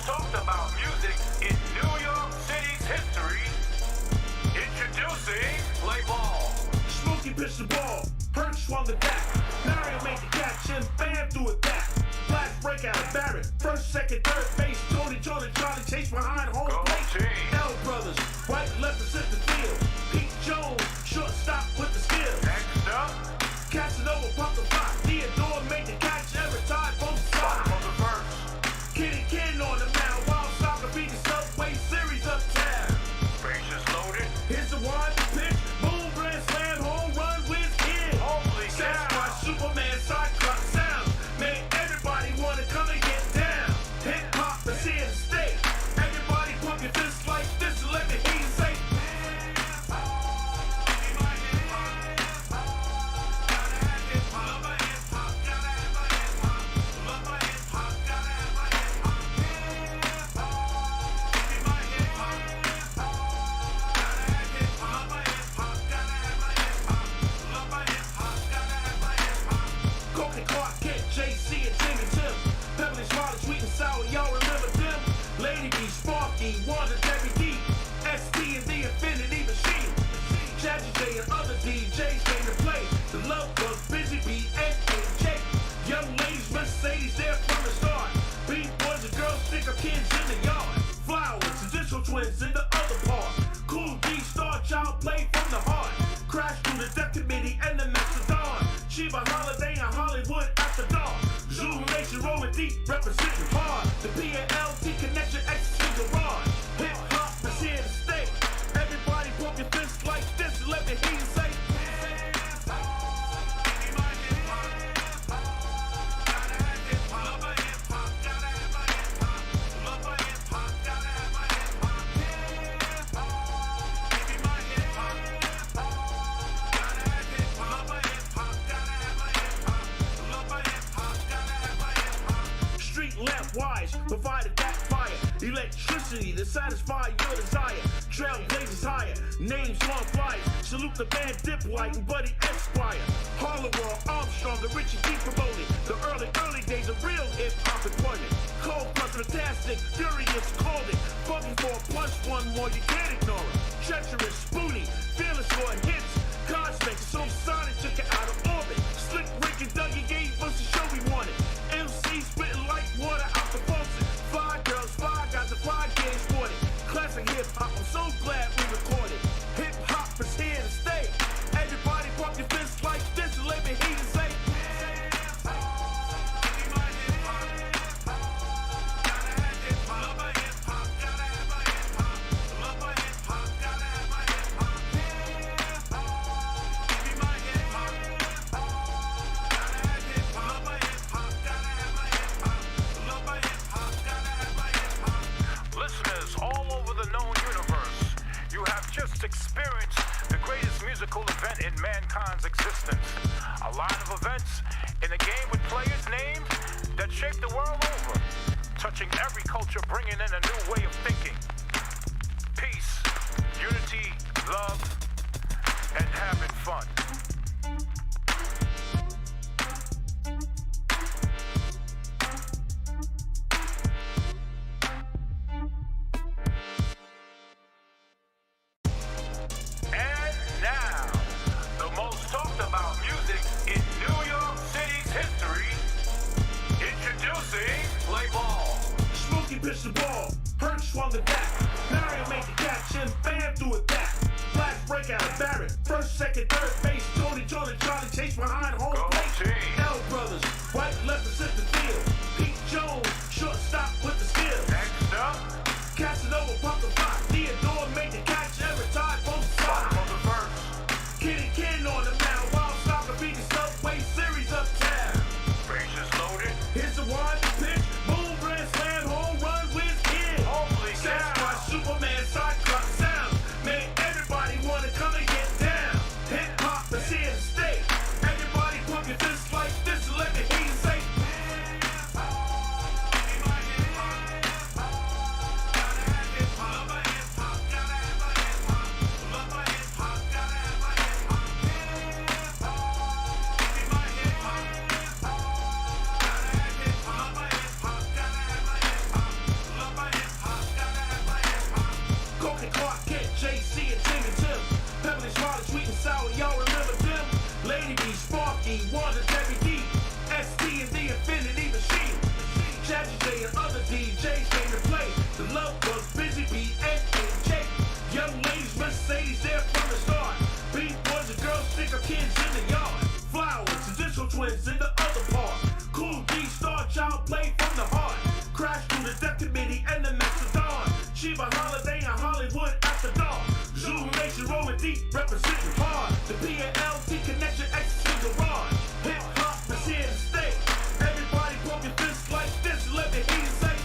talked about music in New York City's history. Introducing Play Ball. Smokey pitched the ball, Hurt swung the bat. Mario made the catch and Bam threw it back. Flash breakout of Barrett, first, second, third base. Tony, Charlie chase behind home plate. L Brothers, right, left, and center field. Pete Jones, shortstop with the skill. Next up, Casanova popped the block. Theodore made the catch every time both sides. on the first. Kitty Ken on the mound, Wild Soccer beat the Subway Series uptown. Bases loaded. Here's the one pitch, boom, grand slam, home run, whiz kid. Holy cow. Sasquatch, Superman, Cyclops sound. Made everybody wanna come and get down. Hip hop is here to stay. Everybody pump your fists like this and let me hear you say. Coke and Clark Kent, JC and Tim and Tim. Beverly Smiley, sweet and sour, y'all remember them? Lady B, Sparky, Wanda, Debbie D, ST and the Infinity Machine. Jazzy J and other DJs came to play. The Love Bug, Busy B, and J. Young ladies, Mercedes, there from the start. B-boys and girls, stick up kids in the yard. Flowers, additional twins in the other part. Cool D, Star Child, play from the heart. Crash through the Death Committee and the Mastodon. Sheba Holiday and Hollywood after dark. Zulu Nation rolling deep, representing hard. The PALT connection, ecstasy garage. Hip hop is here to stay. Everybody pump your fists like this and let me hear you say. Street lamp wires provided that fire. Electricity to satisfy your desire. Trailblazers higher, names long flyers. Salute the band Dipwhite and Buddy Esquire. Harlem World, Armstrong, and Richie D promoted. The early days of real hip hop employment. Cold plus fantastic, furious called it. Bugging for a plus one more, you can't ignore it. Treacherous, spoony, fearless for hits. Cosmic, so Sonic took it out of orbit. Slick Rick and Dougie gave us the show we wanted. MC spitting like water out the faucet. Fly girls, fly guys, and fly games for it. Classic hip hop, I'm so glad we recorded. Hip hop is here to stay. Everybody pump your fists like this and let me hear you say. Listeners all over the known universe, you have just experienced the greatest musical event in mankind's existence. A line of events in a game with players named that shaped the world over, touching every culture, bringing in a new way of thinking. Peace, unity, love, and having fun. And now, the most talked about music in New York City's history. Introducing Play Ball. Smokey pitched the ball, Hurt swung the bat. Mario made the catch and Bam threw it back. Flash breakout of Barrett, first, second, third base. Tony, Charlie chase behind home plate. L Brothers, right, left, and center field. Pete Jones, shortstop with the skill. Next up, Casanova popped the block. Theodore made the catch every time both sides. on the first. Kitty Ken on the mound, Wild Soccer beat the Subway Series uptown. Bases loaded. Here's the one pitch, boom, grand slam, home run, whiz kid. Holy cow. Sasquatch, Superman, Cyclops sound. Made everybody wanna come and get down. Hip hop is here to stay. Everybody pump Death Committee and the Mastodon. Sheba Holiday and Hollywood after dark. Zulu Nation rolling deep, representing hard. The PALT connection, ecstasy garage. Hip hop is here to stay. Everybody pump your fists like this. Let me hear you say.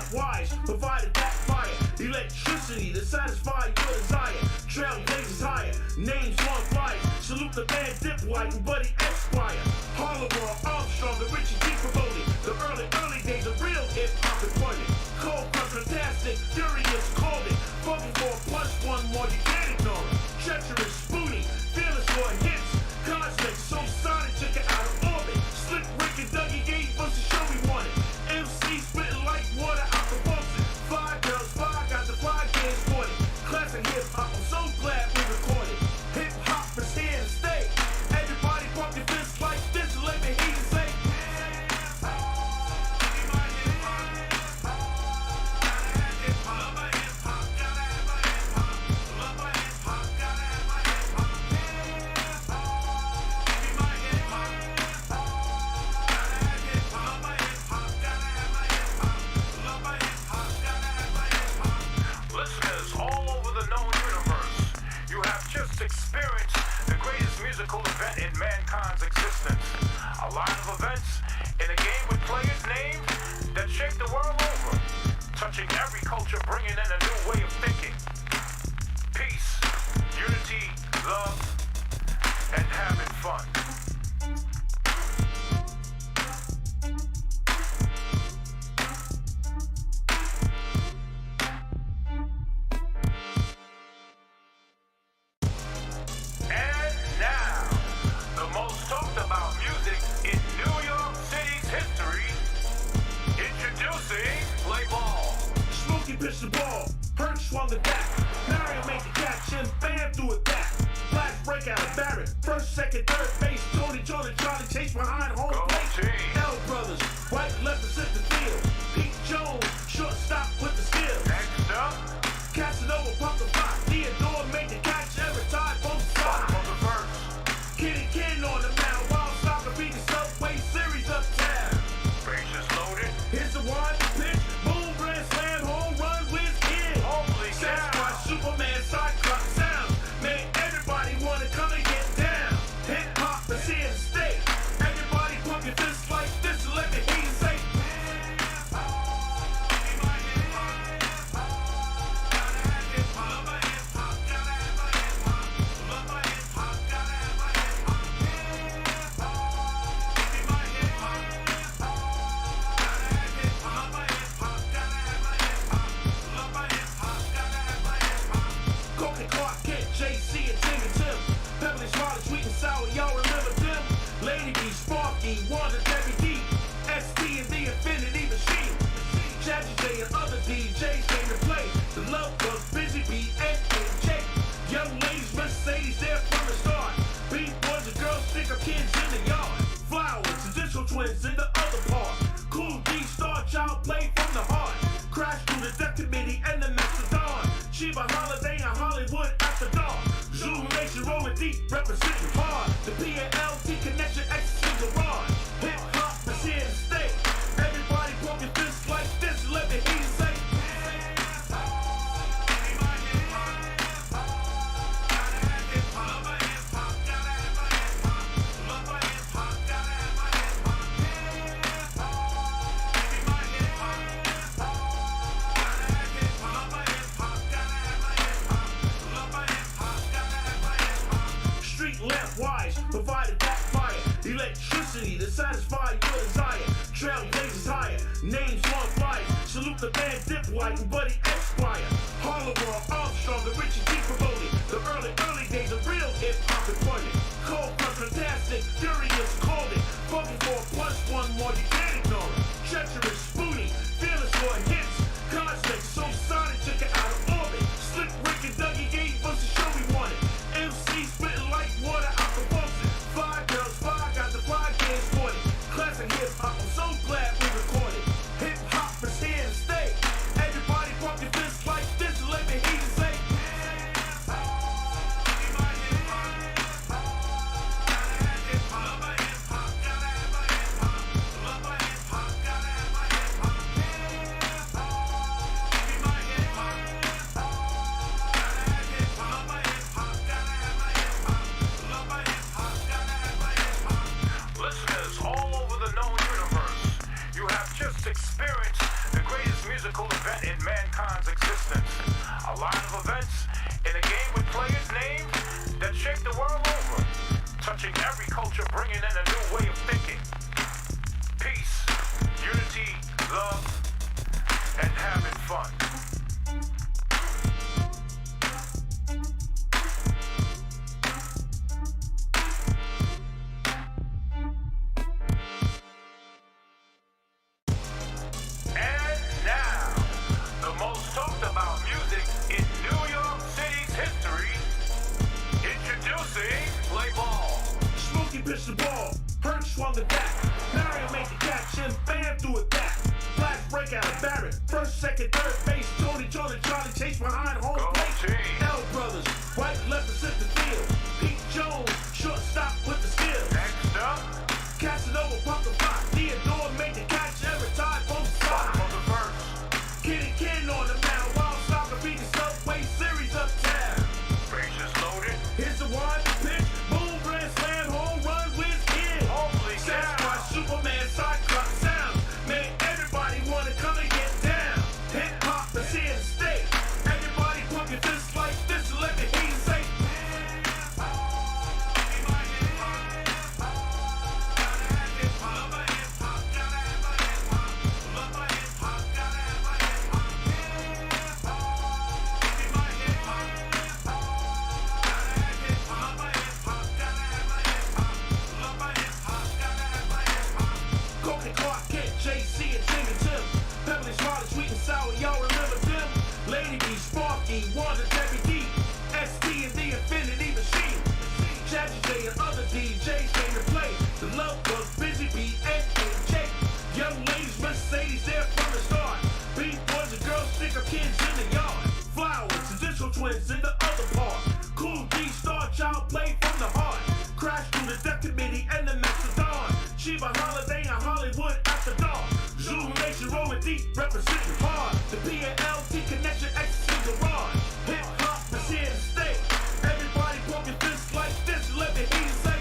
Wise, provided that fire, electricity to satisfy your desire. Trailblazers higher, names on flyers. Salute the band Dipwhite and Buddy Esquire. Harlem World, Armstrong, the Richie G promoted. The early days of real hip hop employment. Cold, fantastic, furious, called it. Funky for a plus one more, you can't ignore it. Treacherous, spoony, fearless for hits. Cosmic, so sonic, took it out of orbit. Slick Rick and Dougie gave us the show we wanted. MC spitting like water out the bumpsin'. Fly girls, fly got the fly games for it. Classic hip hop, I'm so glad we recorded. Hip hop is here to stay. Everybody pump your fists like this, let me hear you say. Listeners all over the known universe, you have just experienced the greatest musical event in mankind's existence. A line of events in a game with players' names that shake the world over, touching every culture, bringing in a new way of thinking. Peace, unity, love, and having fun. Pitched the ball, Hurt swung the bat. Mario made the catch and Bam threw it back. Flash breakout of Barrett. First, second, third base. Tony, Charlie chase behind home plate. L Brothers, right, left, and center field. Pete Jones, shortstop with the skill. Next up, Casanova popped the block. Theodore made the catch every time, both sides. on the first. Kitty Ken on the mound. Wild Soccer beat the Subway Series uptown. Bases loaded. Here's the one pitch. Boom, grand slam, home run with kid. Holy Sasquatch, Superman, Cyclops sound. Made everybody wanna come and get down. Hip hop is here to stay. Everybody pump your fists like this and let me hear you say. JC and Tim and Tim. Beverly Smart, sweet and sour, y'all remember them? Lady B, Sparky, Wanda, Debbie D, ST and the Infinity Machine. Jazzy J and other DJs came to play. The Love Bug, Busy B, and J. Young ladies, Mercedes, there from the start. B-boys and girls, stick up kids in the yard. Flowers, additional twins in the other part. Cool D, Star Child, play from the heart. Crash through the Death Committee and the Mastodon. Sheba Holiday and Hollywood after dark. Zulu Nation rolling deep, representing hard. The PALT connection, ecstasy garage. Hip hop is here to stay. Everybody pump your fists like this, let me hear you say. Wise, provided that fire, electricity to satisfy your desire. Trailblazers higher, names on flyers. Salute the band Dipwhite and Buddy Esquire. Harlem World, Armstrong, the Richie G promoted. The early days of real hip hop employment. Cold, fantastic, furious, called it. Funky for a plus one more, you can't ignore it. Treacherous, spoony, fearless for hits. Cosmic, so sonic, took it out of orbit. Slick Rick and Dougie gave us the show we wanted. MC spitting like water out the bumpsin'. Fly girls, experienced the greatest musical event in mankind's existence. A line of events in a game with players named that shake the world over, touching every culture, bringing in a new way of thinking. Peace, unity, love, and having fun. And now, the most talked about music in New York City's history. Introducing Play Ball. Smokey pitched the ball, Hurt swung the bat. Mario made the catch and Bam threw it back. Flash breakout of Barrett, first, second, third base. Tony, Charlie chase behind home Go plate. team. L brothers, White left to center field. Pete Jones, shortstop with the steal. Next up, Casanova popped the block. Theodore made the catch and retired both bottom sides. of the first. Kenny Ken on the mound. Wild Soccer beat the Subway Series uptown. Bases loaded. Here's the one pitch. Boom, grand slam, home run with kid. Holy Sasquatch, cow. Superman, Cyclops sound. Made everybody wanna come and get down. Hip hop is here to stay. Everybody pump your fists like this and let me hear you say. Coke and Clark Kent, JC and Tim and Tim. Beverly Smiley, sweet and sour, y'all remember them? Lady B, Sparky, Wanda, Debbie D, ST and the Infinity Machine. Jazzy J and other DJs came to play. The Love Bug, Busy B, Ed and Jake. Young ladies, Mercedes there from the start. B-boys and girls, stick up kids in the yard. Flowers, traditional twins in the other part. Cool D, Star Child, play from the heart. Crash through the Death Committee and the Mastodon. Shiva Holiday in Hollywood after dark. Zoom Nation rolling deep, representing hard. The PALT connection, ecstasy garage. Hip hop is here to stay. Everybody pump your fists like this, let me hear you say.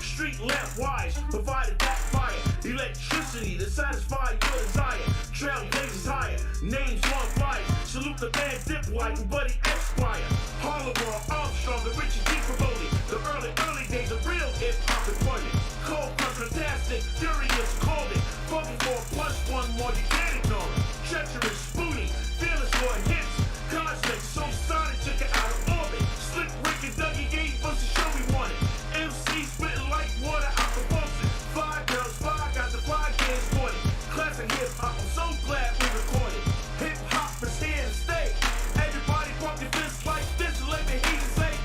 Street lamp wires provided that fire. Electricity to satisfy your desire. Trailblazers higher, names on flyers. Salute the band Dip White and Buddy Esquire. Harlem Armstrong, the Richie D promoted. The early days of real hip hop employment. Cold but fantastic, furious called it. Funky for a +1 more, you can't ignore it. Treacherous, spoony, fearless for hits. Constant, so sonic, took it out of orbit. Slick Rick and Dougie gave us the show we wanted. MC spitting like water out the faucet. Fly girls, fly got the fly games sported. Classic hip hop, I'm so glad we recorded. Hip hop is here to stay. Everybody pump your fists like this and let me hear you say.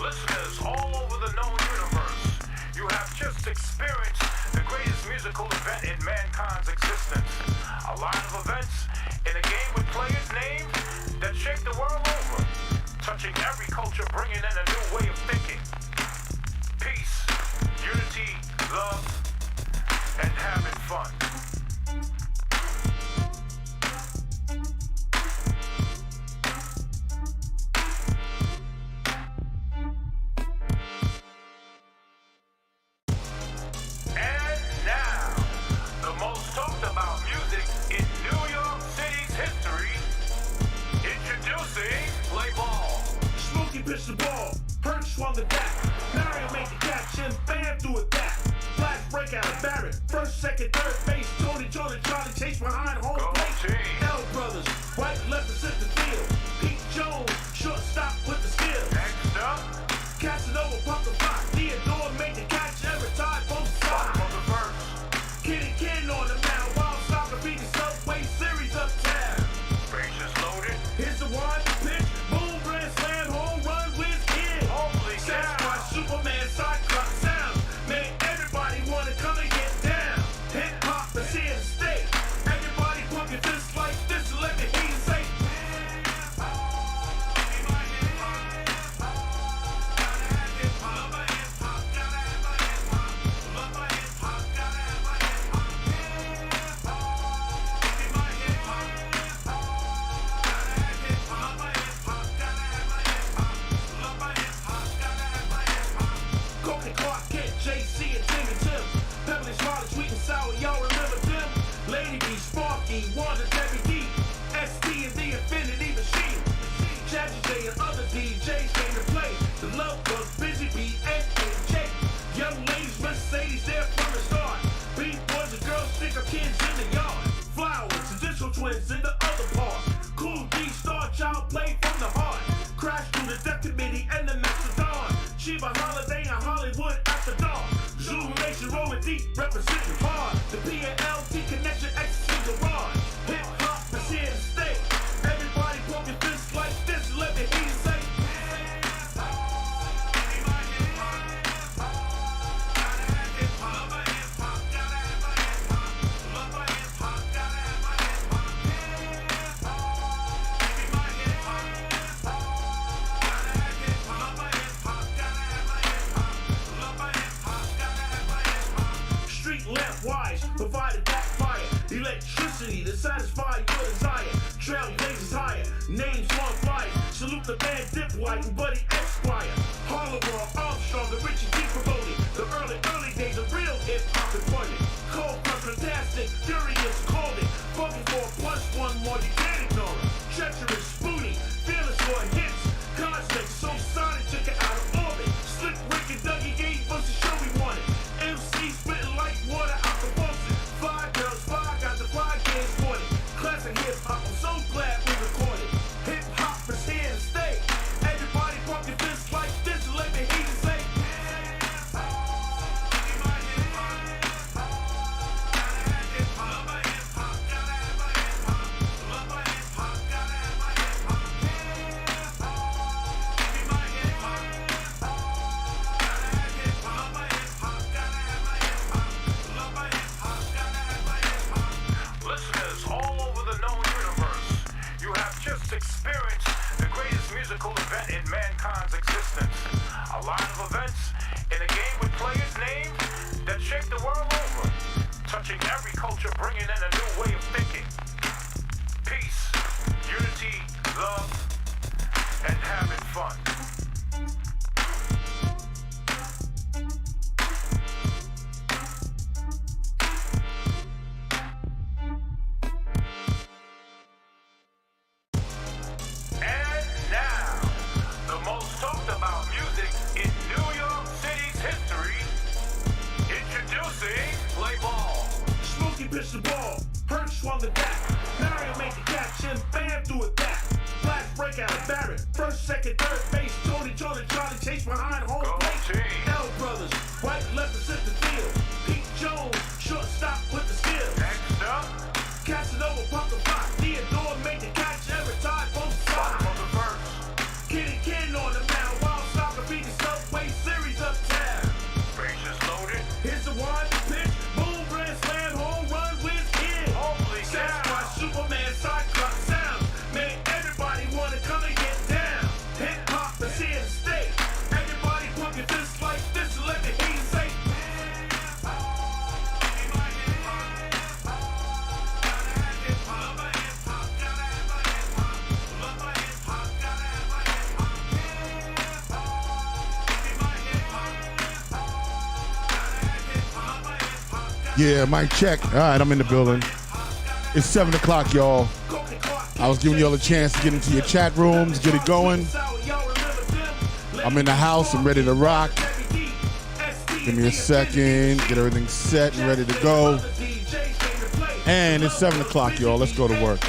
Listeners all over the known universe, you have just experienced the greatest musical event in mankind's existence. A line of events in a game with players named that shake the world over, touching every culture, bringing in a new way of thinking. Peace, unity, love, and having fun. And now, the most talked about music in New York City's history. Introducing Play Ball. Smokey pitched the ball, Hurt swung the bat. Mario made the catch and Bam threw it back. Flash breakout of Barrett, first, second, third base. Tony, Charlie chase behind home Go plate. team. L brothers, White left to center field. Pete Jones, shortstop with the steal. Next up, Casanova popped the block. Theodore made the catch and retired both bottom sides. of the first. Kenny Ken on the mound. Wild Soccer beat the Subway Series uptown. Bases loaded. Here's the Lucky, Wanda, Debbie D, ST and the Infinity Machine. Jazzy J and other DJs came to play. The Love Bug, Busy Bee, and J. Young ladies, Mercedes, there from the start. Beat boys and girls, stick up kids in the yard. Flowers, traditional twins in the other part. Cool D, Star Child, play from the heart. Crash through the Death Committee and the Mastodon. Sheba Holiday and Hollywood after dark. Zulu Nation rolling deep, representing hard. The PALT connection, ecstasy garage. Hip hop is here to stay. Everybody pump your fists like this. Let me hear you say. Provided that fire, electricity to satisfy your desire. Trailblazers higher, names long flyers. Salute the band Dipwhite and Buddy Esquire. Harlem World, Armstrong, the Richie T promoted. The early days of real hip hop and funny. Cold, fantastic, furious, called it. Funky for +1 more, you can't ignore it. Treacherous, spoony, fearless for hits. Concept, so sonic, took it out of orbit. Slick Rick and Dougie gave us the show we wanted. MC spitting like water out the faucet. Fly girls, fly got the fly games for it. Classic hip hop, I'm so glad we recorded. Hip hop is here to stay. Everybody pump your fists like this and let me hear you say. Listeners all over the known universe, you have just experienced the greatest musical event in mankind's existence. A line of events in a game with players' names that shake the world over, touching every culture, bringing in a new way of thinking. Peace, unity, love, and having fun. Pitch the ball, Hurt swung the bat. Mario made the catch and Bam threw it back. Flash breakout at Barrett. First, second, third base. Tony, Charlie chase behind home plate. L Brothers, right, left, and center field. Pete Jones, shortstop with the steal. Next up, Casanova popped the block. Theodore made the catch every time both sides. Kenny Ken on the mound. Wild Soccer beat the Subway Series uptown. bases loaded. Here's the one pitch. Boom, grand slam, home run with kid. Holy Sasquatch, Superman, Cyclops sound. Man, everybody wanna come and get down. Hip hop is here to stay. Everybody pump your fists like this and let me hear you say. Yeah, mic check. All right, I'm in the building. It's 7 o'clock, y'all. I was giving y'all a chance to get into your chat rooms, get it going. I'm in the house. I'm ready to rock. Give me a second. Get everything set and ready to go. And it's 7 o'clock, y'all. Let's go to work.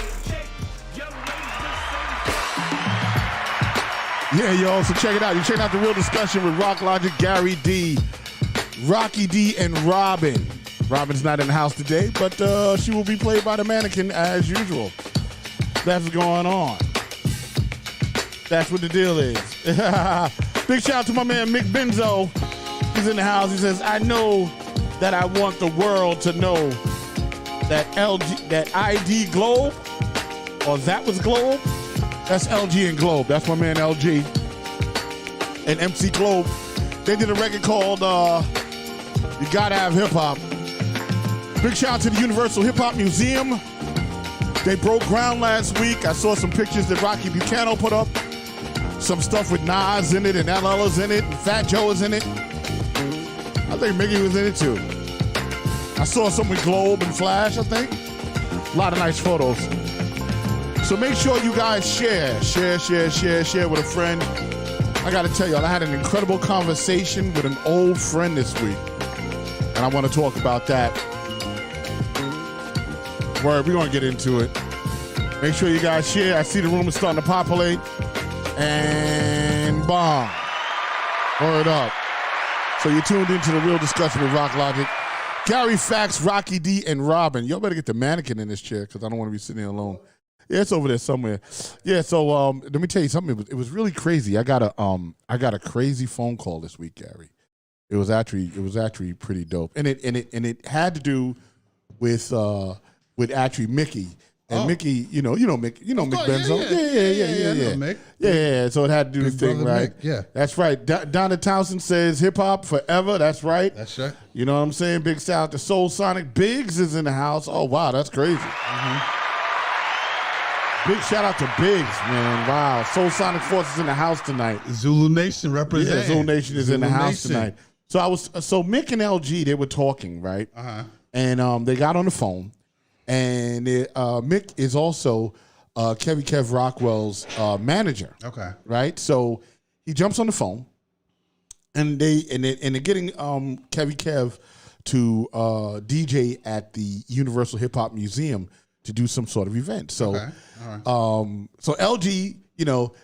Yeah, y'all. So check it out. You're checking out The Real Discussion with Rock Logic, Gary D, Rocky D, and Robin. Robin's not in the house today, but she will be played by the mannequin as usual. That's what's going on. That's what the deal is. Big shout out to my man Mick Benzo. He's in the house. He says, I know that I want the world to know that that ID Globe, or that was Globe, that's LG and Globe. That's my man LG and MC Globe. They did a record called You Gotta Have Hip Hop. Big shout out to the Universal Hip Hop Museum. They broke ground last week. I saw some pictures that Rocky Buchanan put up. Some stuff with Nas in it and LL is in it and Fat Joe is in it. I think Mickey was in it too. I saw something with Globe and Flash, I think. A lot of nice photos. So make sure you guys share with a friend. I got to tell y'all, I had an incredible conversation with an old friend this week, and I want to talk about that. Word, we're going to get into it. Make sure you guys share. I see the room is starting to populate. And bomb. Word up. So you're tuned into The Real Discussion with Rock Logic. Gary Fax, Rocky D, and Robin. Y'all better get the mannequin in this chair because I don't want to be sitting here alone. Yeah, it's over there somewhere. Yeah, so let me tell you something. It was really crazy. I got a crazy phone call this week, Gary. It was actually pretty dope, and it had to do with actually Mickey. And Mickey, you know Mick Benzo. Yeah. Mick. Yeah. So it had to do the thing, right? Mick, yeah. That's right. Donna Townsend says hip hop forever. That's right. That's right. You know what I'm saying? Big shout out to Soul Sonic. Biggs is in the house. Oh wow, that's crazy. Mm-hmm. Big shout out to Biggs, man. Wow. Soul Sonic Force is in the house tonight. Zulu Nation represents. Yeah, Zulu Nation is in the house tonight. So Mick and LG, they were talking, right? Uh-huh. And they got on the phone. And Mick is also Kev Rockwell's manager. Okay. Right? So he jumps on the phone and they're getting Kev to DJ at the Universal Hip Hop Museum to do some sort of event. So so LG,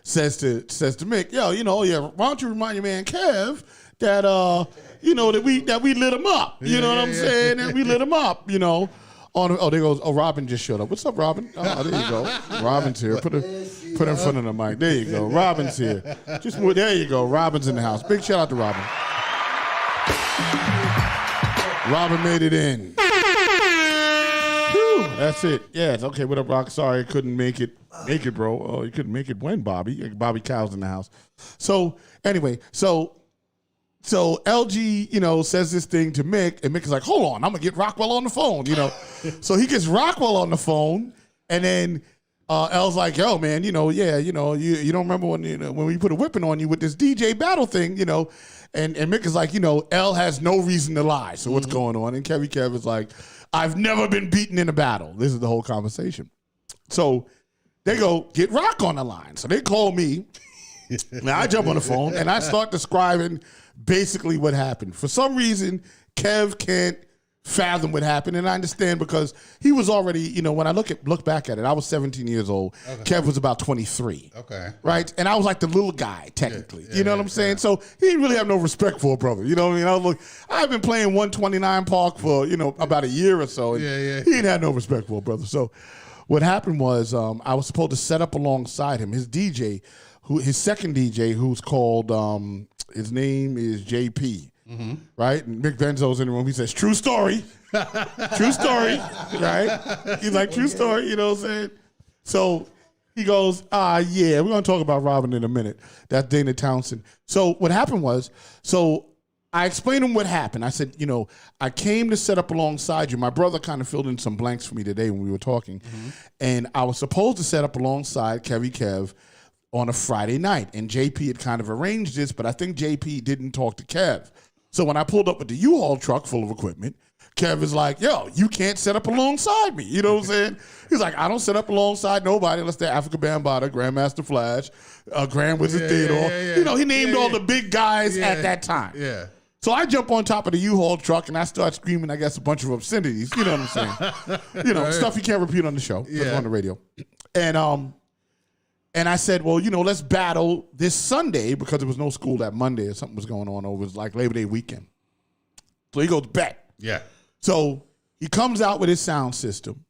says to Mick, why don't you remind your man Kev that that we lit him up. You know what I'm saying? That we lit him up, there goes. Oh, Robin just showed up. What's up, Robin? Oh, there you go. Robin's here. Put her in front of the mic. There you go. Robin's here. There you go. Robin's in the house. Big shout out to Robin. Robin made it in. Whew, that's it. Yeah, it's okay. What up, Rock? Sorry, I couldn't make it. Make it, bro. Oh, you couldn't make it when, Bobby? Bobby Cow's in the house. So anyway, So LG, says this thing to Mick, and Mick is like, hold on, I'm going to get Rockwell on the phone, So he gets Rockwell on the phone, and then L's like, yo, man, you don't remember when we put a whipping on you with this DJ battle thing, and Mick is like, L has no reason to lie, so what's going on? And Kev is like, I've never been beaten in a battle. This is the whole conversation. So they go, get Rock on the line. So they call me. Now I jump on the phone, and I start describing basically what happened. For some reason, Kev can't fathom what happened, and I understand because he was already, when I look back at it, I was 17 years old. Okay. Kev was about 23. Okay. Right? And I was like the little guy, technically. You know what I'm saying? So he didn't really have no respect for a brother. You know what I mean? I've been playing 129 Park for, about a year or so, and he didn't have no respect for a brother. So what happened was I was supposed to set up alongside him, his DJ, his second DJ, who's called, his name is JP, right? And Mick Benzo's in the room. He says, true story. True story, right? He's like, true story, you know what I'm saying? So he goes, yeah, we're going to talk about Robin in a minute. That's Dana Townsend. So what happened was, I explained to him what happened. I said, I came to set up alongside you. My brother kind of filled in some blanks for me today when we were talking. And I was supposed to set up alongside Kev on a Friday night. And JP had kind of arranged this, but I think JP didn't talk to Kev. So when I pulled up with the U-Haul truck full of equipment, Kev is like, yo, you can't set up alongside me. You know what I'm saying? He's like, I don't set up alongside nobody unless they're Africa Bambaataa, Grandmaster Flash, Grand Wizard Theodore. He named all the big guys at that time. Yeah. So I jump on top of the U-Haul truck and I start screaming, I guess, a bunch of obscenities. You know what I'm saying? Stuff you can't repeat on the show, on the radio. And I said, well, let's battle this Sunday because there was no school that Monday or something was going on. Or it was like Labor Day weekend. So he goes, bet. Yeah. So he comes out with his sound system.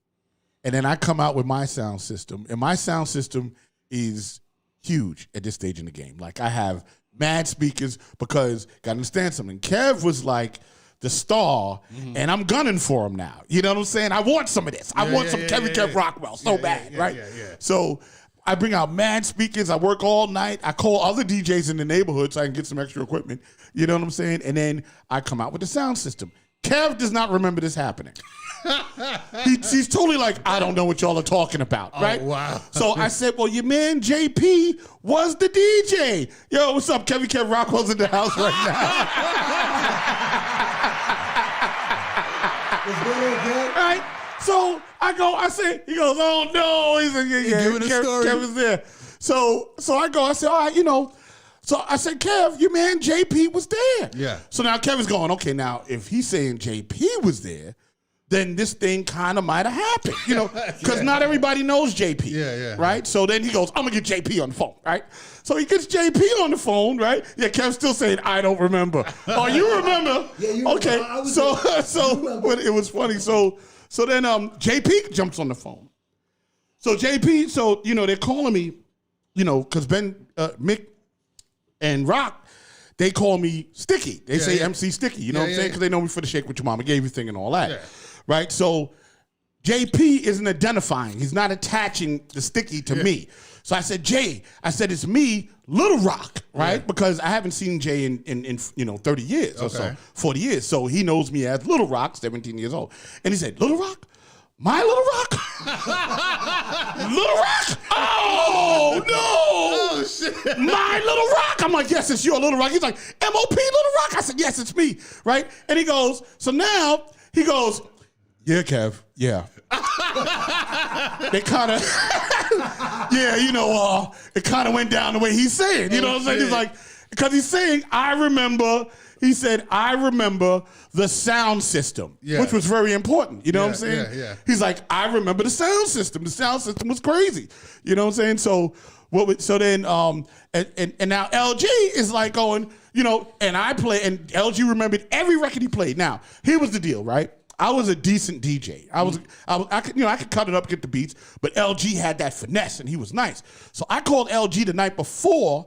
And then I come out with my sound system. And my sound system is huge at this stage in the game. Like I have mad speakers because, got to understand something. Kev was like the star, and I'm gunning for him now. You know what I'm saying? I want some of this. I want some Kev Rockwell so bad, right? So I bring out mad speakers. I work all night. I call other DJs in the neighborhood so I can get some extra equipment. You know what I'm saying? And then I come out with the sound system. Kev does not remember this happening. He's totally like, I don't know what y'all are talking about, right? Oh, wow. So I said, well, your man JP was the DJ. Yo, what's up? Kev Rockwell's in the house right now. Right? So I say, he goes, oh no. He said, yeah, giving a story. Kev was there. So I said, all right, So I said, Kev, your man JP was there. Yeah. So now Kevin's going, okay, now if he's saying JP was there, then this thing kind of might have happened, because not everybody knows JP. Yeah. Right? So then he goes, I'm going to get JP on the phone, right? So he gets JP on the phone, right? Yeah, Kev's still saying, I don't remember. Oh, you remember? Yeah, you okay. remember. I was So there. when it was funny. So then JP jumps on the phone. So JP, they're calling me, because Mick and Rock, they call me Sticky. They say yeah. MC Sticky, you know what I'm saying? yeah. Because they know me for the Shake With Your Mama, gave you thing and all that. Yeah. Right? So JP isn't identifying. He's not attaching the Sticky to me. So I said, Jay, it's me, Little Rock, right? Yeah. Because I haven't seen Jay in 30 years or so, Okay. 40 years. So he knows me as Little Rock, 17 years old. And he said, Little Rock? My Little Rock? Little Rock? Oh, no. Oh, shit. My Little Rock. I'm like, yes, it's your Little Rock. He's like, MOP Little Rock. I said, yes, it's me, right? And he goes, so now he goes, yeah, Kev, yeah. They kind of, it kind of went down the way he's saying. You know what I'm saying? shit. He's like, because he's saying, he said, I remember the sound system, Yeah. which was very important. You know what I'm saying? Yeah. He's like, I remember the sound system. The sound system was crazy. You know what I'm saying? So then and now LG is like going, and I play, and LG remembered every record he played. Now, here was the deal, right? I was a decent DJ. I could cut it up, get the beats, but LG had that finesse and he was nice. So I called LG the night before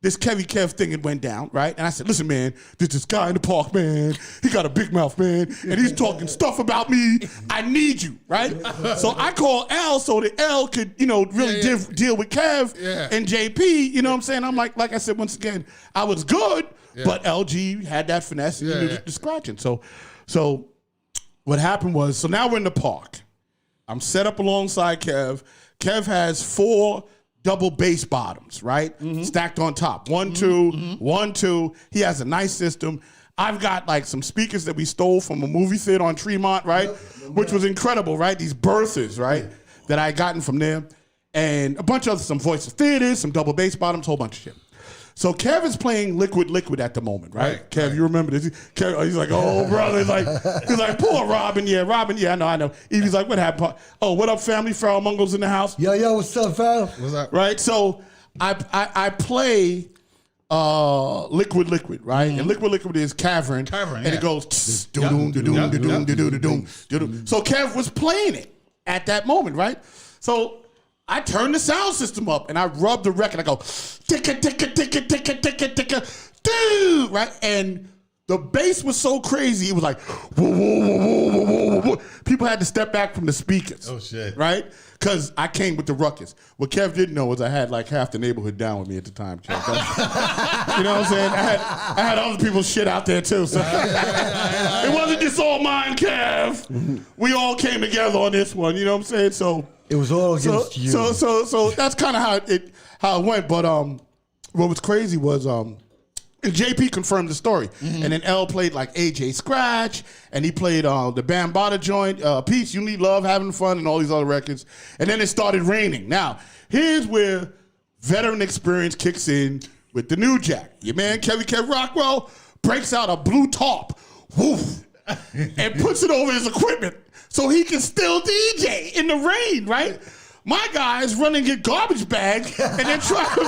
this Kevy Kev thing had went down, right? And I said, listen, man, there's this guy in the park, man. He got a big mouth, man, and he's talking stuff about me. I need you, right? So I called L so that L could, really deal with Kev and JP. You know what I'm saying? I'm like I said, once again, I was good, but LG had that finesse and he knew the scratching. So what happened was, so now we're in the park. I'm set up alongside Kev. Kev has 4 double bass bottoms, right? Stacked on top. 1, 2, 1, 2. He has a nice system. I've got like some speakers that we stole from a movie theater on Tremont, right? Which was incredible, right? These Berthas, right? That I gotten from there. And a bunch of some Voice of Theaters, some double bass bottoms, whole bunch of shit. So Kev is playing Liquid at the moment, right? Kev, you remember this? Kev, he's like, oh, brother. He's like, poor Robin. Yeah, Robin. Yeah, I know. Evie's like, what happened? Oh, what up, family? Farrell Mungo's in the house. Yo, what's up, Farrell? What's up? Right? So I play Liquid, right? And Liquid is Cavern. Cavern, and it goes do-doom, do-doom, do-doom, do-doom, do-doom. So Kev was playing it at that moment, right? So I turn the sound system up and I rub the record. I go, ticka, ticka, ticka, ticka, ticka, ticka, dude, right? And the bass was so crazy, it was like, whoa, whoa, whoa, whoa, whoa, whoa. People had to step back from the speakers. Oh, shit. Right? Because I came with the ruckus. What Kev didn't know was I had like half the neighborhood down with me at the time, Kev. You know what I'm saying? I had other people's shit out there too. So it wasn't just all mine, Kev. We all came together on this one. You know what I'm saying? So It was all against you. So that's kind of how it went. But what was crazy was and JP confirmed the story. And then L played like AJ Scratch, and he played the Bambaataa joint, Peace, You Need Love, Having Fun, and all these other records. And then it started raining. Now, here's where veteran experience kicks in with the new jack. Your man, Kevy Kev Rockwell, breaks out a blue tarp, woof, and puts it over his equipment so he can still DJ in the rain, right? My guys run and get garbage bags and then try to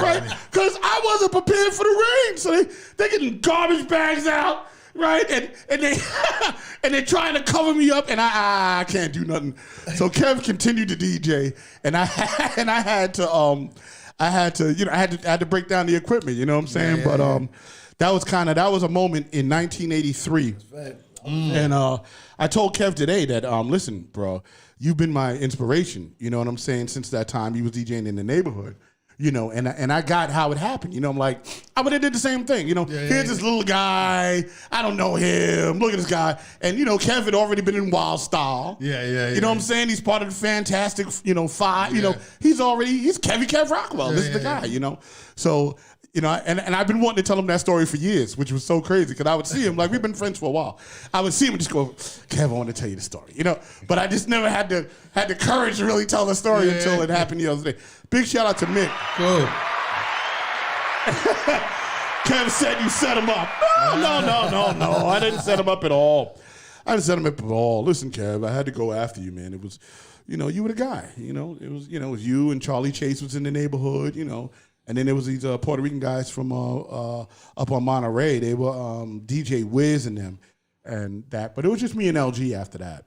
right? Because I wasn't prepared for the rain. So they getting garbage bags out, right? And they and they're trying to cover me up, and I can't do nothing. So Kev continued to DJ, and I had to break down the equipment, you know what I'm saying? But that was a moment in 1983. And I told Kev today that, listen, bro, you've been my inspiration, you know what I'm saying, since that time he was DJing in the neighborhood, you know, and I got how it happened, you know, I'm like, I would have did the same thing, you know, here's this little guy, I don't know him, look at this guy, and, you know, Kev had already been in Wild Style, you know what I'm saying, he's part of the Fantastic, you know, Five, you know, he's Kevy Kev Rockwell, this is the guy, you know, so You know, and I've been wanting to tell him that story for years, which was so crazy because I would see him, like we've been friends for a while. I would see him and just go, Kev, I want to tell you the story, you know. But I just never had the courage to really tell the story until it happened the other day. Big shout out to Mick. Cool. Kev said you set him up. No. I didn't set him up at all. Listen, Kev, I had to go after you, man. It was, you know, you were the guy. You know, it was you and Charlie Chase was in the neighborhood, you know. And then there was these Puerto Rican guys from up on Monterey. They were DJ Wiz and them and that. But it was just me and LG after that.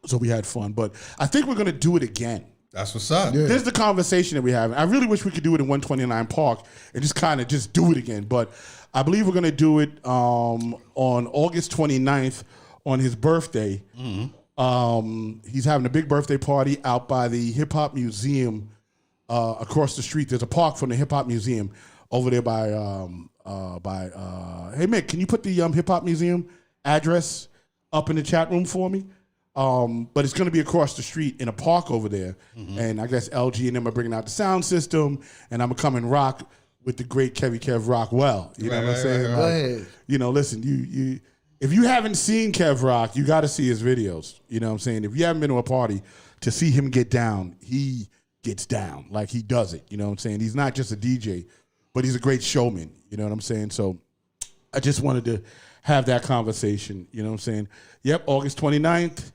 So we had fun. But I think we're going to do it again. That's what's up. Yeah. This is the conversation that we have. I really wish we could do it in 129 Park and just kind of just do it again. But I believe we're going to do it on August 29th on his birthday. Mm-hmm. He's having a big birthday party out by the Hip Hop Museum. Across the street, there's a park from the Hip Hop Museum over there by hey Mick, can you put the Hip Hop Museum address up in the chat room for me? But it's going to be across the street in a park over there, and I guess LG and them are bringing out the sound system, and I'm gonna come and rock with the great Kev Rockwell. You know what I'm saying? Right. You know, listen, you if you haven't seen Kev Rock, you got to see his videos. You know what I'm saying? If you haven't been to a party to see him get down, he gets down like he does it. You know what I'm saying? He's not just a DJ, but he's a great showman. You know what I'm saying? So I just wanted to have that conversation. You know what I'm saying? Yep, August 29th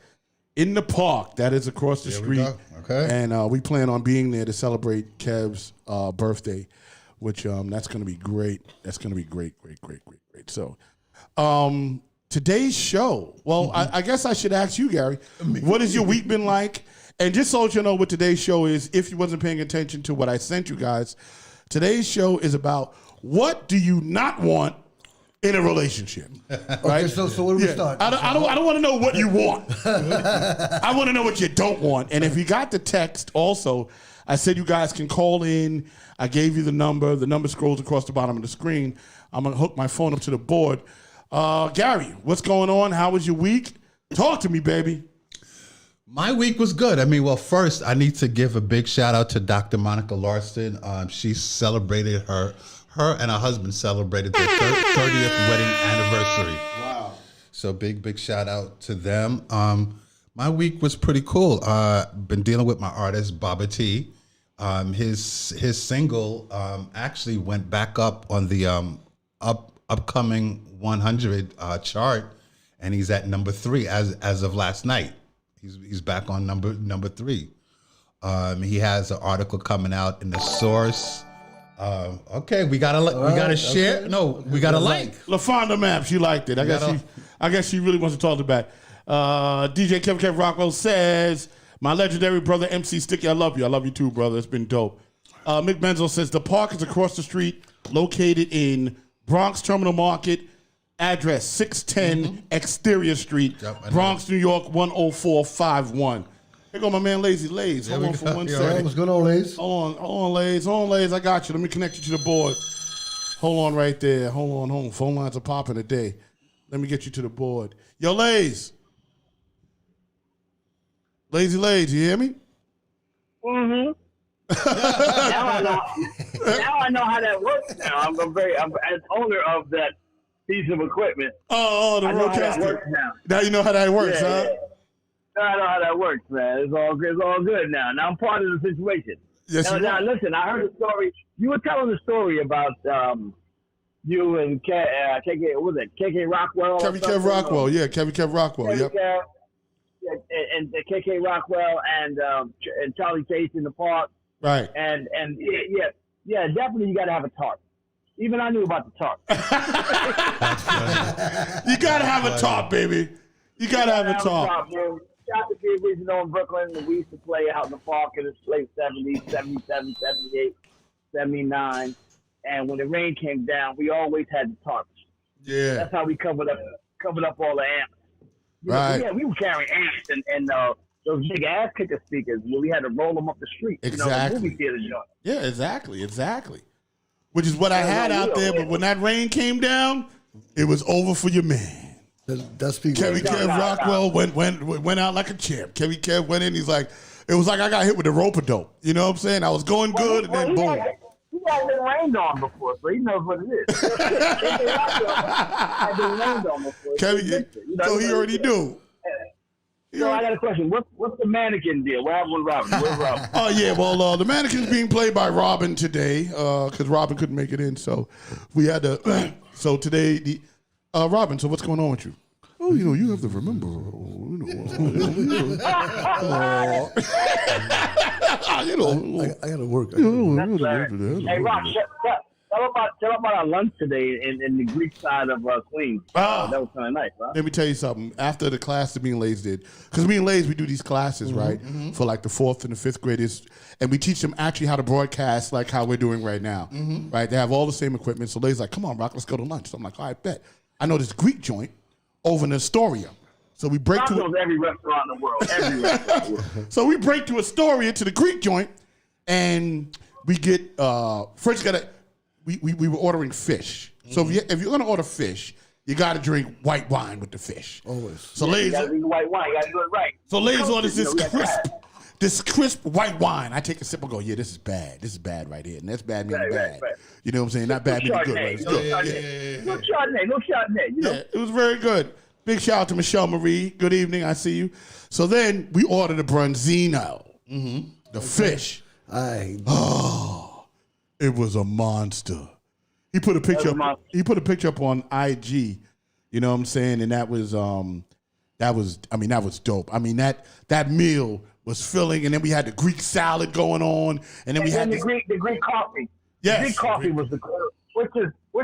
in the park. That is across the street. Okay. And we plan on being there to celebrate Kev's birthday, which that's going to be great. That's going to be great. So today's show, well, I guess I should ask you, Gary, what has your week been like? And just so you know what today's show is, if you wasn't paying attention to what I sent you guys, today's show is about what do you not want in a relationship, right? Okay, so where do we start? I don't want to know what you want. I want to know what you don't want. And if you got the text also, I said you guys can call in. I gave you the number. The number scrolls across the bottom of the screen. I'm going to hook my phone up to the board. Gary, what's going on? How was your week? Talk to me, baby. My week was good. I mean, well, first, I need to give a big shout out to Dr. Monica Larson. She celebrated her and her husband celebrated their 30th wedding anniversary. Wow. So big shout out to them. My week was pretty cool. Been dealing with my artist, Baba T. His single actually went back up on the upcoming 100 chart, and he's at number 3 as of last night. He's back on number 3. He has an article coming out in The Source. Okay, we gotta share. Okay. No, we gotta like. LaFonda Map, she liked it. I guess she really wants to talk about it. DJ Kev Rockwell says, my legendary brother MC Sticky, I love you. I love you too, brother. It's been dope. Mick Benzo says the park is across the street, located in Bronx Terminal Market. Address 610 Exterior Street, Bronx, New York 10451. Here go my man Lazy Lays. Hold on for 1 second. What's going on, Lays? Hold on, Lays. I got you. Let me connect you to the board. Hold on right there. Hold on. Phone lines are popping today. Let me get you to the board. Yo, Lays. Lazy Lays, you hear me? Mm-hmm. Now I know how that works. Now I'm as owner of that piece of equipment. Oh, the roadcaster. Now you know how that works, huh? Yeah. Now I know how that works, man. It's all good now. Now I'm part of the situation. Yes, now listen, I heard a story. You were telling a story about you and KK Rockwell? Kev Rockwell, yeah, Kev Rockwell, yep. And KK Rockwell and Charlie Chase in the park. Right. And yeah, definitely you got to have a tarp. Even I knew about the tarp. You got to have a tarp, baby. You got to have a tarp. Shout to people we know in Brooklyn. We used to play out in the park in the late 70s, 77, 78, 79. And when the rain came down, we always had the tarps. Yeah. That's how we covered up all the amps. Right. Yeah, we were carrying amps and those big ass kicker speakers where we had to roll them up the street. Exactly. The movie theater joint. Yeah, exactly. Which is what I had out there, but when that rain came down, it was over for your man. That's Kev Rockwell went out like a champ. Kev went in, he's like, it was like I got hit with a rope-a-dope. You know what I'm saying? I was going good, and then boom. He guys been rained on before, so he knows what it is. I've been rained on before. Kevin, so he already knew. So I got a question. What's the mannequin deal? What happened with Robin? Where's Robin? Oh yeah, well the mannequin's being played by Robin today because Robin couldn't make it in, so we had to. So today, Robin. So what's going on with you? Oh, you have to remember. I got to work. Hey, Rock, tell about our lunch today in the Greek side of Queens. That was kind of nice, huh? Let me tell you something. After the class that me and Lays did, because me and Lays, we do these classes, right, for like the 4th and the 5th graders, and we teach them actually how to broadcast like how we're doing right now, right? They have all the same equipment. So Lays like, come on, Rock, let's go to lunch. So I'm like, all right, bet. I know this Greek joint over in Astoria. So we break to every restaurant in the world. Every restaurant in the world. So we break to Astoria to the Greek joint, and we get first we were ordering fish. So if you're gonna order fish, you gotta drink white wine with the fish. Always. So You Lays, gotta drink white wine. You gotta do it right. so Lays orders You know, we got this crisp white wine. I take a sip and go, yeah, this is bad. This is bad right here, and that's bad meaning bad. Right. You know what I'm saying? Not bad meaning good. Right? It's good. No Chardonnay. You know. Yeah, it was very good. Big shout out to Michelle Marie. Good evening. I see you. So then we ordered a Bronzino, the fish. It was a monster. He put a picture up. He put a picture up on IG. You know what I'm saying? And that was dope. I mean that meal was filling, and then we had the Greek salad going on, and then we had the Greek coffee. Yes, the Greek coffee was which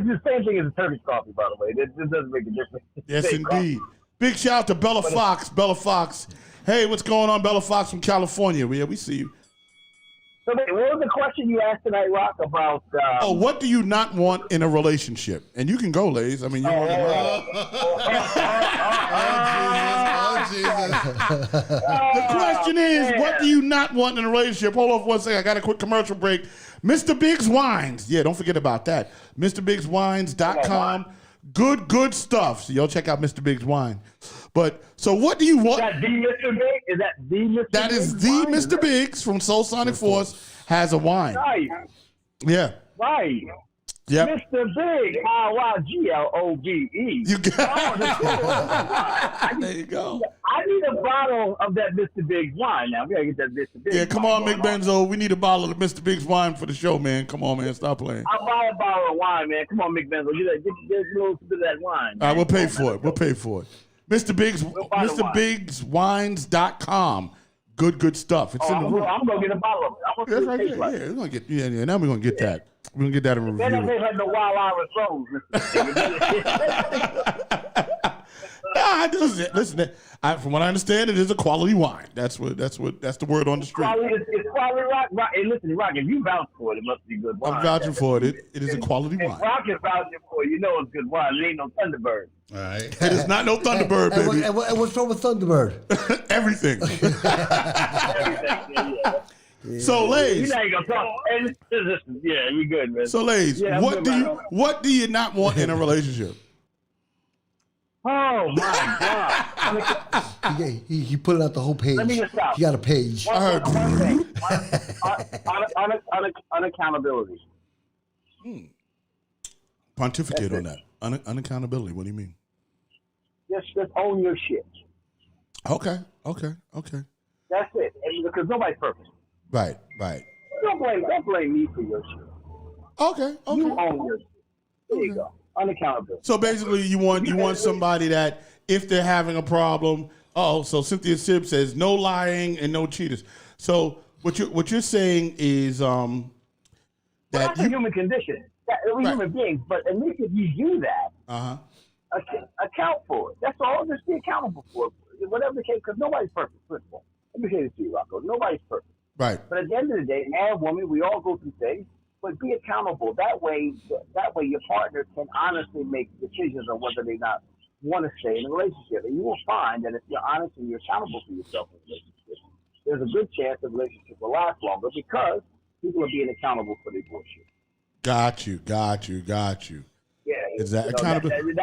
is the same thing as the Turkish coffee, by the way. This doesn't make a difference. Yes, indeed. Big shout out to Bella Fox. Bella Fox. Hey, what's going on, Bella Fox from California? Yeah, we see you. So what was the question you asked tonight, Rock, about? What do you not want in a relationship? And you can go, Lays. I mean, you're on the The question is, what do you not want in a relationship? Hold on for 1 second. I got a quick commercial break. Mr. Biggs Wines. Yeah, don't forget about that. MrBiggsWines.com. Good stuff. So y'all check out Mr. Biggs Wine. But so what do you want? Is that the Mr. Big? Is that the Mr. That Biggs is the wine? Mr. Biggs from Soul Sonic Force has a wine. Right. Yeah. Right. Yep. Mr. Big, RYGLOVE. You got There you go. I need a bottle of that Mr. Biggs wine now. We gotta get that Mr. Biggs. Yeah, come on, McBenzo. We need a bottle of Mr. Biggs wine for the show, man. Come on, man. Stop playing. I'll buy a bottle of wine, man. Come on, McBenzo. Get a little bit of that wine. All right, we'll pay for it. We'll pay for it. Mr. Biggs, MrBiggsWines.com. Good stuff. It's in the room. I'm gonna get a bottle of it. I'm That's gonna right. taste Yeah, like. we're gonna get. Yeah. Now we're gonna get that. We're gonna get that in Then review. they had the Wild Irish Rose. Listen. From what I understand, it is a quality wine. That's the word on the street. It's quality rock. Hey, listen, Rock. If you vouch for it, it must be good wine. I'm vouching for it. It is a quality If wine. Rock is vouching for it, you know it's good wine. It ain't no Thunderbird. All right. It is not no Thunderbird, baby. And what's wrong with Thunderbird? Everything. Everything. So, Lays. You know you gonna talk. And listen, yeah, we good, man. So, Lays, Yeah, what do you not want in a relationship? Oh my God! He put it out the whole page. Let me just stop. He got a page. One thing. Unaccountability. Pontificate on that. Unaccountability. What do you mean? Just own your shit. Okay. That's it. And because nobody's perfect. Right. Don't blame me for your shit. Okay. You own your shit. There you go. Unaccountability. So basically, you want somebody that if they're having a problem. Oh, so Cynthia Sibb says no lying and no cheaters. So what you're saying is that that's a human condition. We're human beings, but at least if you do that, account for it. That's all. Just be accountable for it. Whatever the case, because nobody's perfect. First of all, let me say this to you, Rocco. Nobody's perfect. Right. But at the end of the day, man or woman, we all go through things. But be accountable. That way, your partner can honestly make decisions on whether they not want to stay in a relationship. And you will find that if you're honest and you're accountable for yourself in a relationship, there's a good chance the relationship will last longer because people are being accountable for their bullshit. Got you. Yeah, Exactly. Accountability.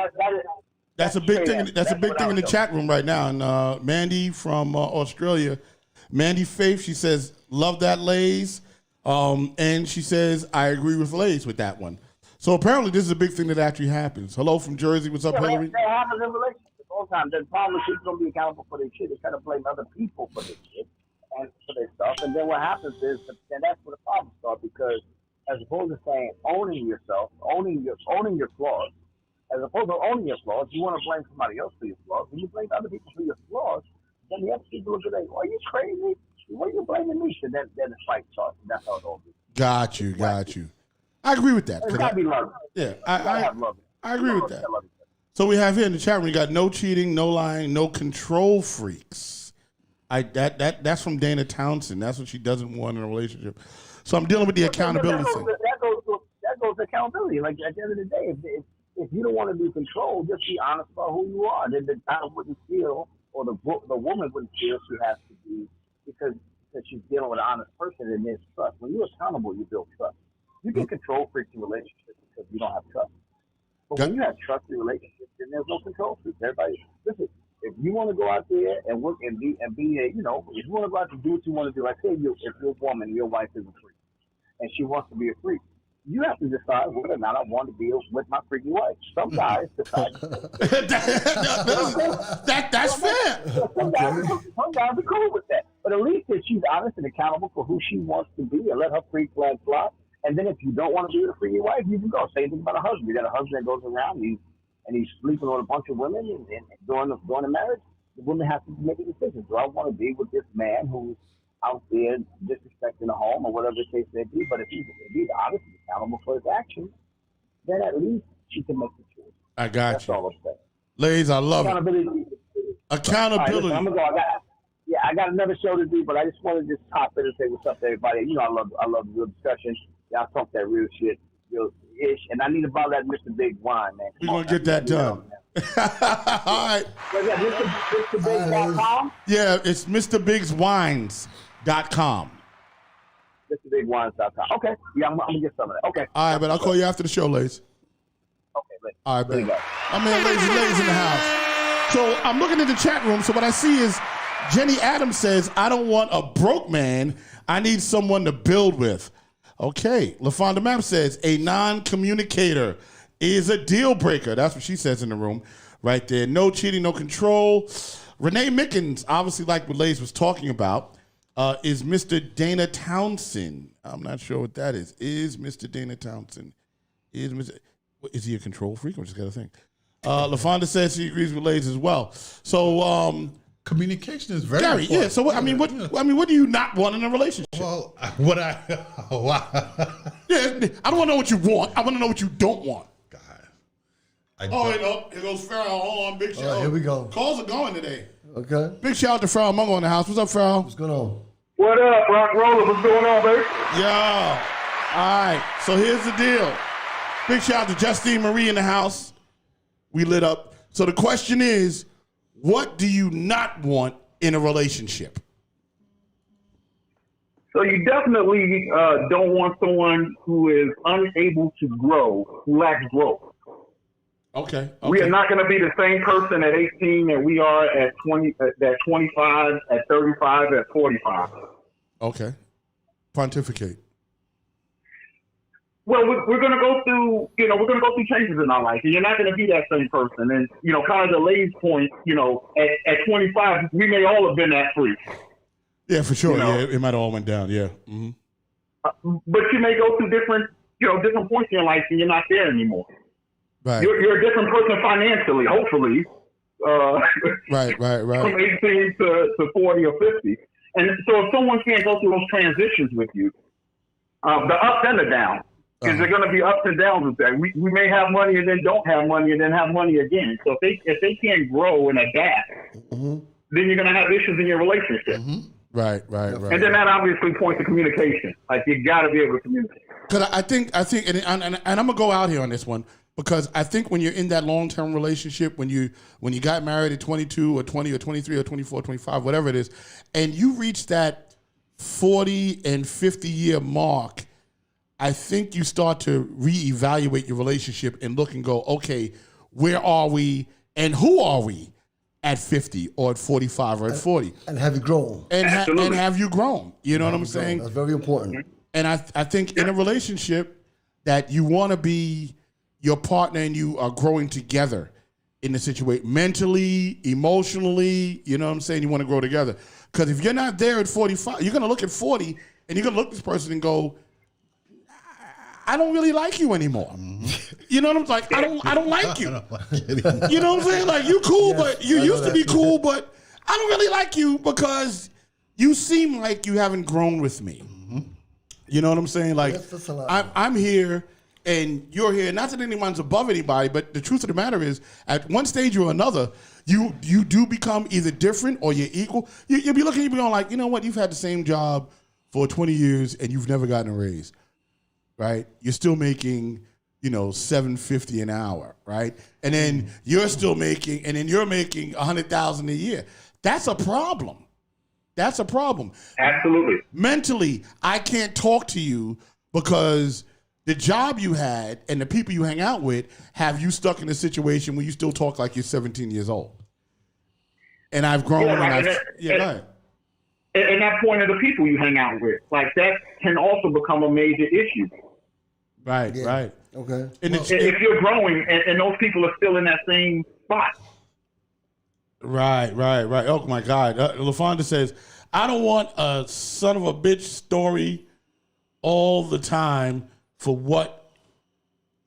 That's a big thing. That's a big thing in the chat room right now. And Mandy from Australia, Mandy Faith, she says, "Love that, Lays. And she says, I agree with Lace with that one. So apparently this is a big thing that actually happens. Hello from Jersey. What's up, Yeah, Hillary? that happens in relationships all the time. The problem is people don't be accountable for their shit. They try to blame other people for their shit and for their stuff. And then what happens is, and that's where the problems start, because as opposed to saying owning yourself, owning your flaws, as opposed to owning your flaws, you want to blame somebody else for your flaws. When you blame other people for your flaws, then the other people look at it, are you crazy? What are you blaming me? So then the fight starts. And that's how it all is. Got you. I agree with that. It's got to be love. Yeah, I agree with that. Love. So we have here in the chat room, we got no cheating, no lying, no control freaks. That's from Dana Townsend. That's what she doesn't want in a relationship. So I'm dealing with the accountability thing. That goes to accountability. Like at the end of the day, if you don't want to be controlled, just be honest about who you are. Then the guy wouldn't feel, or the woman wouldn't feel she has to be, because she's dealing with an honest person, and there's trust. When you're accountable, you build trust. You can control freaks in relationships because you don't have trust. But when you have trust in relationships, then there's no control freaks. Everybody, listen. If you want to go out there and work and be a, if you want to go out to do what you want to do, like say if you're a woman, your wife is a freak, and she wants to be a freak, you have to decide whether or not I want to be with my freaky wife. Some guys decide. That's fair. Some guys are cool with that. But at least if she's honest and accountable for who she wants to be, and let her freak flag fly. And then if you don't want to be with a freaky wife, you can go. Same thing about a husband. You got a husband that goes around, he's sleeping on a bunch of women, and during the marriage, the woman has to make a decision. Do I want to be with this man who's out there disrespecting the home or whatever the case may be? But if he's honest and accountable for his actions, then at least she can make the choice. I got That's you. all I'm saying. Ladies, I love it. Accountability. Accountability. All right, listen, I'm gonna go. I got another show to do, but I just wanted to just hop in and say what's up to everybody. You know, I love the real discussion. Y'all talk that real shit, real ish, and I need to buy that Mr. Big wine, man. We're going to get that done. All right. MrBigWines.com? Yeah, it's MrBigsWines.com. MrBigWines.com. Okay. Yeah, I'm going to get some of that. Okay. All right, but I'll call you after the show, ladies. Okay, later. All right, There you baby. go. I'm here, ladies in the house. So I'm looking at the chat room. So what I see is Jenny Adams says, I don't want a broke man. I need someone to build with. Okay. LaFonda Map says, a non-communicator is a deal breaker. That's what she says in the room right there. No cheating, no control. Renee Mickens, obviously like what Lays was talking about, is Mr. Dana Townsend. I'm not sure what that is. Is Mr. Dana Townsend. Is he a control freak? I just got to think. LaFonda says she agrees with Lays as well. So, communication is very Gary, important. yeah. So what do you not want in a relationship? Well, yeah, I don't want to know what you want. I want to know what you don't want. God. Here goes Farrell. Hold on, big shout. All right, here we go. Calls are going today. Okay. Big shout out to Farrell Mungo in the house. What's up, Farrell? What's going on? What up, Rock Roller? What's going on, baby? Yeah. All right. So here's the deal. Big shout out to Justine Marie in the house. We lit up. So the question is, what do you not want in a relationship? So you definitely don't want someone who is unable to grow, who lacks growth. Okay. We are not going to be the same person at 18 that we are at 20, at 25, at 35, at 45. Okay. Pontificate. Well, we're going to go through, we're going to go through changes in our life, and you're not going to be that same person. And, kind of the Lay's point, at 25, we may all have been that freak. Yeah, for sure. Yeah, it might have all went down. Yeah. Mm-hmm. But you may go through different points in your life, and you're not there anymore. Right. You're a different person financially, hopefully. Right. From 18 to 40 or 50. And so if someone can't go through those transitions with you, the ups and the downs, because they're going to be ups and downs with that. We may have money and then don't have money and then have money again. So if they can't grow and adapt, then you're going to have issues in your relationship. Mm-hmm. Right. And then that obviously points to communication. Like, you got to be able to communicate. Because I think, and I'm gonna go out here on this one, because I think when you're in that long-term relationship, when you got married at 22 or 20 or 23 or 24, 25, whatever it is, and you reach that 40 and 50 year mark, I think you start to reevaluate your relationship and look and go, okay, where are we and who are we at 50 or at 45 or at 40? And have you grown? And have you grown? You know what I'm saying? That's very important. And I think in a relationship that you want to be your partner and you are growing together in the situation, mentally, emotionally, you know what I'm saying? You want to grow together. Because if you're not there at 45, you're going to look at 40 and you're going to look at this person and go, I don't really like you anymore. You know what I'm saying? I don't like you. You know what I'm saying? Like, you cool, but you used to be cool, but I don't really like you because you seem like you haven't grown with me. You know what I'm saying? Like, That's a lot. I'm here and you're here. Not that anyone's above anybody, but the truth of the matter is, at one stage or another, you do become either different or you're equal. You'll be looking at you going like, you know what? You've had the same job for 20 years and you've never gotten a raise, right? You're still making, $750 an hour, right? And then you're still making, and then you're making $100,000 a year. That's a problem. That's a problem. Absolutely. Mentally, I can't talk to you because the job you had and the people you hang out with have you stuck in a situation where you still talk like you're 17 years old. And I've grown Yeah, and right. I've, go ahead. And that point of the people you hang out with, like that can also become a major issue. Right, Yeah. right. Okay. And Well, If you're growing and those people are still in that same spot. Right. Oh my God. LaFonda says, I don't want a son of a bitch story all the time for what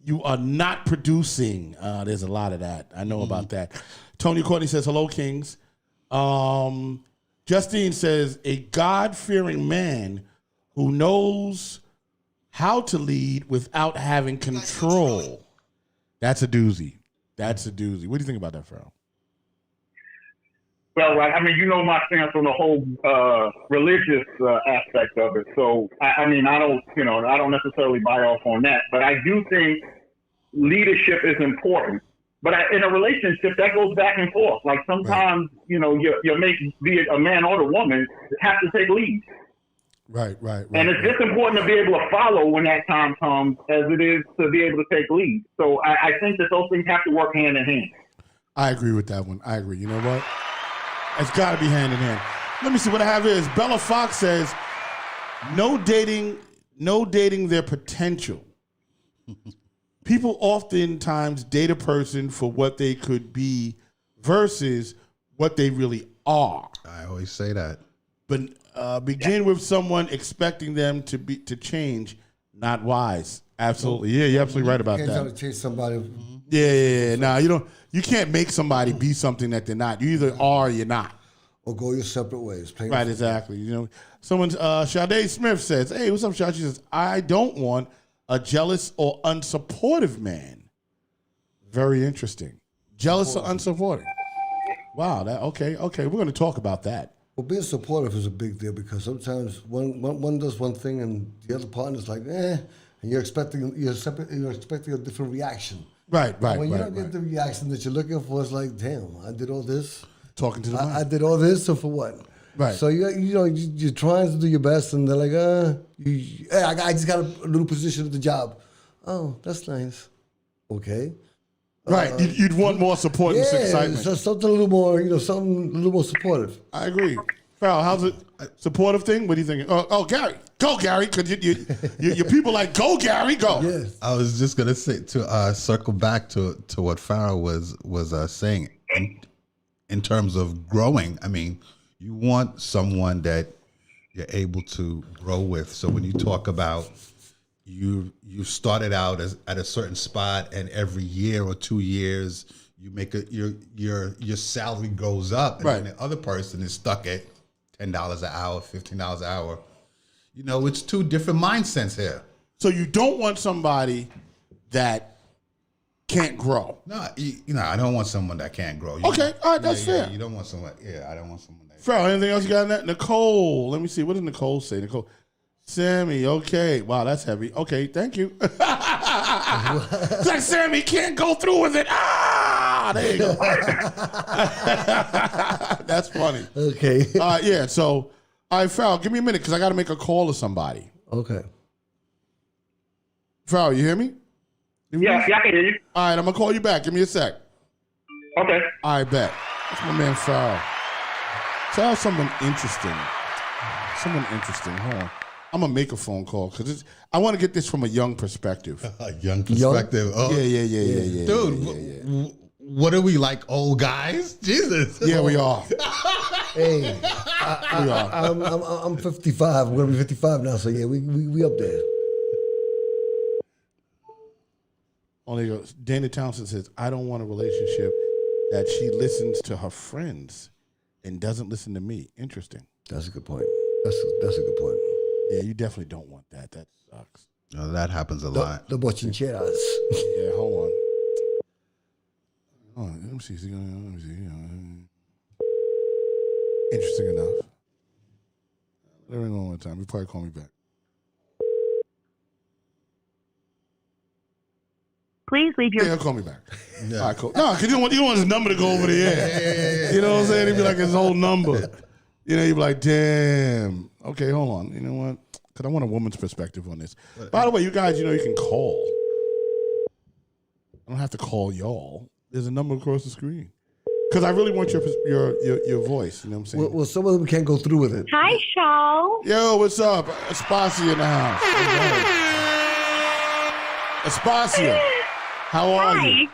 you are not producing. There's a lot of that. I know about that. Tony Courtney says, hello, Kings. Justine says, a God-fearing man who knows how to lead without having control. That's a doozy. What do you think about that, Farrell? Well, right. I mean, my stance on the whole religious aspect of it. So, I don't necessarily buy off on that. But I do think leadership is important. But in a relationship, that goes back and forth. Like sometimes, your mate, be it a man or a woman, have to take lead. Right. And it's just important to be able to follow when that time comes as it is to be able to take lead. So I think that those things have to work hand in hand. I agree with that one. I agree. You know what? It's got to be hand in hand. Let me see what I have is Bella Fox says, no dating their potential. People oftentimes date a person for what they could be versus what they really are. I always say that. But begin with someone expecting them to change, not wise. Absolutely. Yeah, you're absolutely right about can't try to that. change somebody. Yeah. No, you can't make somebody be something that they're not. You either are or you're not. Or go your separate ways. Plain Right, and exactly. Someone, Sade Smith says, hey, what's up, Sade? She says, I don't want a jealous or unsupportive man. Very interesting. Jealous or unsupportive. Wow, okay. We're going to talk about that. Well, being supportive is a big deal because sometimes one does one thing and the other partner's like, and you're expecting a different reaction. Right. When you don't get the reaction that you're looking for, it's like, damn, I did all this. Talking to the mic. I did all this, so for what? Right. So you're trying to do your best, and they're like, I just got a little position at the job. Oh, that's nice. Okay. Right. You'd want more support and excitement. So something a little more, something a little more supportive. I agree. Farrell, how's it? Supportive thing? What do you think? Oh, Gary. Go, Gary, because your people like, go, Gary, go. Yes. I was just gonna say to circle back to what Farrell was saying in terms of growing. I mean, you want someone that you're able to grow with. So when you talk about you started out at a certain spot, and every year or 2 years you make your salary goes up, and then the other person is stuck at $10 an hour, $15 an hour. It's two different mindsets here. So you don't want somebody that can't grow. No, I don't want someone that can't grow. Okay, all right, that's fair. You don't want someone. Yeah, I don't want someone that. Farrell, anything else you got in that? Nicole, let me see. What did Nicole say? Sammy, okay. Wow, that's heavy. Okay, thank you. It's like Sammy can't go through with it. There you go. That's funny. Okay. Yeah, so, all right, Farrell, give me a minute because I got to make a call to somebody. Okay. Farrell, you hear me? Yeah, I can hear you. All right, I'm going to call you back. Give me a sec. Okay. All right, bet. That's my man Farrell. Tell someone interesting. Hold on. I'm gonna make a phone call because I want to get this from a young perspective. A young perspective. Oh, Yeah. dude. What are we, like, old guys? Jesus. Yeah, we are. Hey, We are. I'm 55. I'm gonna be 55 now. So yeah, we up there. Oh, there you go. Dana Townsend says, I don't want a relationship that she listens to her friends and doesn't listen to me. Interesting. That's a good point. That's a good point. Yeah, you definitely don't want that. That sucks. No, that happens a lot. The bochincheras. Yeah, hold on. Oh, let me see. Let me see. Interesting enough. Let me ring one more time. You probably call me back. Please leave your. Yeah, call me back. All right, cool. No, because you don't want his number to go over the air. You know what I'm saying? He'd be like his whole number. You know, you'd be like, damn. Okay, hold on. You know what? Because I want a woman's perspective on this. By the way, you guys, you know, you can call. I don't have to call y'all. There's a number across the screen. Because I really want your voice. You know what I'm saying? Well, some of them can't go through with it. Hi, Shaw. Yo, what's up? Aspasia in the house. Aspasia, how are you? Hi.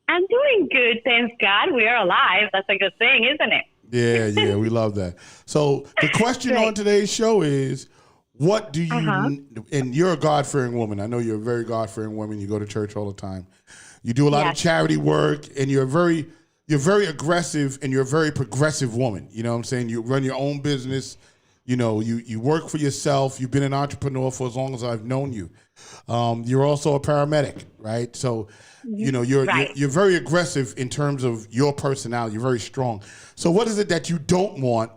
I'm doing good, thanks God. We are alive. That's a good thing, isn't it? Yeah, we love that. So the question on today's show is, what do you, and you're a God-fearing woman. I know you're a very God-fearing woman. You go to church all the time. You do a lot of charity work, and you're very aggressive, and you're a very progressive woman. You know what I'm saying? You run your own business. You know, you work for yourself. You've been an entrepreneur for as long as I've known you. You're also a paramedic, right? So, you know, you're very aggressive in terms of your personality. You're very strong. So what is it that you don't want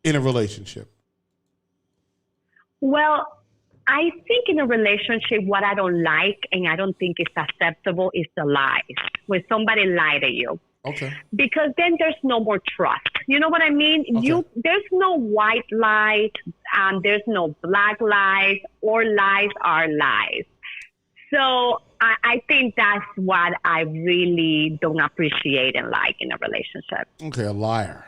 in a relationship? Well, I think in a relationship, what I don't like and I don't think is acceptable is the lies. When somebody lied to you. Okay. Because then there's no more trust. You know what I mean? Okay. There's no white lies, there's no black lies, or lies are lies. So I think that's what I really don't appreciate and like in a relationship. Okay, a liar.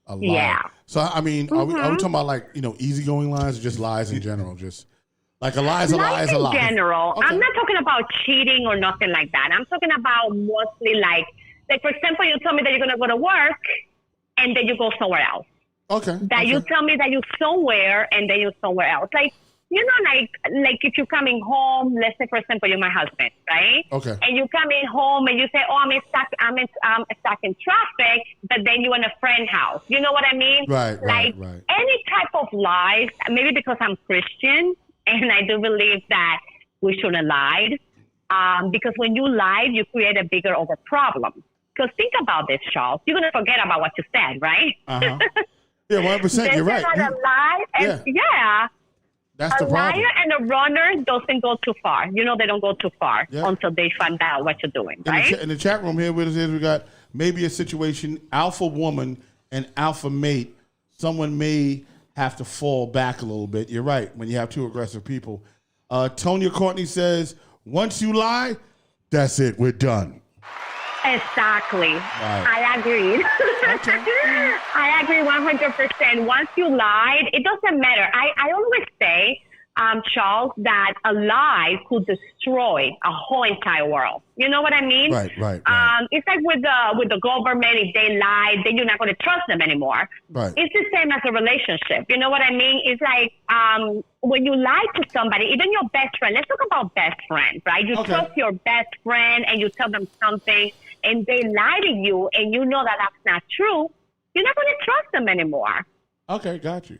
A liar. Yeah. So, I mean, are we talking about, like, you know, easygoing lies or just lies in general? Just like a lie is a lie is a lie. In general. Okay. I'm not talking about cheating or nothing like that. I'm talking about mostly like, for example, you tell me that you're going to go to work and then you go somewhere else. Okay. You tell me that you're somewhere and then you're somewhere else. Like, you know, like if you're coming home, let's say, for example, you're my husband, right? Okay. And you coming home and you say, oh, I'm stuck in traffic, but then you're in a friend's house. You know what I mean? Right. Any type of lies, maybe because I'm Christian and I do believe that we shouldn't lie. Because when you lie, you create a bigger of a problem. Because think about this, Charles. You're going to forget about what you said, right? Uh-huh. Yeah, 100%. You're right. A lie, and that's the a problem. liar and a runner doesn't go too far. You know, they don't go too far until they find out what you're doing, right? In the chat room here with us, we got maybe a situation, alpha woman and alpha mate. Someone may have to fall back a little bit. You're right, when you have two aggressive people. Tonya Courtney says, once you lie, that's it. We're done. Exactly. Right. I agree. Okay. I agree 100%. Once you lied, it doesn't matter. I always say, Charles, that a lie could destroy a whole entire world. You know what I mean? Right. It's like with the government, if they lie, then you're not going to trust them anymore. Right. It's the same as a relationship. You know what I mean? It's like when you lie to somebody, even your best friend. Let's talk about best friends, right? You trust your best friend and you tell them something and they lie to you and you know that that's not true. You're not going to trust them anymore. Okay, got you.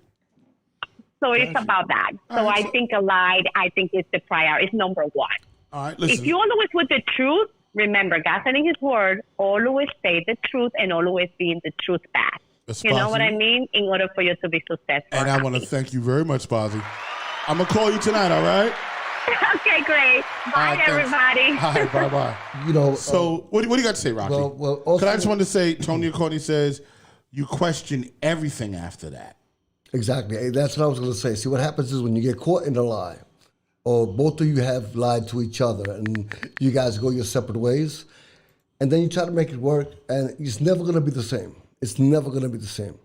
So it's about that. So I think a lie, I think it's the priority. It's number one. All right, listen. If you always with the truth, remember, God said in His Word, always say the truth and always be in the truth path. You know what I mean? In order for you to be successful. And I want to thank you very much, Spazi. I'm going to call you tonight, all right? Okay, great. Bye, everybody. All right, bye-bye. You know. So what do you got to say, Rocky? Well, also, I just wanted to say, Tonya Courtney says, you question everything after that. Exactly. That's what I was going to say. See, what happens is when you get caught in a lie, or both of you have lied to each other, and you guys go your separate ways, and then you try to make it work, and it's never going to be the same. It's never going to be the same.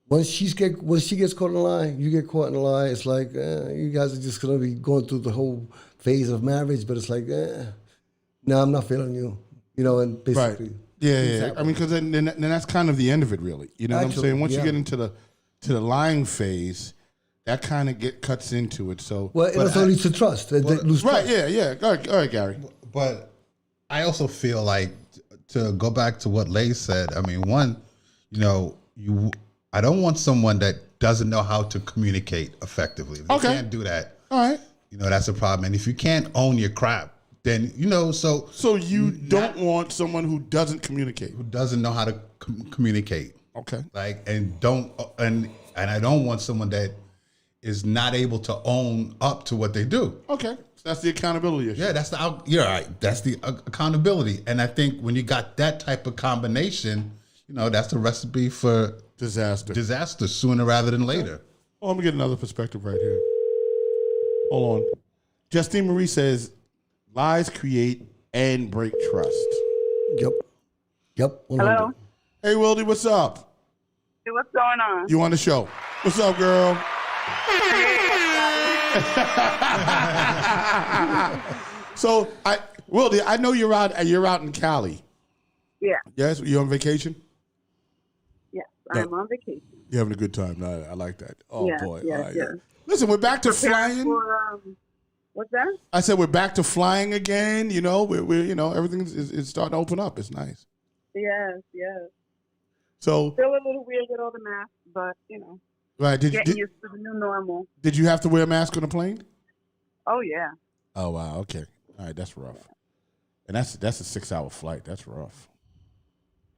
Once she gets caught in a lie, you get caught in a lie. It's like you guys are just gonna be going through the whole phase of marriage, but it's like, no, I'm not feeling you. You know, and basically, Right. Yeah. I mean, because then that's kind of the end of it, really. You know what I'm saying? Once you get into the lying phase, that kind of cuts into it. So, well, it also leads to trust. They lose right? trust. Yeah. All right, Gary. But I also feel like, to go back to what Lay said, I mean, one, I don't want someone that doesn't know how to communicate effectively. If you can't do that, all right, that's a problem. And if you can't own your crap, then So you don't want someone who doesn't communicate, who doesn't know how to communicate. Okay. And I don't want someone that is not able to own up to what they do. Okay. So that's the accountability issue. Yeah, you're right. That's the accountability. And I think when you got that type of combination, that's a recipe for disaster sooner rather than later. Oh, let me get another perspective right here. Hold on. Justine Marie says, lies create and break trust. Yep. 100. Hello. Hey, Wildy, what's up? Hey, what's going on? You on the show? What's up, girl? So, Wildy, I know you're out in Cali. Yeah. Yes, you on vacation? Yes, I'm on vacation. You're having a good time. No, I like that. Oh Yes, boy. yes, All right, yes. Listen, we're back to Preparing flying. for, what's that? I said we're back to flying again. We're everything is starting to open up. It's nice. Yes. So Still a little weird with all the masks, but right, getting used to the new normal. Did you have to wear a mask on the plane? Oh yeah. Oh wow. Okay. All right. That's rough. And that's a 6-hour flight. That's rough.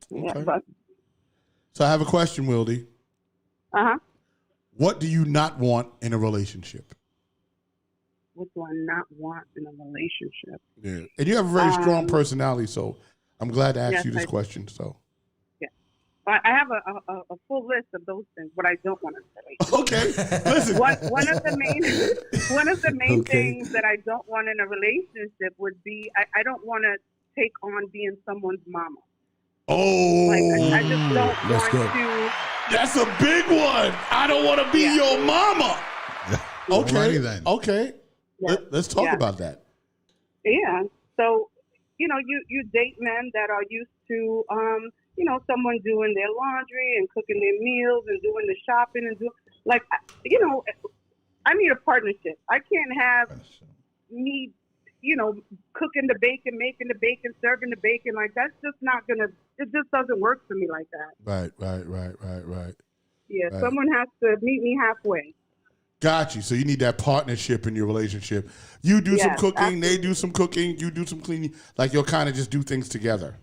Yeah, Okay. but So I have a question, Wildy. uh-huh. What do you not want in a relationship? What do I not want in a relationship? Yeah. And you have a very strong personality, so I'm glad to ask yes, you this I do. question. So. I have a full list of those things. What I don't want in a relationship. Okay. Listen. One of the main Okay. things that I don't want in a relationship would be I don't want to take on being someone's mama. Oh. Like I just don't That's want good. to. That's a big one. I don't want to be your mama. Okay. Alrighty then. Okay. Yeah. Let's talk Yeah. about that. Yeah. So, you date men that are used to, someone doing their laundry and cooking their meals and doing the shopping and I need a partnership. I can't have me, cooking the bacon, making the bacon, serving the bacon. Like that's just not it just doesn't work for me like that. Right. Yeah. Right. Someone has to meet me halfway. Got you. So you need that partnership in your relationship. You do some Yes, cooking, absolutely. they do some cooking, you do some cleaning. Like you'll kind of just do things together.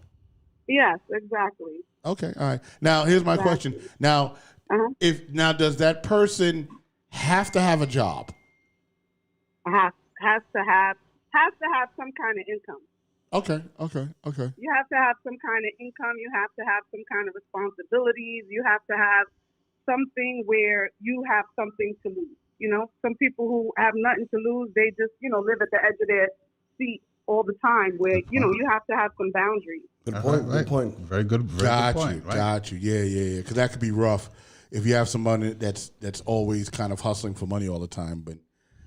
Yes, exactly. Okay. All right. Now here's my question. Now, Uh-huh. does that person have to have a job? Has to have some kind of income. Okay. You have to have some kind of income. You have to have some kind of responsibilities. You have to have something where you have something to lose. Some people who have nothing to lose, they just, live at the edge of their seat all the time where, you have to have some boundaries. Good point. Right. Good point. Very good. Very Got good you. point. Right? Got you. Yeah. Because that could be rough if you have someone that's always kind of hustling for money all the time.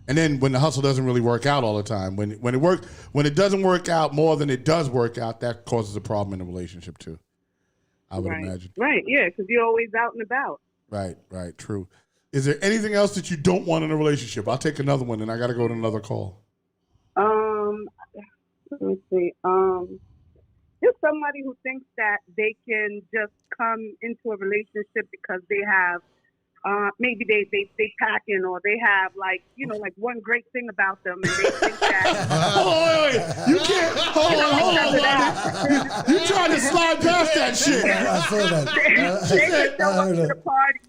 And then when the hustle doesn't really work out all the time, when it doesn't work out more than it does work out, that causes a problem in a relationship too. I would imagine. Right. Yeah. Because you're always out and about. Right. True. Is there anything else that you don't want in a relationship? I'll take another one, and I got to go to another call. Let me see. Just somebody who thinks that they can just come into a relationship because they have, maybe they packing or they have like one great thing about them, and they think that. Wait. You can't. Hold on. Wanda. You trying to slide past that shit? I saw that. They could show I up heard to that. the party.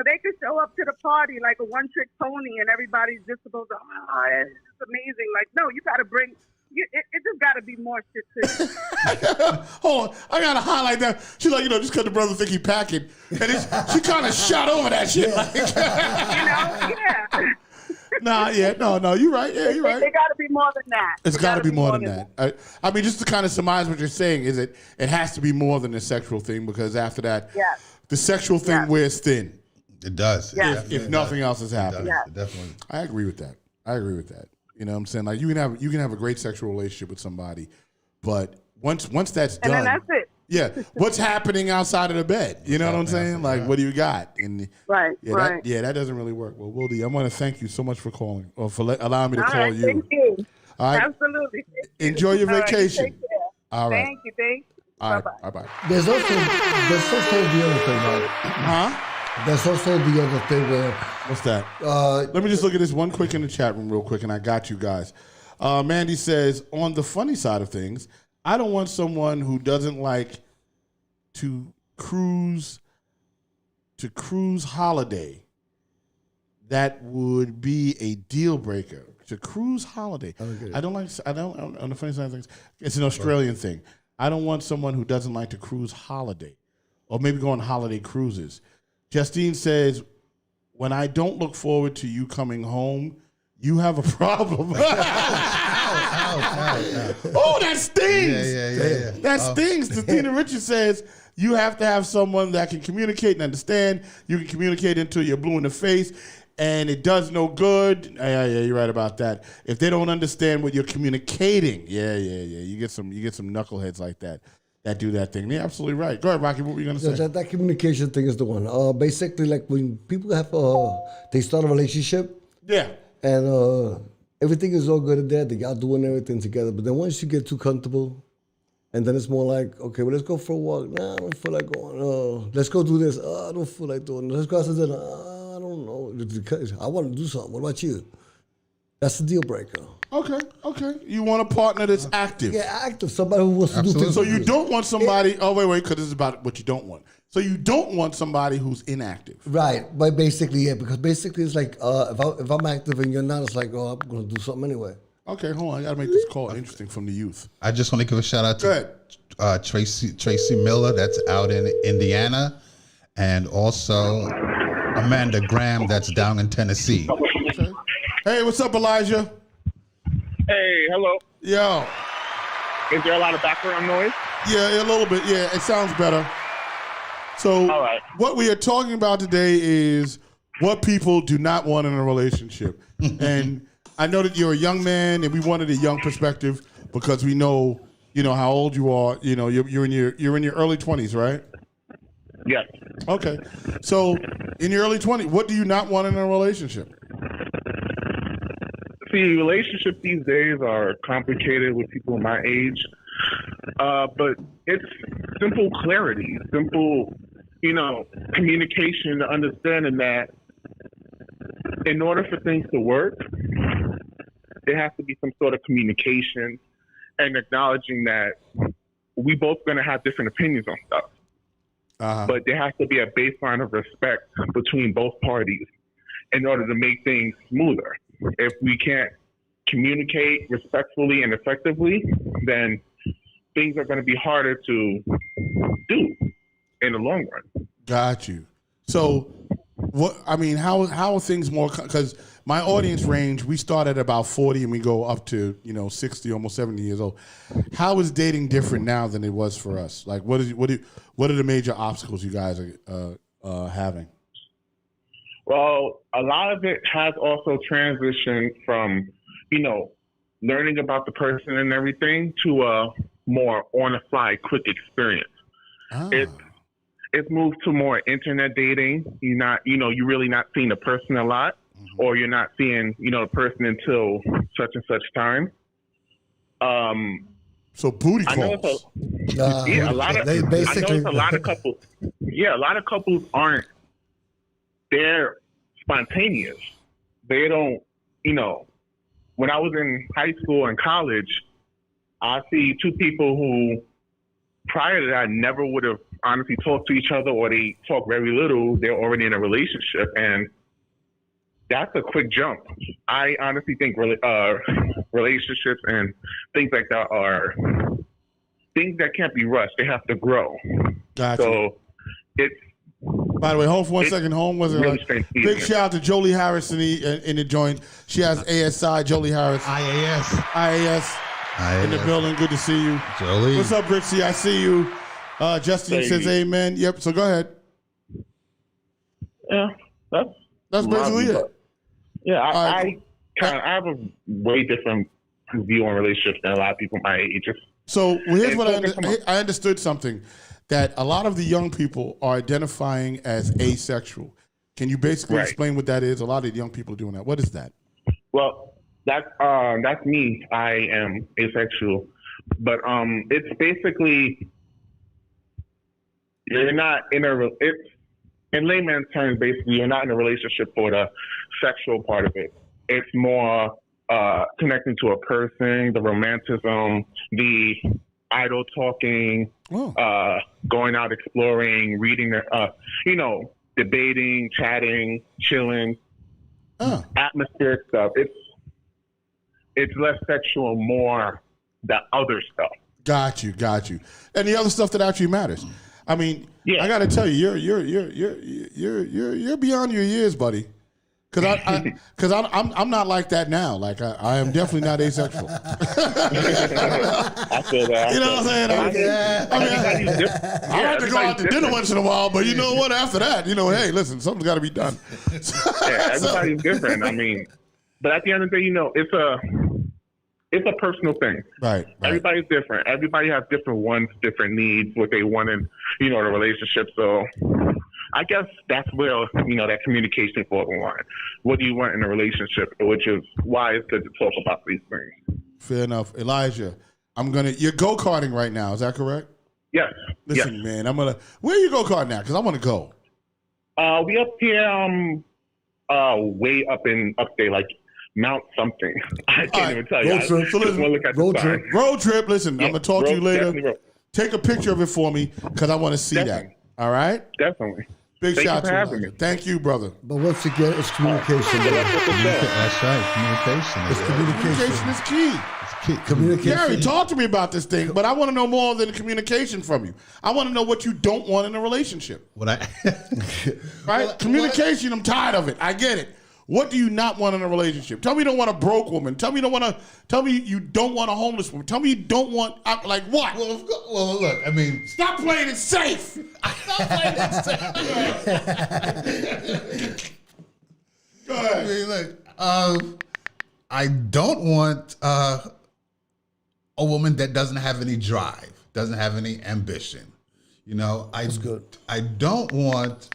They could show up to the party like a one-trick pony, and everybody's just supposed to, it's amazing. Like, no, you got to bring. It just got to be more shit to it. Hold on, I gotta highlight that. She's like, just because the brother think he packing, and she kind of shot over that shit. Yeah. No, you're right. Yeah, you're right. It got to be more than that. It's got to be more than that. I mean, just to kind of surmise what you're saying is it has to be more than a sexual thing because after that, Yes. the sexual thing Yeah. wears thin. It does. It Yes. definitely If nothing does. else is It happening. does. It definitely. I agree with that. You know what I'm saying? Like you can have a great sexual relationship with somebody, but once that's And done, then that's it. yeah. What's happening outside of the bed? You know what I'm saying? Like, Yeah. what do you got? And Right, yeah, right. that doesn't really work. Well, Wildy, I want to thank you so much for calling or for allowing me to All call right, you. thank you. All right. Absolutely. Enjoy your All right, you vacation. take care. All right. Thank you. Thank you. All right. Bye-bye. Bye-bye. There's also the other thing, right? Huh? There's also the other thing where What's that? Let me just look at this one quick in the chat room real quick, and I got you guys. Mandy says, on the funny side of things, I don't want someone who doesn't like to cruise holiday. That would be a deal breaker. To cruise holiday. Okay. I don't on the funny side of things, it's an Australian thing. I don't want someone who doesn't like to cruise holiday. Or maybe go on holiday cruises. Justine says, when I don't look forward to you coming home, you have a problem. Oh, that stings. Yeah. That stings. Tina Richards says, you have to have someone that can communicate and understand. You can communicate until you're blue in the face, and it does no good. Yeah, you're right about that. If they don't understand what you're communicating, you get some knuckleheads like that do that thing. You're absolutely right. Go ahead, Rocky. What were you going to say? that communication thing is the one. Basically, like when people have they start a relationship Yeah. and everything is all good and there, they got doing everything together. But then once you get too comfortable, and then it's more like, okay, well, let's go for a walk. Nah, I don't feel like going. Let's go do this. I don't feel like doing it. Let's go out to dinner. I don't know. I want to do something. What about you? That's the deal breaker. Okay. You want a partner that's active. Yeah, active. Somebody who wants to do things. So you don't want somebody. Oh wait, because this is about what you don't want. So you don't want somebody who's inactive. Right, but basically, yeah, because basically it's like if I'm active and you're not, it's like, oh, I'm gonna do something anyway. Okay, hold on. I gotta make this call interesting from the youth. I just want to give a shout out Go to Tracy Miller, that's out in Indiana, and also Amanda Graham, that's down in Tennessee. Okay. Hey, what's up, Elijah? Hey, hello. Yo. Is there a lot of background noise? Yeah, a little bit. Yeah, it sounds better. So All right. what we are talking about today is what people do not want in a relationship. And I know that you're a young man, and we wanted a young perspective because we know, how old you are. You're in your early 20s, right? Yes. Okay. So in your early 20s, what do you not want in a relationship? See, relationships these days are complicated with people my age, but it's simple clarity, simple, communication, understanding that in order for things to work, there has to be some sort of communication and acknowledging that we both going to have different opinions on stuff. But there has to be a baseline of respect between both parties in order to make things smoother. If we can't communicate respectfully and effectively, then things are going to be harder to do in the long run. Got you. So, how are things more? Because my audience range, we start at about 40 and we go up to 60, almost 70 years old. How is dating different now than it was for us? Like, what are the major obstacles you guys are having? Well, a lot of it has also transitioned from, learning about the person and everything to a more on-the-fly, quick experience. It's moved to more internet dating. You're really not seeing the person a lot, or you're not seeing, the person until such and such time. So booty calls. A lot of couples. Yeah, a lot of couples aren't. They're spontaneous. They don't. When I was in high school and college, I see two people who, prior to that, never would have honestly talked to each other, or they talk very little. They're already in a relationship, and that's a quick jump. I honestly think relationships and things like that are things that can't be rushed. They have to grow. Gotcha. So it's. By the way, hold for 1 second. Home wasn't really big shout out to Jolie Harris in the joint. She has ASI. Jolie Harris. IAS in the building. Good to see you. Jolie. What's up, Brixie? I see you. Justin says amen. Yep. So go ahead. Yeah, That's basically it. Yeah, All right. I have a way different view on relationships than a lot of people my age. So here's what Come on. I understood something, that a lot of the young people are identifying as asexual. Can you basically Right. explain what that is? A lot of young people are doing that. What is that? Well, that's me. I am asexual, but it's basically you're not in it's in layman's terms. Basically, you're not in a relationship for the sexual part of it. It's more connecting to a person, the romanticism, the idle talking, going out exploring, reading, debating, chatting, chilling, atmospheric stuff. It's less sexual, more the other stuff. Got you. And the other stuff that actually matters. I mean, I got to tell you, you're beyond your years, buddy. Because I'm not like that now. Like I am definitely not asexual. I feel that. You know what I'm saying? I like to go out to dinner once in a while, but you know what? After that, hey, listen, something's got to be done. Everybody's different. I mean, but at the end of the day, it's a personal thing. Right. Everybody's different. Everybody has different wants, different needs, what they want in, a relationship. So I guess that's where, that communication falls in line. What do you want in a relationship? Which is why it's good to talk about these things. Fair enough. Elijah, you're go-karting right now. Is that correct? Yes. Listen, man, where you go-karting now? Because I want to go. We up here, way up in upstate, like Mount something. I can't even tell you. Road trip. Listen, I'm going to talk to you later. Take a picture of it for me because I want to see that. All right? Definitely. Big Thank shout you for to having you. me. Thank you, brother. But once again, it's communication. That's right. Communication. Communication is key. Communication. Gary, talk to me about this thing, but I want to know more than communication from you. I want to know what you don't want in a relationship. Right? Communication, I'm tired of it. I get it. What do you not want in a relationship? Tell me you don't want a broke woman. Tell me you don't want a homeless woman. Tell me you don't want like what? Well, look, I mean, stop playing it safe. Stop playing it safe. Go ahead. I mean, look, I don't want a woman that doesn't have any drive, doesn't have any ambition. That's good. I don't want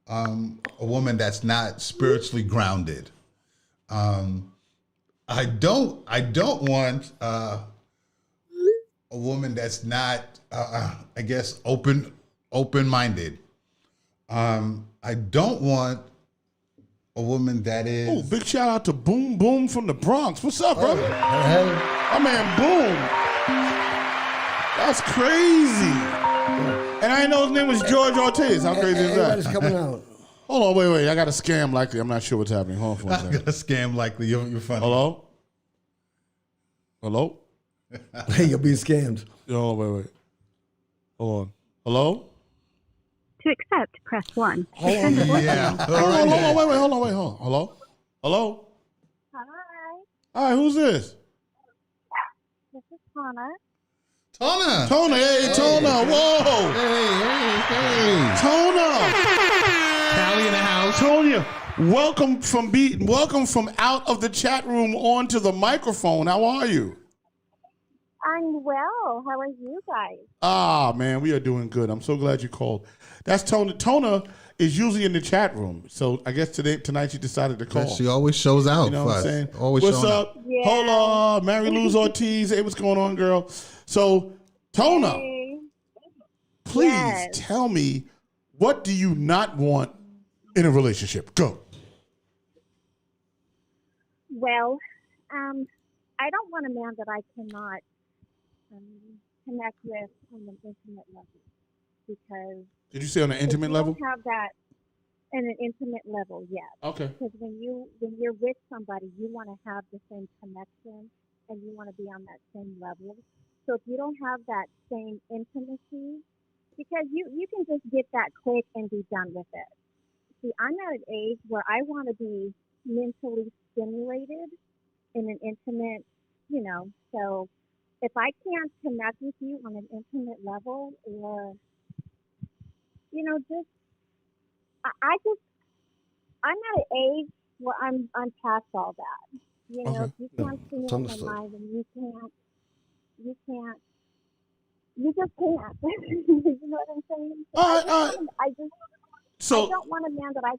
a woman that's not spiritually grounded. I don't want a woman that's not, I guess, open-minded. I don't want a woman that is. Oh, big shout out to Boom Boom from the Bronx. What's up, brother? Hey. My man Boom. That's crazy. And I didn't know his name was George Ortiz. How crazy is that? Everybody's coming out. Hold on, wait. I got a scam likely. I'm not sure what's happening. Hold on for a second. I got a scam likely. You're funny. Hello? Hey, you're being scammed. Yo, wait. Hold on. Hello? To accept, press 1. Hold on. Yeah. Hold on. Wait. Hello? Hello? Hi, who's this? This is Tana. Tona, hey, Tona. Whoa. Hey. Tona. Callie in the house. Tonya, welcome from out of the chat room onto the microphone. How are you? I'm well. How are you guys? Ah, man, we are doing good. I'm so glad you called. That's Tona. Tona is usually in the chat room, so I guess tonight she decided to call. She always shows out. You know what I'm saying? Always what's showing up? Up. Yeah. Hold on, Mary Luz Ortiz. Hey, what's going on, girl? So, Tona, please tell me, what do you not want in a relationship? Go. Well, I don't want a man that I cannot connect with on an intimate level, because Did you say on an intimate level? Don't have that on an intimate level, yes. Okay. Because when you're with somebody, you want to have the same connection and you want to be on that same level. So if you don't have that same intimacy, because you can just get that quick and be done with it. See, I'm at an age where I want to be mentally stimulated in an intimate, so if I can't connect with you on an intimate level, or, at an age where I'm past all that. You know, Okay. if you can't see me it's in my understood. mind, and you just can't. You know what I'm saying? So All right. I So don't want a man that I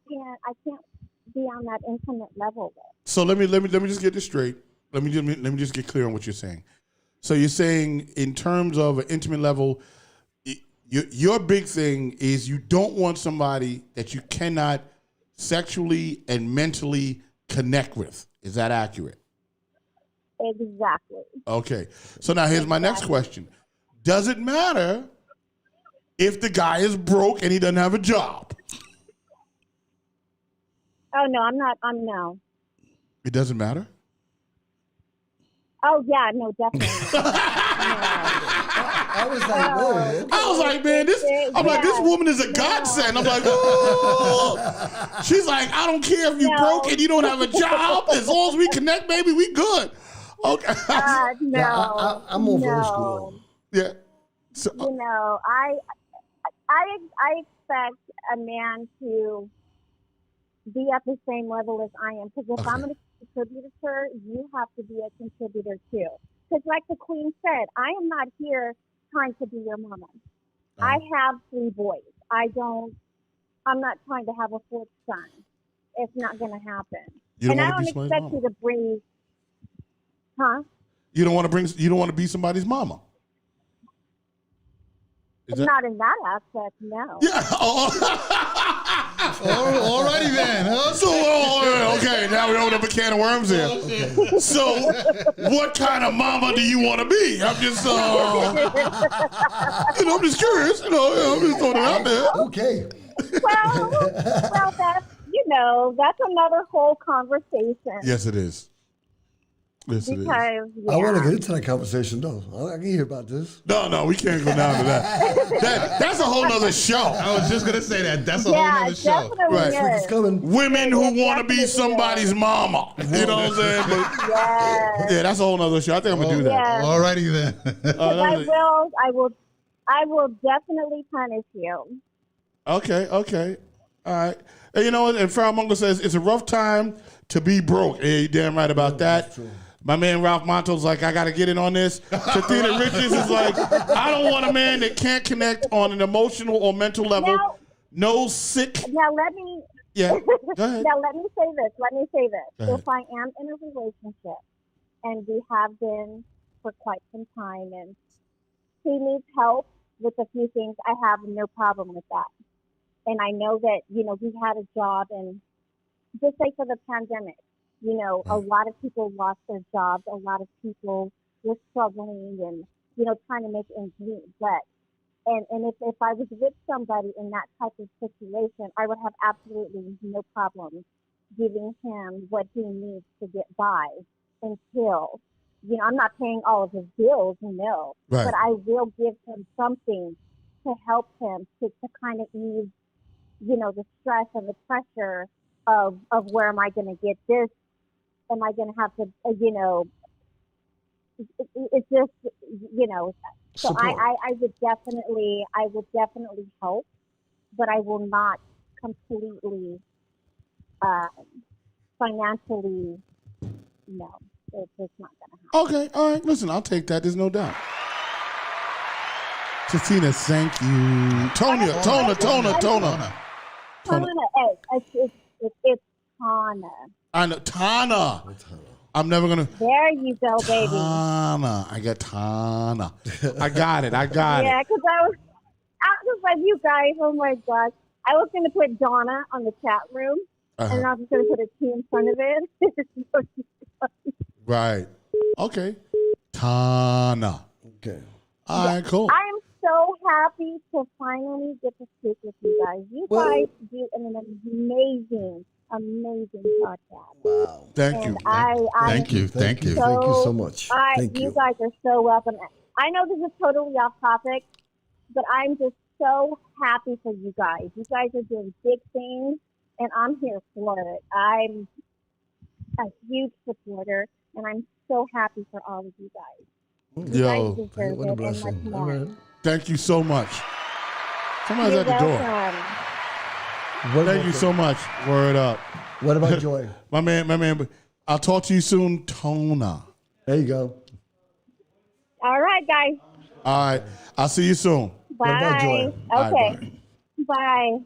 can't be on that intimate level with. So let me just get this straight. Let me just get clear on what you're saying. So you're saying in terms of an intimate level, your big thing is you don't want somebody that you cannot sexually and mentally connect with. Is that accurate? Exactly. Okay. So now here's my next question. Does it matter if the guy is broke and he doesn't have a job? Oh no, I'm not. No. It doesn't matter? Oh yeah, no, definitely. I was like, whoa, man. I was like, man, this woman is a godsend. I'm like, oh. She's like, I don't care if you broke and you don't have a job. As long as we connect, baby, we good. Okay. No. I'm over old school. Yeah. So, You know, I expect a man to be at the same level as I am. Because if I'm a contributor, you have to be a contributor too. Because like the Queen said, I am not here trying to be your mama. I have 3 boys. I'm not trying to have a 4th son. It's not going to happen. You don't and I wanna don't be expect somebody's you to bring, huh? you don't want to be somebody's mama. Is that- Not in that aspect, no. Yeah. Alrighty then. So, okay, now we open up a can of worms here. So, what kind of mama do you want to be? I'm just, I'm just curious. I'm just throwing it out there. Okay. Well, that's another whole conversation. Yes, it is. Yes, it is. Because I want to get into that conversation, though. I can hear about this. No, we can't go down to that. That's a whole nother show. I was just gonna say that. That's a whole other show. definitely Right. is. It's coming. Women who want to be definitely somebody's mama. You know what I'm saying? But, Yes. yeah, that's a whole other show. I think I'm gonna do that. Yes. Alrighty then. I will definitely punish you. Okay. All right. And you know what? And Farrah Mungo says it's a rough time to be broke. Yeah, you damn right about that. My man Ralph Monto's like, I got to get in on this. Tathena Richards is like, I don't want a man that can't connect on an emotional or mental level. Now- No sick. Now let me. Yeah. Go ahead. Now let me say this. Go ahead. If I am in a relationship, and we have been for quite some time, and he needs help with a few things, I have no problem with that. And I know that he had a job, and just like for the pandemic, a lot of people lost their jobs. A lot of people were struggling and trying to make ends meet. But and if I was with somebody in that type of situation, I would have absolutely no problem giving him what he needs to get by until I'm not paying all of his bills, no, Right. but I will give him something to help him to kind of ease the stress and the pressure of where am I going to get this? Am I going to have to, it's just, so Support. I would definitely help, but I will not completely, financially, no, it's just not going to happen. Okay. All right. Listen, I'll take that. There's no doubt. Tathena, thank you. Tona. It's Tana. I know. Tana. I'm never going to. There you go, baby. Tana. I got Tana. I got it. Yeah, because I was like, you guys, oh my gosh. I was going to put Donna on the chat room, and I was just going to put a T in front of it. Right. Okay. Tana. Okay. All right, cool. I am so happy to finally get to speak with you guys. You guys do an amazing podcast. Wow. Thank you. Thank you. Thank you so much. Thank you you. guys are so welcome. I know this is totally off topic, but I'm just so happy for you guys. You guys are doing big things, and I'm here for it. I'm a huge supporter, and I'm so happy for all of you guys. You Yo, guys deserve what a it and blessing. much All more. right. thank you so much. Somebody's You're at the door. welcome. Thank you so much. Word up. What about Joy? My man. I'll talk to you soon, Tona. There you go. All right, guys. All right. I'll see you soon. What about Joy? Bye. All right, Okay. Bye.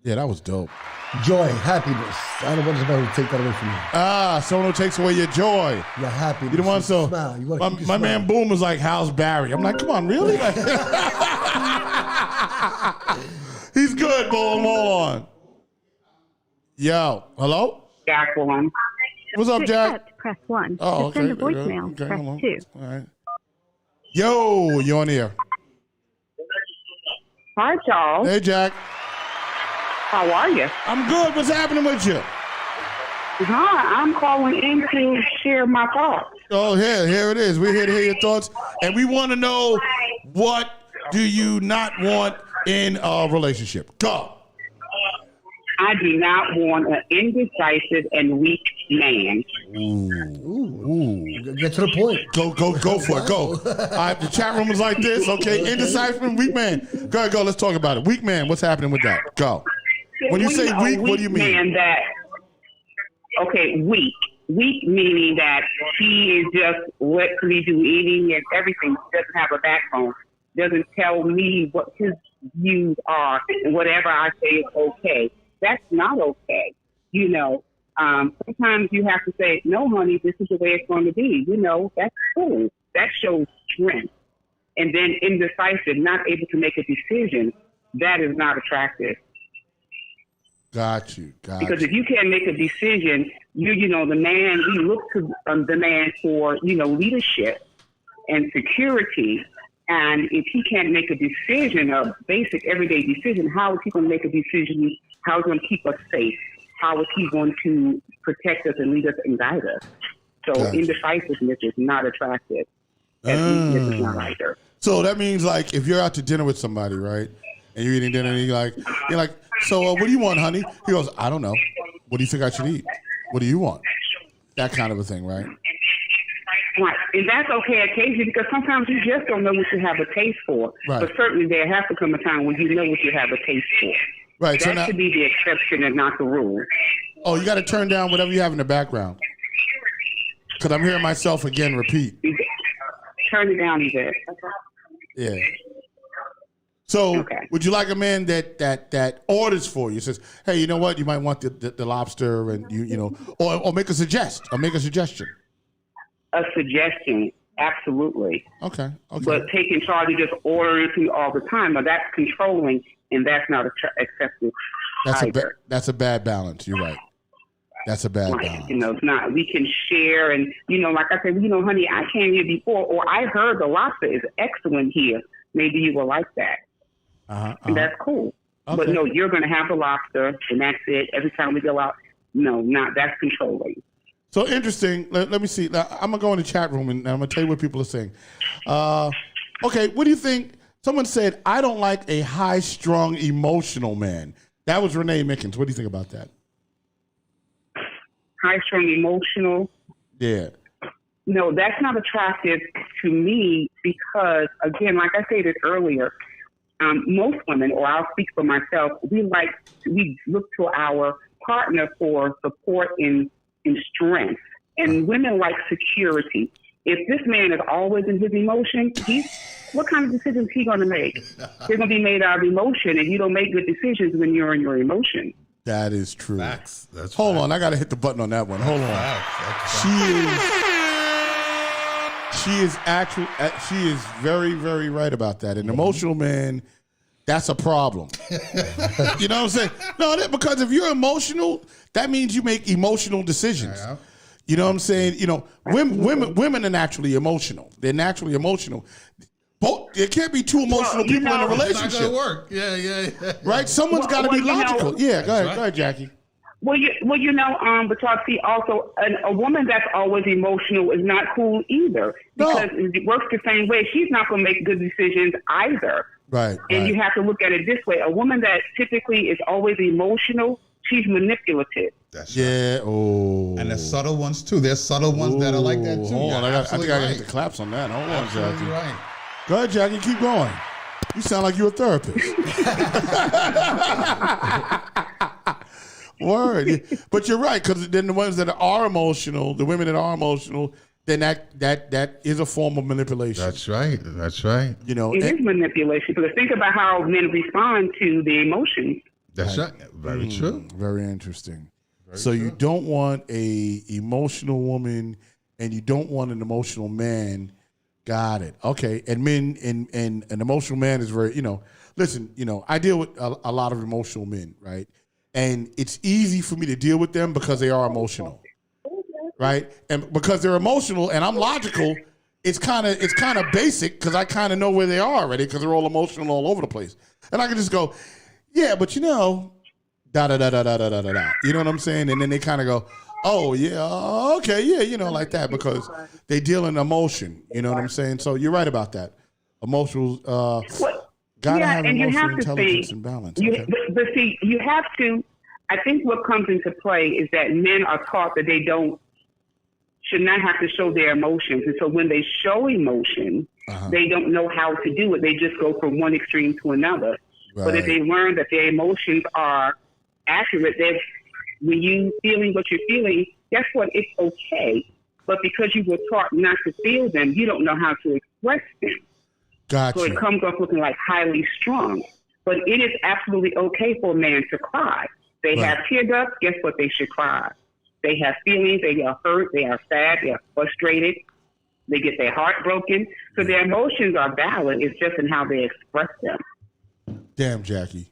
Yeah, that was dope. Joy, happiness. I don't want somebody to take that away from you. Someone takes away your joy. Your happiness. You don't want so. Smile. You My, keep my man Boom was like, how's Barry? I'm like, come on, really? He's good, Boom. Hold on. Yo, hello? Jack one. What's up, Jack? Press 1. Oh, to send a okay. voicemail, Okay, press hold on. 2. All right. Yo, you on here? Hi, Charles. Hey, Jack. How are you? I'm good. What's happening with you? Hi, I'm calling in to share my thoughts. Oh, here it is. We're here to hear your thoughts, and we want to know, what do you not want in a relationship? Go. I do not want an indecisive and weak man. Ooh. Get to the point. Go for it. Go. All right, the chat room is like this. Okay, indecisive, weak man. Go ahead, go. Let's talk about it. Weak man, what's happening with that? Go. When you say weak, what do you mean? Man that, okay, weak. Weak meaning that he is just literally do anything and everything. Doesn't have a backbone. Doesn't tell me what his views are, and whatever I say is okay. That's not okay. You know, sometimes you have to say, no, honey, this is the way it's going to be. You know, that's cool. That shows strength. And then indecisive, not able to make a decision, that is not attractive. Got you. Because if you can't make a decision, you know, the man, we look to the man for, you know, leadership and security. And if he can't make a decision, a basic everyday decision, how is he going to make a decision? How is he going to keep us safe? How is he going to protect us and lead us and guide us? So indecisiveness is not attractive. And weakness is not either. So that means, like, if you're out to dinner with somebody, right, and you're eating dinner, and you're like, so what do you want, honey? He goes, I don't know. What do you think I should eat? What do you want? That kind of a thing, right? Right. And that's okay occasionally, because sometimes you just don't know what you have a taste for. Right. But certainly there has to come a time when you know what you have a taste for. Right. That So now, should be the exception and not the rule. oh, you got to turn down whatever you have in the background. Because I'm hearing myself again repeat. Turn it down, Yvette. Yeah. So would you like a man that orders for you? Says, hey, you know what? You might want the lobster, and you know, or make a suggestion. A suggestion, absolutely. Okay. But taking charge of just ordering to all the time, now that's controlling, and that's not acceptable either. That's a bad balance. You're right. That's a bad balance. You know, it's not. We can share, and you know, like I said, you know, honey, I came here before, or I heard the lobster is excellent here. Maybe you will like that. And that's cool. Okay. But no, you're going to have the lobster, and that's it. Every time we go out, no, not that's controlling. So interesting. Let me see. Now, I'm going to go in the chat room, and I'm going to tell you what people are saying. Okay, what do you think? Someone said, I don't like a high-strung, emotional man. That was Renee Mickens. What do you think about that? High-strung, emotional? Yeah. No, that's not attractive to me because, again, like I stated earlier, most women, or I'll speak for myself, we look to our partner for support in strength. And women like security. If this man is always in his emotion, what kind of decisions is he going to make? They're going to be made out of emotion, and you don't make good decisions when you're in your emotion. That is true. Facts. Hold on, I got to hit the button on that one. Hold on. She is very, very right about that. An emotional man, that's a problem. You know what I'm saying? No, because if you're emotional, that means you make emotional decisions. Yeah. You know what I'm saying? You know, women are naturally emotional. They're naturally emotional. There can't be two emotional people in a relationship. It's not gonna work. Yeah. Right? Someone's got to be logical. Go ahead, Jackie. But see, also a woman that's always emotional is not cool either, because it works the same way. She's not going to make good decisions either. Right. And you have to look at it this way: a woman that typically is always emotional, she's manipulative. That's right. Oh. And there's subtle ones too. There's subtle ones that are like that too. Hold on, I think I got to hit the claps on that. Hold on, Jackie. Right. Go ahead, Jackie. Keep going. You sound like you're a therapist. Word. But you're right, because then the ones that are emotional, the women that are emotional, then that is a form of manipulation. That's right. That's right. You know, It is manipulation because think about how men respond to the emotions. That's right. Very true. Very interesting. You don't want a emotional woman and you don't want an emotional man. Got it. Okay. And men and an emotional man is very, listen, I deal with a lot of emotional men, right? And it's easy for me to deal with them because they are emotional. Right? And because they're emotional and I'm logical, it's kind of basic because I kind of know where they are already because they're all emotional all over the place. And I can just go, yeah, but da da da da da da da da. You know what I'm saying? And then they kind of go, oh yeah, okay, yeah, like that because they deal in emotion. You know what I'm saying? So you're right about that. Emotional, gotta have and emotional you have to intelligence see, and balance. but see, you have to. I think what comes into play is that men are taught that they should not have to show their emotions, and so when they show emotion, they don't know how to do it. They just go from one extreme to another. Right. But if they learn that their emotions are accurate, that when you feeling what you're feeling, guess what? It's okay. But because you were taught not to feel them, you don't know how to express them. Gotcha. So it comes off looking like highly strong. But it is absolutely okay for a man to cry. They have tear ducts, guess what? They should cry. They have feelings, they are hurt, they are sad, they are frustrated, they get their heart broken. So their emotions are valid, it's just in how they express them. Damn, Jackie.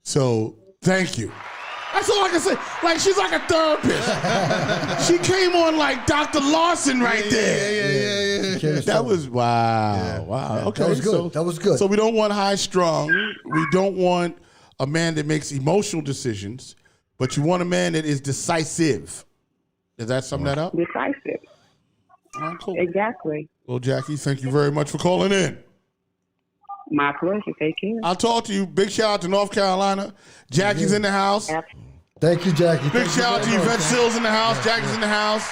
So, thank you. That's all I can say. Like, she's like a therapist. She came on like Dr. Lawson right there. Yeah. That was, wow. Wow. Okay. That was good. That was good. So we don't want high strung. We don't want a man that makes emotional decisions, but you want a man that is decisive. Does that sum that up? Decisive. Oh, cool. Exactly. Well, Jackie, thank you very much for calling in. My pleasure. Take care. I'll talk to you. Big shout out to North Carolina. Jackie's in the house. Thank you, Jackie. Big shout out to Yvette Sills in the house. Jackie's in the house.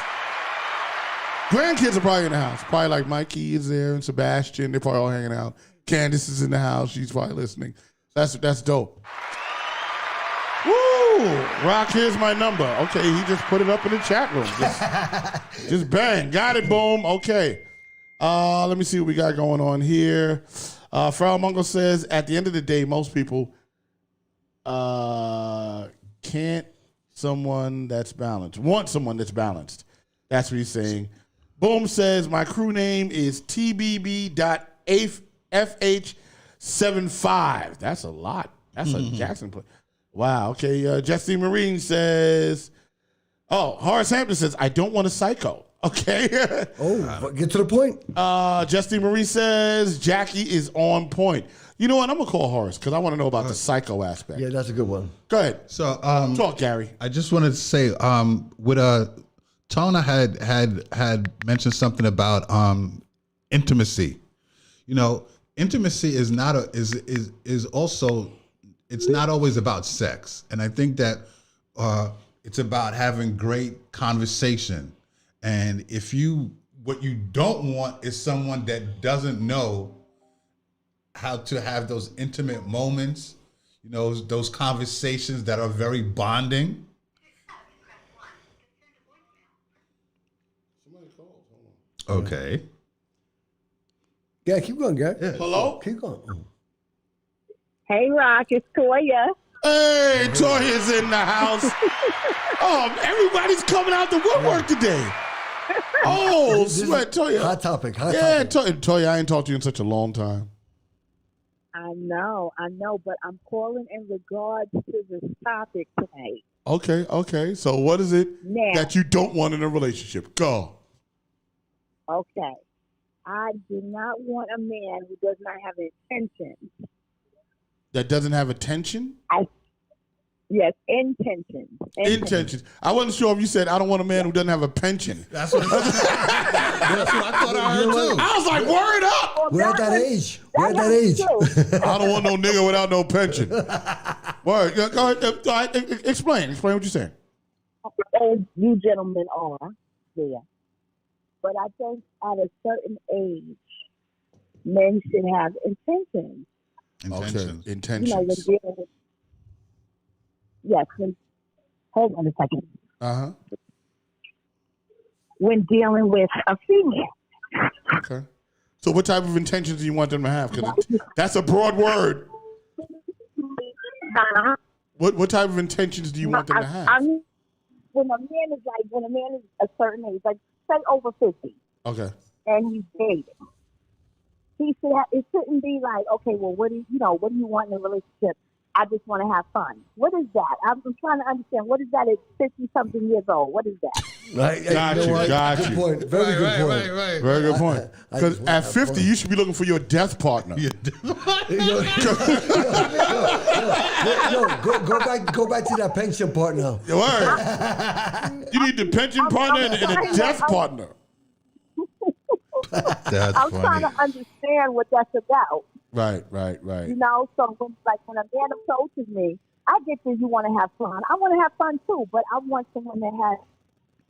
Grandkids are probably in the house. Probably like Mikey is there and Sebastian. They're probably all hanging out. Candace is in the house. She's probably listening. That's dope. Woo! Rock, here's my number. Okay, he just put it up in the chat room. Just bang. Got it, boom. Okay. Let me see what we got going on here. Frau Mungo says, at the end of the day, most people want someone that's balanced. That's what he's saying. Boom says, my crew name is TBB.FH75. That's a lot. That's a Jackson play. Wow. Okay. Jesse Marine says, Horace Hampton says, I don't want a psycho. Okay. Get to the point. Justine Marie says Jackie is on point. You know what? I'm gonna call Horace because I want to know about the psycho aspect. Yeah, that's a good one. Go ahead. So talk, Gary. I just wanted to say, with Tona had mentioned something about intimacy. Intimacy is not is also, it's not always about sex, and I think that it's about having great conversation. And what you don't want is someone that doesn't know how to have those intimate moments, those conversations that are very bonding. Okay. Yeah, keep going, Gary. Yeah. Hello? Keep going. Hey, Rock, it's Toya. Hey, Toya's in the house. Everybody's coming out the woodwork today. Oh, sweat, Toya. Hot topic. Toya, I ain't talked to you in such a long time. I know, but I'm calling in regards to this topic tonight. Okay. So what is it that you don't want in a relationship? Go. Okay. I do not want a man who does not have intentions. That doesn't have attention? Yes, intentions. Intentions. I wasn't sure if you said, I don't want a man who doesn't have a pension. That's what I thought I heard too. I was like, word up. We're at that age. I don't want no nigga without no pension. Word. Go ahead. Explain what you're saying. As you gentlemen are there. But I think at a certain age, men should have intentions. Intentions. When dealing with, yes, hold on a second. Uh-huh. When dealing with a female. Okay. So what type of intentions do you want them to have? Because that's a broad word. What type of intentions do you want them to have? I mean, when a man is a certain age, like say over 50, Okay. and he's dating, it shouldn't be like, okay, well, what do you want in a relationship? I just want to have fun. What is that? I'm trying to understand. What is that at 50-something years old? What is that? Right. Got Good you. point. Very good point. Very good point. Because at 50, you should be looking for your death partner. Yo, go back to that pension partner. Word. You need the pension partner and a death partner. That's I'm funny. trying to understand what that's about. Right. You know, so when a man approaches me, I get that you want to have fun. I want to have fun too, but I want someone that has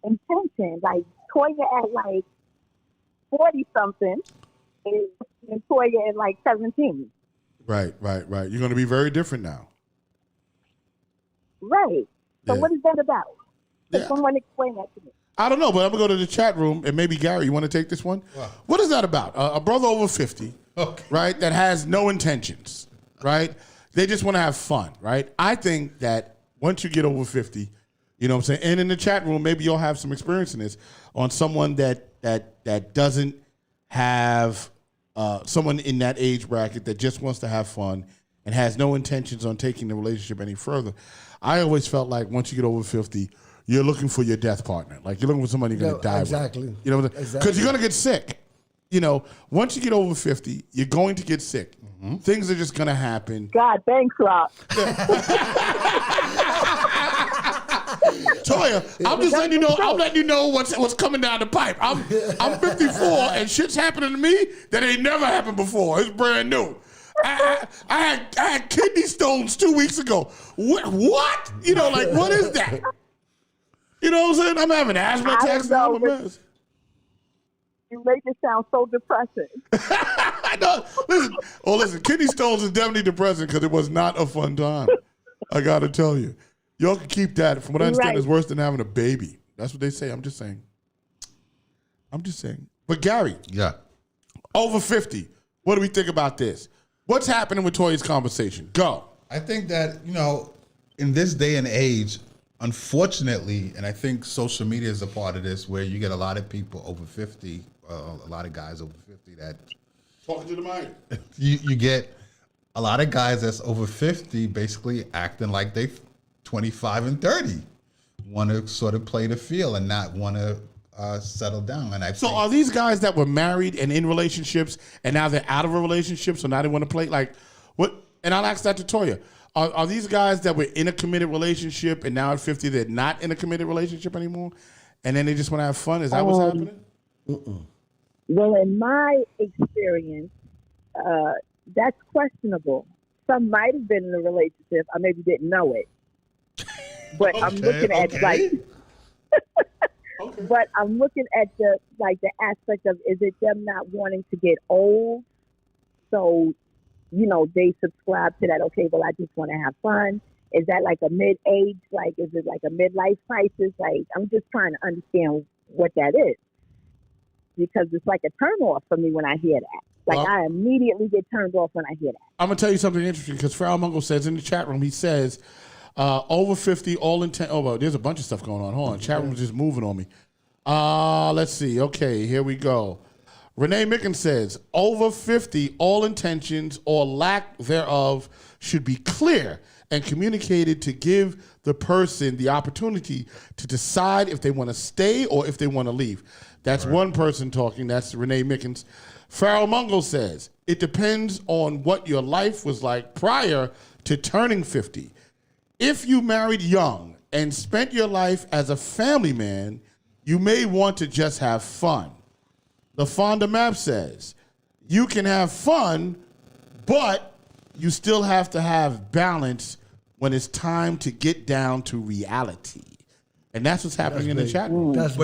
intention. Like Toya at like 40-something and Toya at like 17. Right. You're going to be very different now. Right. So Yeah. what is that about? Can someone explain that to me? I don't know, but I'm going to go to the chat room, and maybe, Gary, you want to take this one? Wow. What is that about? A brother over 50, right, that has no intentions, right? They just want to have fun, right? I think that once you get over 50, you know what I'm saying? And in the chat room, maybe you'll have some experience in this on someone that doesn't have someone in that age bracket that just wants to have fun and has no intentions on taking the relationship any further. I always felt like once you get over 50, you're looking for your death partner. Like you're looking for somebody you're going to die exactly. with. You know what I'm saying? Exactly. Because you're going to get sick. You know, once you get over 50, you're going to get sick. Things are just going to happen. God, thanks, Rob. Toya, I'm just letting you know. I'm letting you know what's coming down the pipe. I'm 54 and shit's happening to me that ain't never happened before. It's brand new. I had kidney stones 2 weeks ago. What? You know, like what is that? You know what I'm saying? I'm having asthma attacks now. I'm a mess. You make it sound so depressing. I know. Listen. Kidney stones is definitely depressing because it was not a fun time. I got to tell you. Y'all can keep that. From what I understand, it's worse than having a baby. That's what they say. I'm just saying. But Gary. Yeah. Over 50. What do we think about this? What's happening with Toya's conversation? Go. I think that, in this day and age, unfortunately, and I think social media is a part of this, where you get a lot of people over 50, a lot of guys over 50 that... Talking to the mic. You get a lot of guys that's over 50 basically acting like they 25 and 30, want to sort of play the field and not want to settle down. And are these guys that were married and in relationships and now they're out of a relationship, so now they want to play? Like, what? And I'll ask that to Toya. Are these guys that were in a committed relationship and now at 50 they're not in a committed relationship anymore, and then they just want to have fun? Is that what's happening? Well, in my experience, that's questionable. Some might have been in a relationship. I maybe didn't know it. But I'm looking at but I'm looking at the aspect of, is it them not wanting to get old? So, they subscribe to that. Okay, well, I just want to have fun. Is that like a mid-age? Like, is it like a midlife crisis? Like, I'm just trying to understand what that is, because it's like a turn-off for me when I hear that. Like, I immediately get turned off when I hear that. I'm going to tell you something interesting, because Farrell Mungo says in the chat room, he says, over 50, all intent. Oh, well, there's a bunch of stuff going on. Hold on. Chat room is just moving on me. Let's see. Okay, here we go. Renee Mickens says, over 50, all intentions or lack thereof should be clear and communicated to give the person the opportunity to decide if they want to stay or if they want to leave. That's one person talking. That's Renee Mickens. Farrell Mungo says, it depends on what your life was like prior to turning 50. If you married young and spent your life as a family man, you may want to just have fun. The Fonda Map says, you can have fun, but you still have to have balance when it's time to get down to reality. And that's what's happening in the chat room. That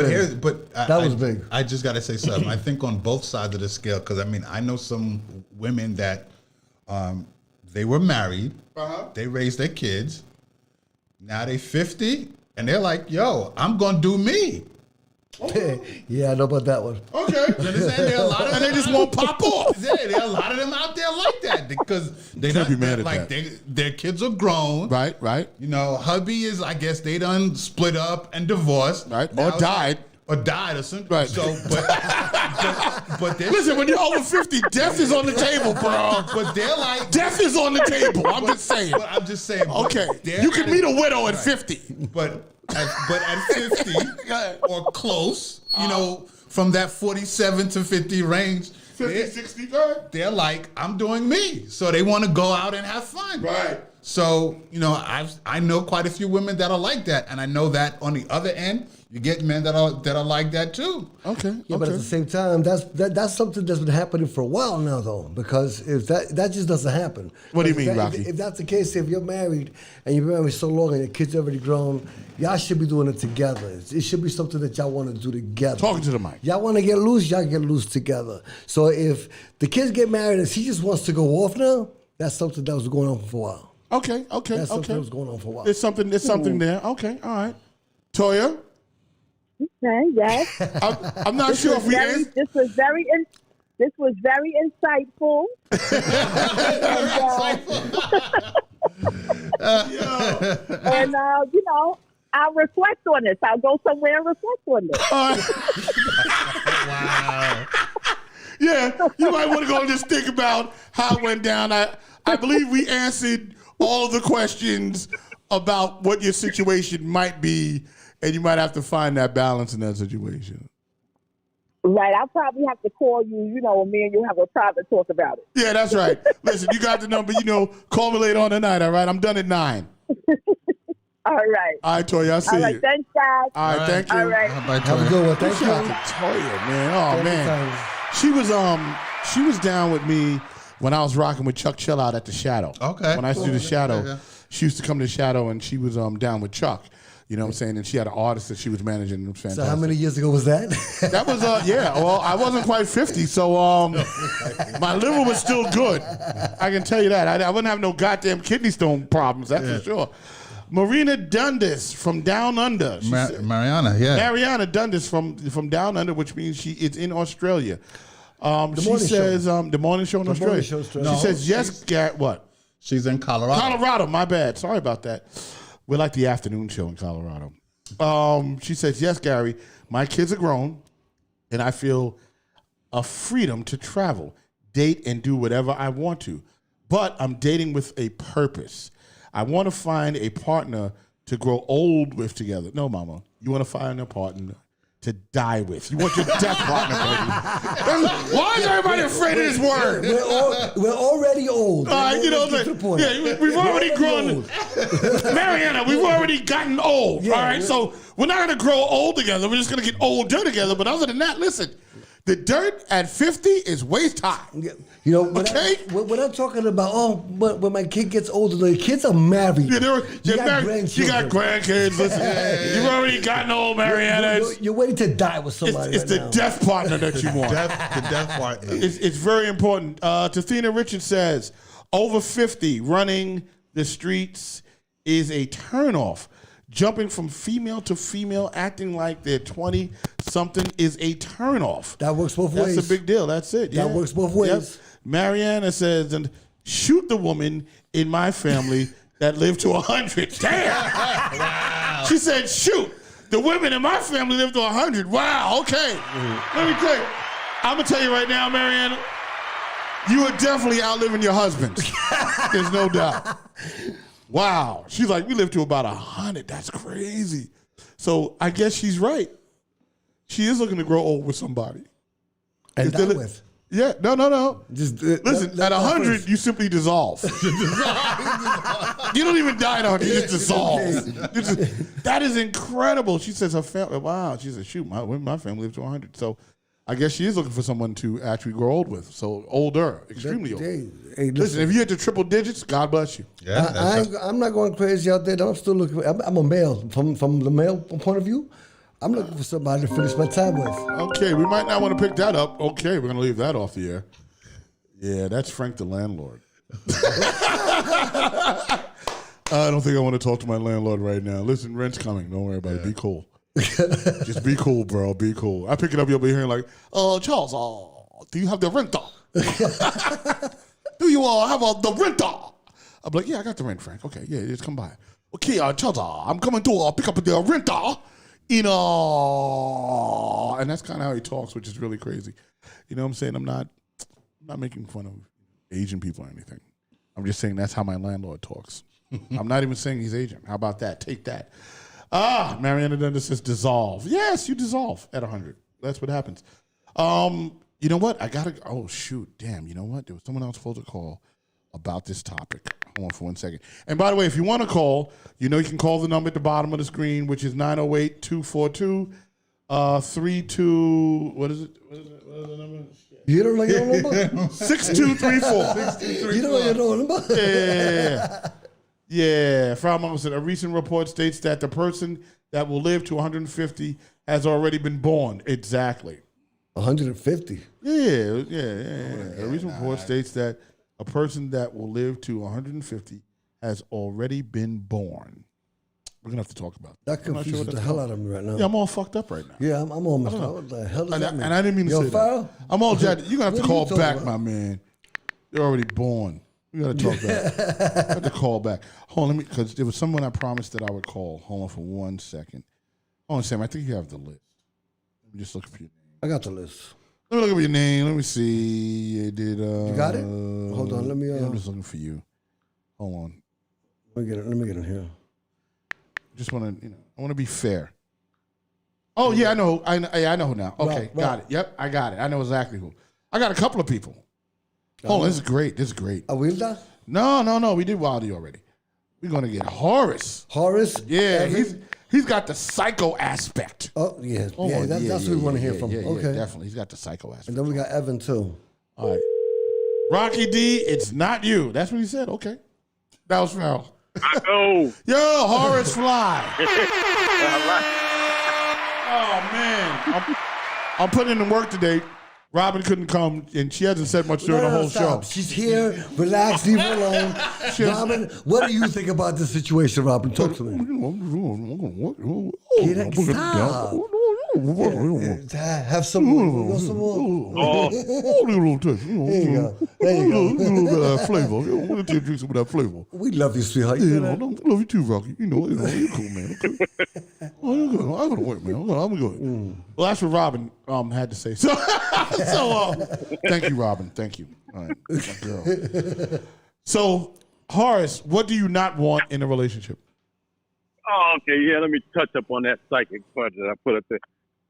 was big. I just got to say something. I think on both sides of the scale, because I know some women that they were married, they raised their kids. Now they 50, and they're like, "Yo, I'm gonna do me." Yeah, I know about that one. Okay. You understand? There are a lot of And they just won't pop off. Yeah, there are a lot of them out there like that because they Can't don't be mad at like that. their kids are grown. Right, right. You know, hubby is, I guess they done split up and divorced. Right. Now Or it's died. Or died or something. Right. So, but they're, Listen, when you're over 50, death is on the table, bro. but they're like, Death is on the table. I'm just saying. But I'm just saying. but Okay. they're You can at meet a widow at 50. But at 50 or close, you know, from that 47 to 50 range, 50, 60, right? they're like, I'm doing me. So they want to go out and have fun. Right. So, you know, I know quite a few women that are like that. And I know that on the other end, you get men that are like that too. Okay. Yeah, but at the same time, that's something that's been happening for a while now, though. Because if that just doesn't happen. What do you Because mean, if Rocky? If that's the case, if you're married and you've been married so long and your kids already grown, y'all should be doing it together. It should be something that y'all want to do together. Talking to the mic. Y'all want to get loose, y'all get loose together. So if the kids get married and she just wants to go off now, that's something that was going on for a while. Okay, okay, That's something okay. that was going on for a while. There's something there. Okay, all right. Toya, Okay, yes. I'm not sure if we answered. This was very insightful. And you know, I'll reflect on this. I'll go somewhere and reflect on this. Wow. Yeah, you might want to go and just think about how it went down. I believe we answered all of the questions about what your situation might be, and you might have to find that balance in that situation. Right, I'll probably have to call you, you know, me and you have a private talk about it. Yeah, that's right. Listen, you got the number. You know, call me later on tonight, all right? I'm done at 9. All right. All right, Toya, I'll see All right, you. thanks, guys. All right, thank you. All right. Have a good one. Thank you. Shout out to Toya, man. Oh, man. She was down with me when I was rocking with Chuck Chill Out at the Shadow. Okay. When I used to do the Shadow, yeah. she used to come to the Shadow, and she was down with Chuck. You know what I'm saying? And she had an artist that she was managing. It was fantastic. So how many years ago was that? That was yeah. Well, I wasn't quite 50, so my liver was still good. I can tell you that. I wouldn't have no goddamn kidney stone problems. That's for sure. Marina Dundas from Down Under. Mariana, yeah. Mariana Dundas from Down Under, which means she is in Australia. She morning says the morning show in The Australia. morning show Australia. She No, says yes. What? She's in Colorado. Colorado. My bad. Sorry about that. We're like the afternoon show in Colorado. She says, yes, Gary, my kids are grown, and I feel a freedom to travel, date, and do whatever I want to. But I'm dating with a purpose. I want to find a partner to grow old with together. No, mama. You want to find a partner to die with. You want your death partner, baby. Why is everybody afraid of this word? We're already old. You know, Get to the point. yeah, we've already grown. Mariana, we've already gotten old. Yeah, all right, so we're not going to grow old together. We're just going to get older together. But other than that, listen, the dirt at 50 is waist high. You know, when, Okay. when I'm talking about, when my kid gets older, the kids are married. Yeah, You got you got grandkids. Listen, you've already gotten old, Mariana. You're waiting to die with somebody. It's the right now. death partner that you want. The death partner. It's very important. Tathena Richards says, over 50, running the streets is a turnoff. Jumping from female to female, acting like they're 20-something is a turnoff. That works both ways. That's a big deal. That's it. That works both ways. Mariana says, and shoot the woman in my family that lived to 100. Damn. Wow. She said, shoot. The women in my family lived to 100. Wow, okay. Let me tell you. I'm going to tell you right now, Mariana, you are definitely outliving your husband. There's no doubt. Wow. She's like, we live to about 100. That's crazy. So I guess she's right. She is looking to grow old with somebody. And Is there- die with. Yeah, no. Just Listen, at 100, you simply dissolve. You don't even die at 100, you just dissolve. That is incredible. She says her family, wow. She said, shoot, my family lived to 100. So I guess she is looking for someone to actually grow old with. So older, extremely old. Hey, Listen, if you hit the triple digits, God bless you. Yeah, I'm not going crazy out there. I'm still looking. I'm a male. From the male point of view, I'm looking for somebody to finish my time with. Okay, we might not want to pick that up. Okay, we're going to leave that off the air. Yeah, that's Frank the landlord. I don't think I want to talk to my landlord right now. Listen, rent's coming. Don't worry about it. Be cool. Just be cool, bro. Be cool. I pick it up, you'll be hearing like, Charles, do you have the renter? Do you have the renter? I'm like, yeah, I got the rent, Frank. Okay, yeah, just come by. Okay, Charles, I'm coming to pick up the renter. And that's kind of how he talks, which is really crazy. You know what I'm saying? I'm not making fun of Asian people or anything. I'm just saying that's how my landlord talks. I'm not even saying he's Asian. How about that? Take that. Mariana Dundas says dissolve. Yes, you dissolve at 100. That's what happens. You know what? Oh, shoot. Damn. You know what? There was someone else supposed to call about this topic. Hold on for 1 second. And by the way, if you want to call, you know you can call the number at the bottom of the screen, which is 908-242-32. What is it? What is the number? You don't know your number? 6234. You don't know your number? Yeah. Frau Munger said, a recent report states that the person that will live to 150 has already been born. Exactly. 150? Yeah. A recent report states that a person that will live to 150 has already been born. We're going to have to talk about that. That confuses the hell out of me right now. Yeah, I'm all fucked up right now. Yeah, I'm almost out. What the hell does that mean? And I didn't mean to say Farrell? that. I'm all jacked. You're going to have to What are you call back, talking my man. You're already born. We got to talk back. I have to call back. Hold on, because there was someone I promised that I would call. Hold on for 1 second. Hold on, Sam. I think you have the list. Let me just look for your name. I got the list. Let me look at your name. Let me see. You did. You got it? Hold on. Let me. Yeah, I'm just looking for you. Hold on. Let me get in here. Just want to, I want to be fair. Oh yeah, I know. I know who now. Okay, Right. got it. Yep, I got it. I know exactly who. I got a couple of people. Hold on, this is great. This is great. Are we done? No. We did Wildy already. We're gonna get Horace. Horace? Yeah, Evan? he's got the psycho aspect. Oh yeah, that's what we want to hear from. Yeah, Okay, definitely. He's got the psycho aspect. and then we got Evan too. All right, Rocky D, it's not you. That's what he said. Okay, that was Farrell. Oh, Yo, Horace Fly. All Oh man, I'm putting in the work today. Robin couldn't come, and she hasn't said much during the whole stop. show. She's here. Relax. Leave her alone. Robin, what do you think about this situation, Robin? Talk to me. Stop. Have some more. You want some more? There you go. There you go. A little bit of flavor. I want to drink some of that flavor. We love you, sweetheart. Yeah, I love you too, Rocky. You're cool, man. Okay. Oh, you're good. I gotta work, man. I'm good. Well, that's what Robin had to say. So thank you, Robin. Thank you. All right, my girl. So, Horace, what do you not want in a relationship? Oh, okay, yeah. Let me touch up on that psychic part that I put up there.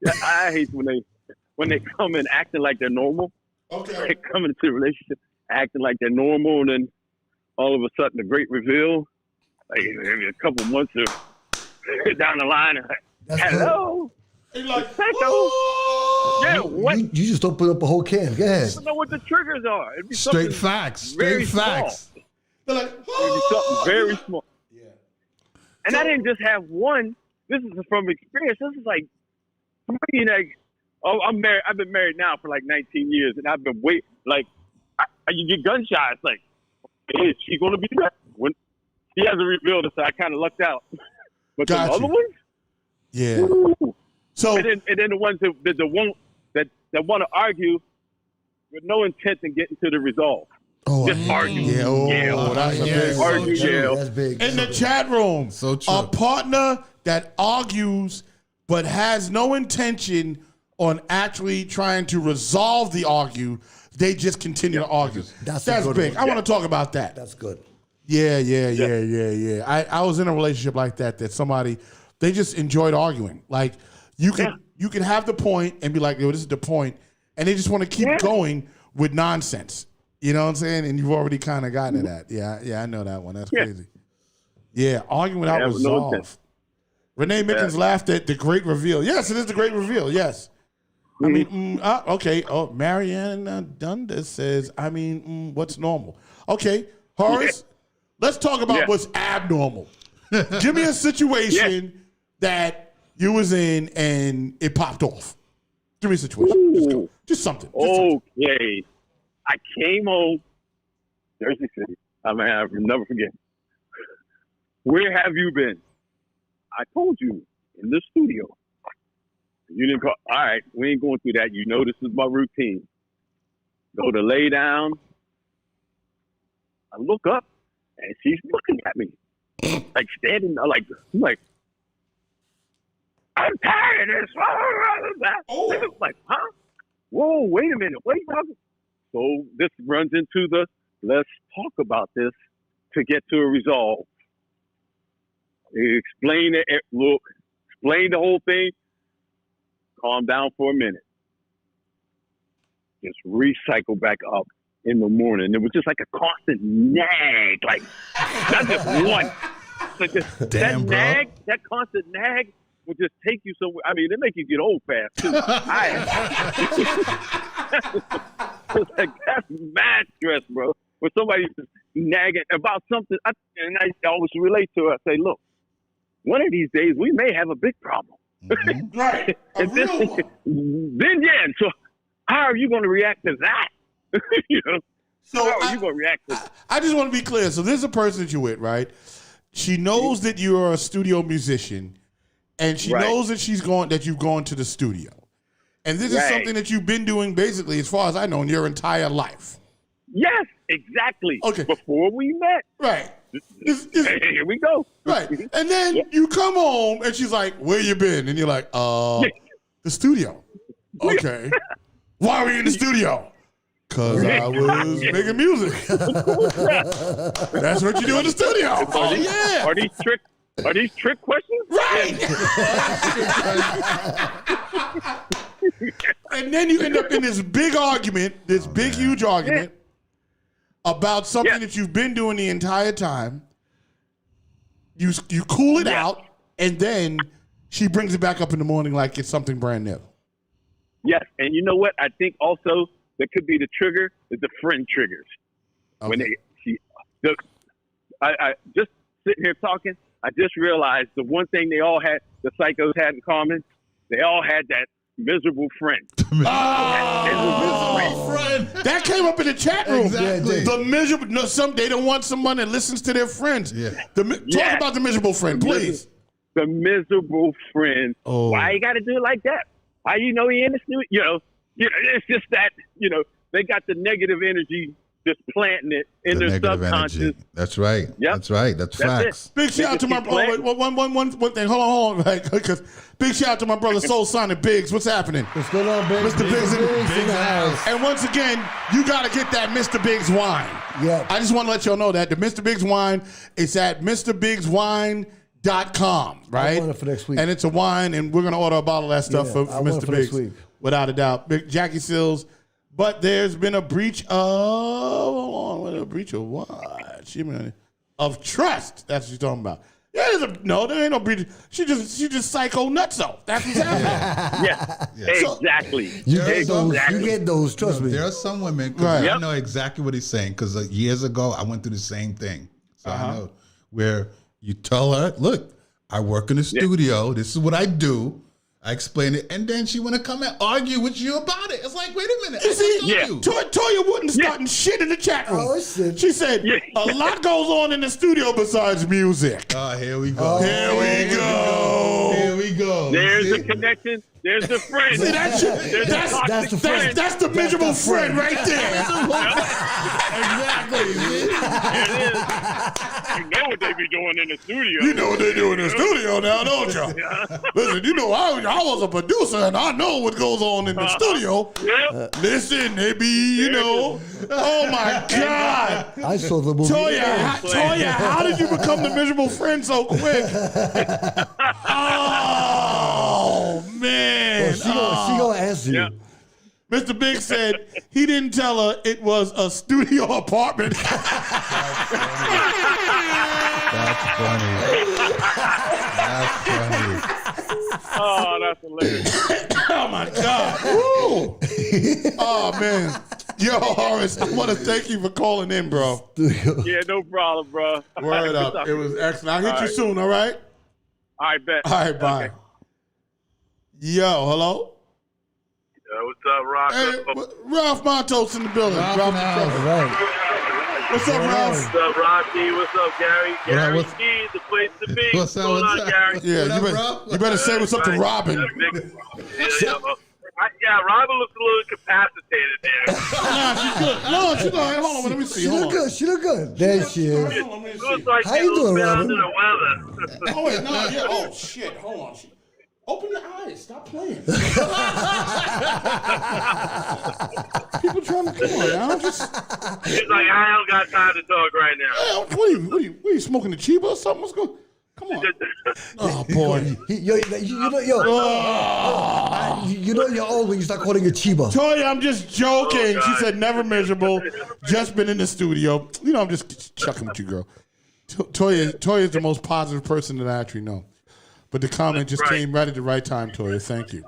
Yeah, I hate when they come in acting like they're normal. Okay. They come into the relationship acting like they're normal, and then all of a sudden the great reveal, like maybe a couple months down the line, hello. You're like, Yeah, what? You just open up a whole can. Go ahead. I don't know what the triggers are. It'd be Straight something facts. very Straight facts. small. They're like, It'd be something very small. Yeah. And I didn't just have one. This is from experience. This is like, I'm married. I've been married now for like 19 years, and I've been waiting. Like, you get gun shy. It's like, is she going to be there? When she hasn't revealed it, so I kind of lucked out. But the other ones, yeah. Ooh. So and then the ones that want to argue with no intent in getting to the resolve. Oh, just argue. Yeah, that's a big one. Argue, yeah. That's big. In the chat room, So true. a partner that argues but has no intention on actually trying to resolve the argue, they just continue to argue. That's That's a good big. one. I want to talk about that. That's good. Yeah. I was in a relationship like that somebody, they just enjoyed arguing. Like you could have the point and be like, yo, this is the point, and they just want to keep going with nonsense. You know what I'm saying? And you've already kind of gotten to that. Yeah, I know that one. That's crazy. Yeah, arguing without resolve. Renee Mickens laughed at the great reveal. Yes, it is the great reveal. Yes. I mean, okay. Oh, Mariana Dundas says, what's normal? Okay, Horace, let's talk about what's abnormal. Give me a situation that you was in and it popped off. Give me a situation. Just something. Okay. I came home, Jersey City. I'll never forget. Where have you been? I told you, in the studio. You didn't call. All right, we ain't going through that. You know this is my routine. Go to lay down. I look up, and she's looking at me. Like standing there, like, I'm tired of this. Oh. Like, huh? Whoa, wait a minute. What are you talking? So this runs into the, let's talk about this to get to a resolve. Explain it. Look, explain the whole thing. Calm down for a minute. Just recycle back up in the morning. It was just like a constant nag, like not just one. Like that nag, that constant nag would just take you somewhere. I mean, it make you get old fast too. Like, that's mad stress, bro. When somebody's just nagging about something, and I always relate to it. I say, look, one of these days we may have a big problem. Mm-hmm. Right. And then so how are you going to react to that? You know? So how are you going to react to that? I just want to be clear. So this is a person that you're with, right? She knows that you're a studio musician, and she knows that you've gone to the studio. And this is something that you've been doing basically, as far as I know, in your entire life. Yes, exactly. Okay. Before we met. Right. Here we go. Right. And then you come home and she's like, where you been? And you're like, the studio. Okay. Why were you in the studio? Because I was making music. That's what you do in the studio. Oh, yeah. Are these trick questions? Right. And then you end up in this big argument, this big, huge argument about something that you've been doing the entire time. You cool it out, and then she brings it back up in the morning like it's something brand new. Yes, and you know what? I think also that could be the trigger is the friend triggers. Okay. When I just sitting here talking, I just realized the one thing the psychos had in common, they all had that miserable friend. Miserable friend. That came up in the chat room. Exactly. The miserable. No, they don't want someone that listens to their friends. Yeah. Talk about the miserable friend, please. The miserable friend. Oh. Why you got to do it like that? How you know he in the studio? You know, it's just that they got the negative energy. Just planting it in their subconscious. Energy. That's right. Yep. That's right. That's facts. Big shout out to my brother. One thing. Hold on. Because big shout out to my brother Soul Sonic Biggs. What's happening? What's going on, Biggs? Mr. Biggs in the house. And once again, you got to get that Mr. Biggs wine. Yeah. I just want to let y'all know that the Mr. Biggs wine is at MrBiggsWine.com, right? I want it for next week. And it's a wine, and we're going to order a bottle of that stuff for Mr. Biggs. Without a doubt. Big Jackie Sills. But there's been a breach of what? Of trust. That's what she's talking about. There ain't no breach. She just psycho nutso. That's what's happening. Exactly. You get those. Trust me. There are some women. Right. I know exactly what he's saying because years ago I went through the same thing. So I know where you tell her, "Look, I work in the studio. This is what I do." I explained it, and then she want to come and argue with you about it. It's like, wait a minute. You see, Toya wouldn't starting shit in the chat room. Oh, shit. She said, a lot goes on in the studio besides music. Oh, here we go. Here we go. There's the connection. There's the friend. See, that's the miserable friend right there. Exactly. It is. You know what they be doing in the studio. You know what they do in the studio now, don't you? Listen, you know, I was a producer, and I know what goes on in the studio. Listen, they be, oh my God. I saw the movie. Toya, how did you become the miserable friend so quick? Oh, man. Well, she gonna answer you. Mr. Big said he didn't tell her it was a studio apartment. That's funny. Oh, that's hilarious. Oh, my God. Woo. Oh, man. Yo, Horace, I want to thank you for calling in, bro. Yeah, no problem, bro. Word up. It was excellent. I'll hit you soon, all right? I bet. All right, bye. Okay. Yo, hello? What's up, Rock? Hey, Ralph Montos in the building. Right. What's up, Ralph? What's up, Rocky? What's up, Gary? Gary G, the place to be. What's up? What's going on, Gary? Yeah, you better say what's up to Robin. Yeah, Robin looks a little incapacitated there. No, she's good. Hold on, let me see. She look good. She look good. There she is. Looks like How you doing, Robin? under the weather. Oh wait, no, yeah. Oh shit, hold on. Open your eyes. Stop playing. People trying to come on now. He's like, I don't got time to talk right now. Hey, what are you smoking the Chiba or something? What's going? Come on. Oh boy. You know you're old when you start calling it Chiba. Toya, I'm just joking. She said never measurable. Just been in the studio. You know, I'm just chucking with you, girl. Toya is the most positive person that I actually know. But the comment just came right at the right time, Toya. Thank you.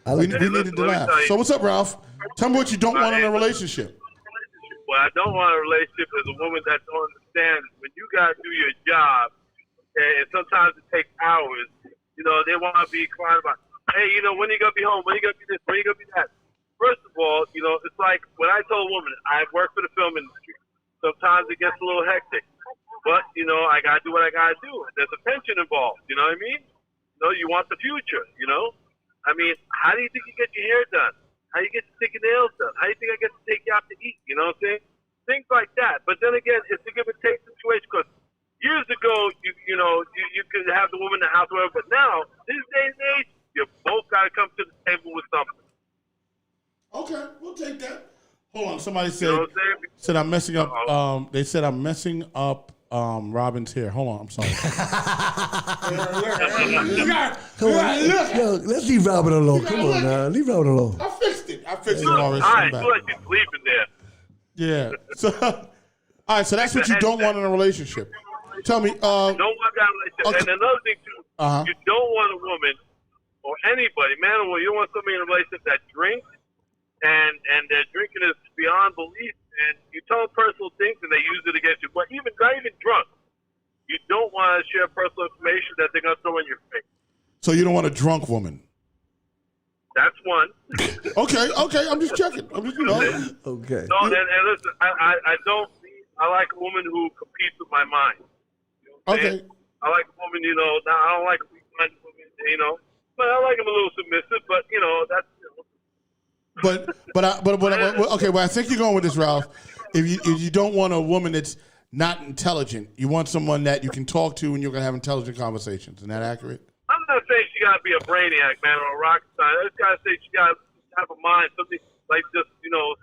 We needed to laugh. So what's up, Ralph? Tell me what you don't want in a relationship. What I don't want in a relationship is a woman that don't understand when you got to do your job, and sometimes it takes hours. You know, they want to be crying about, hey, you know, when are you going to be home? When are you going to be this? When are you going to be that? First of all, you know, it's like when I told a woman, I work for the film industry. Sometimes it gets a little hectic. But, you know, I got to do what I got to do. There's a pension involved, you know what I mean? You know, you want the future, you know? I mean, how do you think you get your hair done? How do you get to take your nails done? How do you think I get to take you out to eat, you know what I'm saying? Things like that. But then again, it's a give and take situation because years ago, you could have the woman in the house, whatever. But now, this day and age, you both got to come to the table with something. Okay, we'll take that. Hold on, somebody said I'm messing up. They said I'm messing up Robin's hair. Hold on, I'm sorry. Come on, yo, let's leave Robin alone. Come on now, leave Robin alone. I fixed it already. All right, so she's sleeping there. Yeah. So, all right. So that's what you don't want in a relationship. Tell me. Don't want that relationship. Okay. And another thing too, you don't want a woman or anybody, man or woman, you don't want somebody in a relationship that drinks and their drinking is beyond belief. And you tell them personal things and they use it against you. But not even drunk. You don't want to share personal information that they're going to throw in your face. So you don't want a drunk woman. That's one. Okay. I'm just checking. Okay. No, and listen, I don't. I like a woman who competes with my mind. You know what I'm saying? I like a woman, you know. Now I don't like a weak-minded woman, you know. But I like them a little submissive. But you know, that's. Okay. Well, I think you're going with this, Ralph. If you don't want a woman that's not intelligent, you want someone that you can talk to and you're gonna have intelligent conversations. Isn't that accurate? I'm not saying she gotta be a brainiac, man, or a rocket scientist. I just gotta say she gotta have a mind, something like just, you know,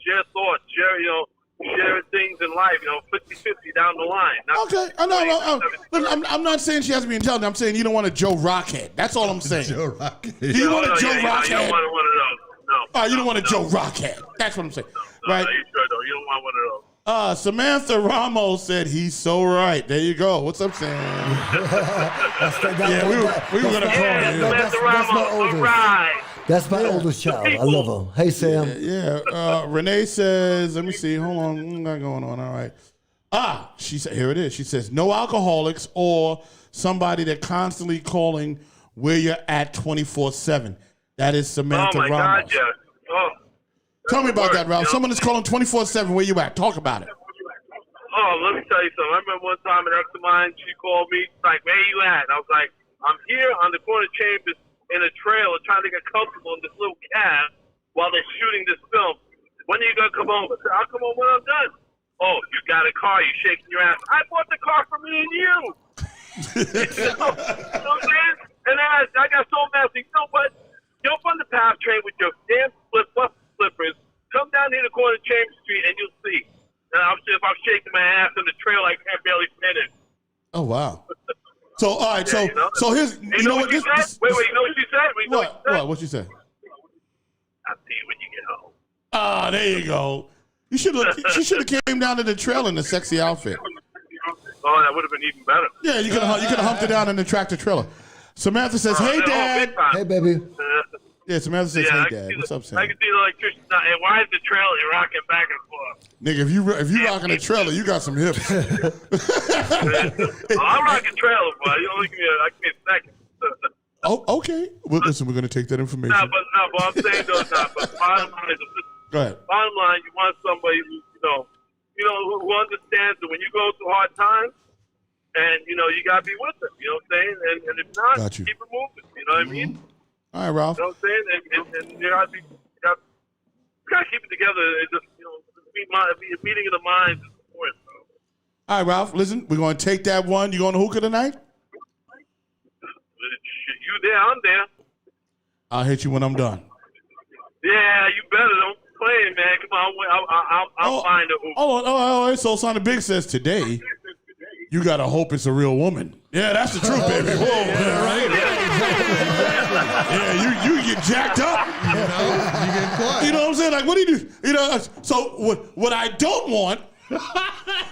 share thoughts, share things in life, 50-50 down the line. I'm not saying she has to be intelligent. I'm saying you don't want a Joe Rockhead. That's all I'm saying. Joe Rockhead. Do you want a Joe Rockhead? You don't want one of those. No. You don't want a Joe Rockhead. That's what I'm saying. Right? No, you sure don't. You don't want one of those. Samantha Ramos said he's so right. There you go. What's up, Sam? We were going to call you. Samantha Ramos, all right. That's my oldest child. I love her. Hey, Sam. Yeah. Renee says, let me see. Hold on. What's got going on? All right. She said, here it is. She says, no alcoholics or somebody that constantly calling where you're at 24/7. That is Samantha Ramos. God, yeah. Tell me about that, Ralph. Someone is calling 24/7. Where you at? Talk about it. Oh, let me tell you something. I remember one time an ex of mine, she called me, like, where you at? And I was like, I'm here on the corner of Chambers in a trailer trying to get comfortable in this little cab while they're shooting this film. When are you going to come home? I said, I'll come home when I'm done. Oh, you got a car. You shaking your ass. I bought the car for me and you. You know what I'm saying? And then I got so mad. You know what? Jump on the PATH train with your damn slippers. Come down here to the corner of Chambers Street and you'll see. And if I'm shaking my ass in the trail, I can't barely fit it. Oh, wow. So, all right. So here's, you know what she said? Wait, you know what she said? What she said? I'll see you when you get home. There you go. She should have came down to the trail in a sexy outfit. Oh, that would have been even better. Yeah, you could have humped her down in the tractor trailer. Samantha says, hey, Dad. Hey, baby. Yeah, Samantha says, hey, Dad. What's up, Sam? I can see the electrician. Hey, why is the trailer rocking back and forth? Nigga, if you rocking a trailer, you got some hips. I'm rocking trailer, boy. You only give me a second. Oh, okay. Well, listen, we're going to take that information. But I'm saying though, but bottom line is, go ahead. Bottom line, you want somebody who, who understands that when you go through hard times, and you gotta be with them. You know what I'm saying? And if not, Got you. keep it moving. You know what I mean? All right, Ralph. You know what I'm saying? And you gotta keep it together. It's just be a meeting of the minds is important, bro. All right, Ralph. Listen, we're going to take that one. You going to hookah tonight? You there? I'm there. I'll hit you when I'm done. Yeah, you better. Don't play, man. Come on, I'll find a hookah. Oh, so Sonic Big says today, you got to hope it's a real woman. Yeah, that's the truth, baby. Whoa, yeah, right? Yeah, you get jacked up. You get caught. You know what I'm saying? Like, what do you do? So what I don't want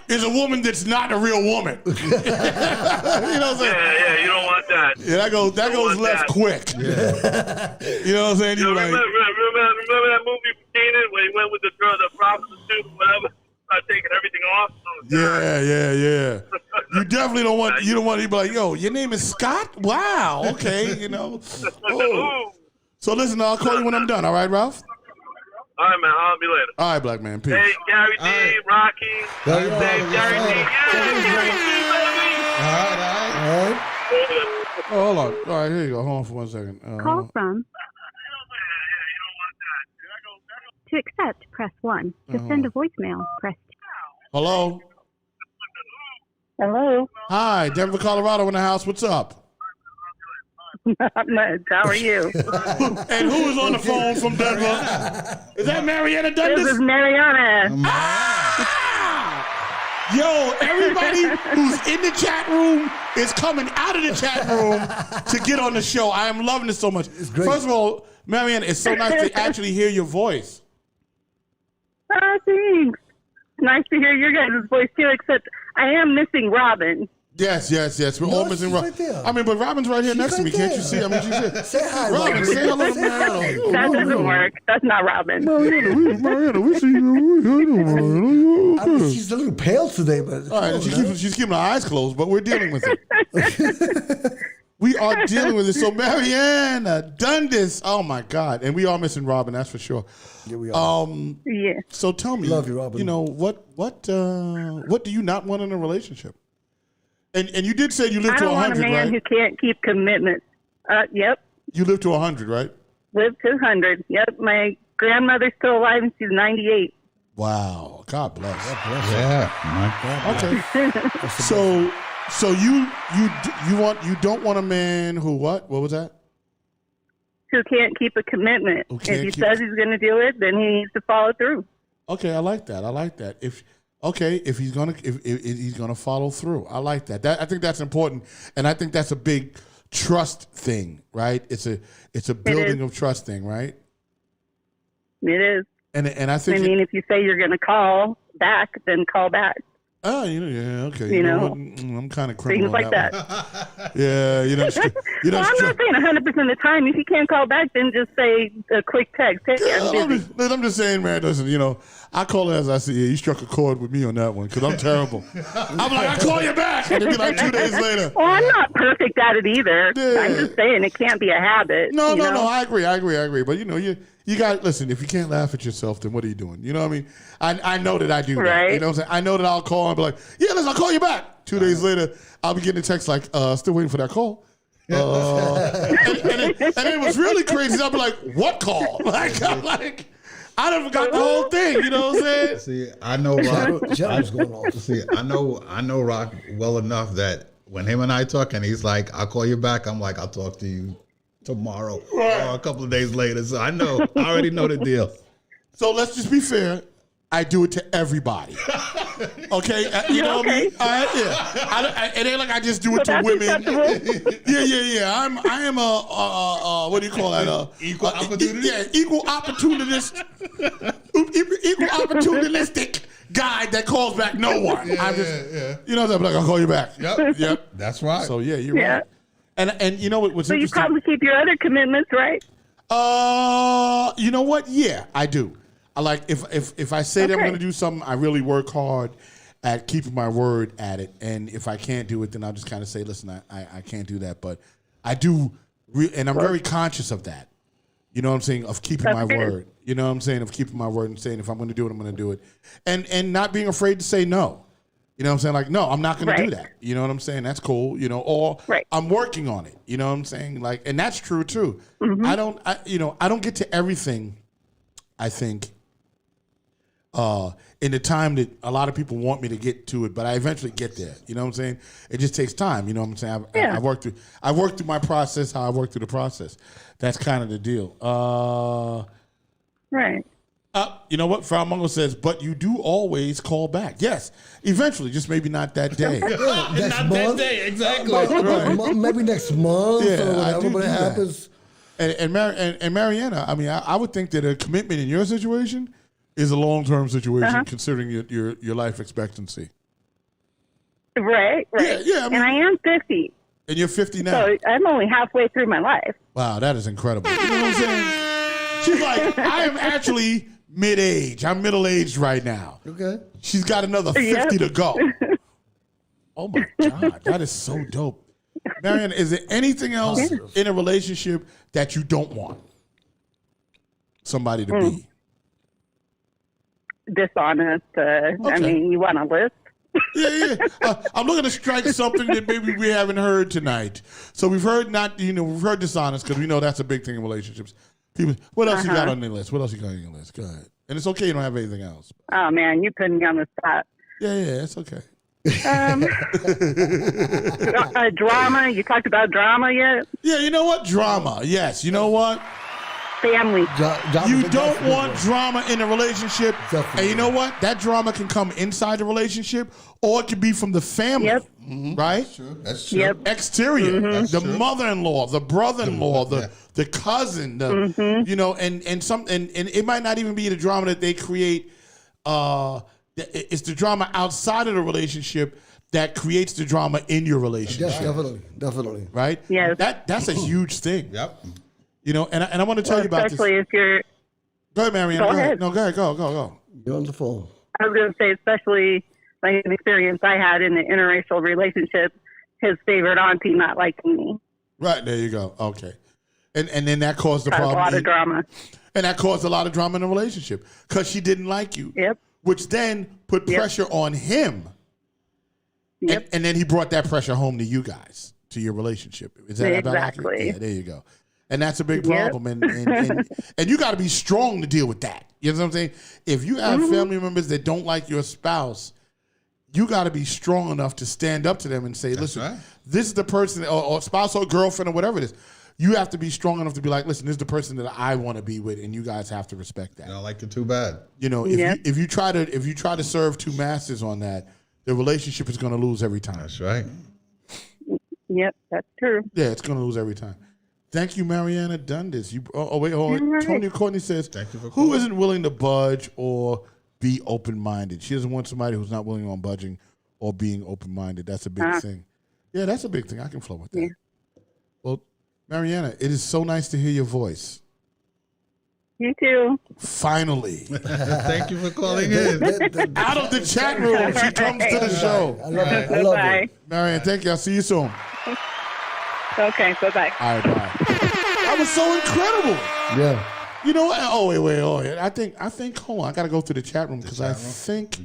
is a woman that's not a real woman. You know what I'm saying? Yeah, you don't want that. Yeah, that goes left quick. Yeah. You know what I'm saying? You like, remember that movie from Keenan where he went with the girl, the prostitute, whatever, started taking everything off? Yeah. You definitely don't want. You don't want to be like, yo, your name is Scott? Wow. Okay. Oh. So listen, I'll call you when I'm done. All right, Ralph. All right, man. I'll be later. All right, black man. Peace. Hey, Gary D, Rocky. Hey, Gary D. All right. Oh, hold on. All right, here you go. Hold on for 1 second. Call from. To accept, press 1. To send a voicemail, press 2. Hello. Hello. Hi, Denver, Colorado in the house. What's up? Not much. How are you? And who is on the phone from Denver? Is that Mariana Dundas? This is Mariana. Yo, everybody who's in the chat room is coming out of the chat room to get on the show. I am loving it so much. First of all, Mariana, it's so nice to actually hear your voice. Thanks. Nice to hear your guys' voice too, except I am missing Robin. Yes. We're all missing Robin. I mean, but Robin's right here next to me. Can't you see? I mean, she's here. Say hi, Robin. Say hello to That doesn't work. That's not Robin. Mariana, we see you. I mean, she's a little pale today, but all right, she's keeping her eyes closed, but we're dealing with it. We are dealing with it. So Mariana Dundas, oh my God, and we are missing Robin. That's for sure. Yeah, we are. Yeah. So tell me, love you, Robin. What do you not want in a relationship? And you did say you live to 100, right? I don't want a man who can't keep commitments. Yep. You live to 100, right? Live to 100. Yep. My grandmother's still alive and she's 98. Wow. God bless. Yeah. My God. Okay. So you don't want a man who what? What was that? Who can't keep a commitment. If he says he's going to do it, then he needs to follow through. Okay, I like that. If he's gonna follow through, I like that. I think that's important, and I think that's a big trust thing, right? It's a building of trust thing, right? It is. And I think. I mean, if you say you're going to call back, then call back. Oh, yeah, okay. You know, I'm kind of criminal. Things like that. Yeah, Well, I'm not saying 100% of the time. If you can't call back, then just say a quick text. Hey, I'm busy. I'm just saying, man, listen, I call it as I see it. You struck a chord with me on that one because I'm terrible. I'm like, I call you back. And it'll be like 2 days later. Well, I'm not perfect at it either. Yeah. I'm just saying it can't be a habit. No, I agree. But, you got listen, if you can't laugh at yourself, then what are you doing? You know what I mean? I know that I do that. Right. You know what I'm saying? I know that I'll call and be like, yeah, listen, I'll call you back. 2 days later, I'll be getting a text like, still waiting for that call. And it was really crazy. I'll be like, what call? I done forgot the whole thing. You know what I'm saying? See, I know Rock. Shadows going on. See, I know Rock well enough that when him and I talk and he's like, I'll call you back, I'm like, I'll talk to you tomorrow or a couple of days later. So I already know the deal. So let's just be fair. I do it to everybody. Okay? You know what I mean? Yeah. It ain't like I just do it to women. Yeah. I am a what do you call that? Equal opportunity? Equal opportunist. Equal opportunistic guy that calls back no one. You know what I'm like, I'll call you back. Yep. That's right. So yeah, you're right. And you know what's so interesting? You probably keep your other commitments, right? You know what? Yeah, I do. I like if I say that I'm going to do something, I really work hard at keeping my word at it. And if I can't do it, then I'll just kind of say, listen, I can't do that. But I do, and I'm very conscious of that. You know what I'm saying? Of keeping That's my good. word. You know what I'm saying? Of keeping my word and saying if I'm going to do it, I'm going to do it. And not being afraid to say no. You know what I'm saying? Like, no, I'm not going to do that. You know what I'm saying? That's cool. You know, or I'm working on it. You know what I'm saying? Like, and that's true too. I don't get to everything, I think, in the time that a lot of people want me to get to it, but I eventually get there. You know what I'm saying? It just takes time. You know what I'm saying? I worked through my process, how I worked through the process. That's kind of the deal. Right. You know what? Frau Mungo says, but you do always call back. Yes, eventually, just maybe not that day. Next not month. that day, exactly. Maybe next month or I whatever, do but it that. happens. And Mariana, I mean, I would think that a commitment in your situation is a long-term situation, considering your life expectancy. Right. Yeah, I mean- and I am 50. And you're 50 now. So I'm only halfway through my life. Wow, that is incredible. You know what I'm saying? She's like, I am actually mid-age. I'm middle-aged right now. Okay. She's got another 50 to go. Oh, my God. That is so dope. Mariana, is there anything else in a relationship that you don't want somebody to be? Dishonest. I mean, you want a list? Yeah. I'm looking to strike something that maybe we haven't heard tonight. So we've heard we've heard dishonest because we know that's a big thing in relationships. People, what else you got on your list? What else you got on your list? Go ahead. And it's okay you don't have anything else. Oh, man, you putting me on the spot. Yeah, it's okay. Drama. You talked about drama yet? Yeah, you know what? Drama. Yes. You know what? Family. You don't want drama in a relationship. And you know what? That drama can come inside the relationship or it can be from the family. Yep. Right? That's true. Yep. Exterior. That's The true. mother-in-law, the brother-in-law, the cousin, you know, and it might not even be the drama that they create. It's the drama outside of the relationship that creates the drama in your relationship. Yes, definitely. Right? Yes. That's a huge thing. Yep. You know, and I want to tell you about this. Especially if you're... Go ahead, Mariana. Go ahead. No, go ahead. Go. You're on the phone. I was going to say, especially like an experience I had in an interracial relationship, his favorite auntie not liking me. Right, there you go. Okay. And then that caused the Caused problem. a lot of drama. And that caused a lot of drama in the relationship because she didn't like you. Yep. Which then put pressure on him. Yep. And then he brought that pressure home to you guys, to your relationship. Is that about accurate? Exactly. Yeah, there you go. And that's a big problem. And you got to be strong to deal with that. You know what I'm saying? If you have family members that don't like your spouse, you got to be strong enough to stand up to them and say, listen, this is the person, or spouse or girlfriend or whatever it is. You have to be strong enough to be like, listen, this is the person that I want to be with, and you guys have to respect that. I don't like it too bad. You know, if you try to serve two masters on that, the relationship is going to lose every time. That's right. Yep, that's true. Yeah, it's going to lose every time. Thank you, Mariana Dundas. Wait, hold on. Right. Tony Courtney says, who isn't willing to budge or be open-minded? She doesn't want somebody who's not willing on budging or being open-minded. That's a big thing. Yeah, that's a big thing. I can flow with that. Yeah. Well, Mariana, it is so nice to hear your voice. You too. Finally. Thank you for calling in. Out of the chat room, she comes to the show. I love it. Mariana, thank you. I'll see you soon. Okay, bye-bye. All right, bye. That was so incredible. Yeah. You know what? Oh, wait. I think, hold on. I got to go through the chat room because I think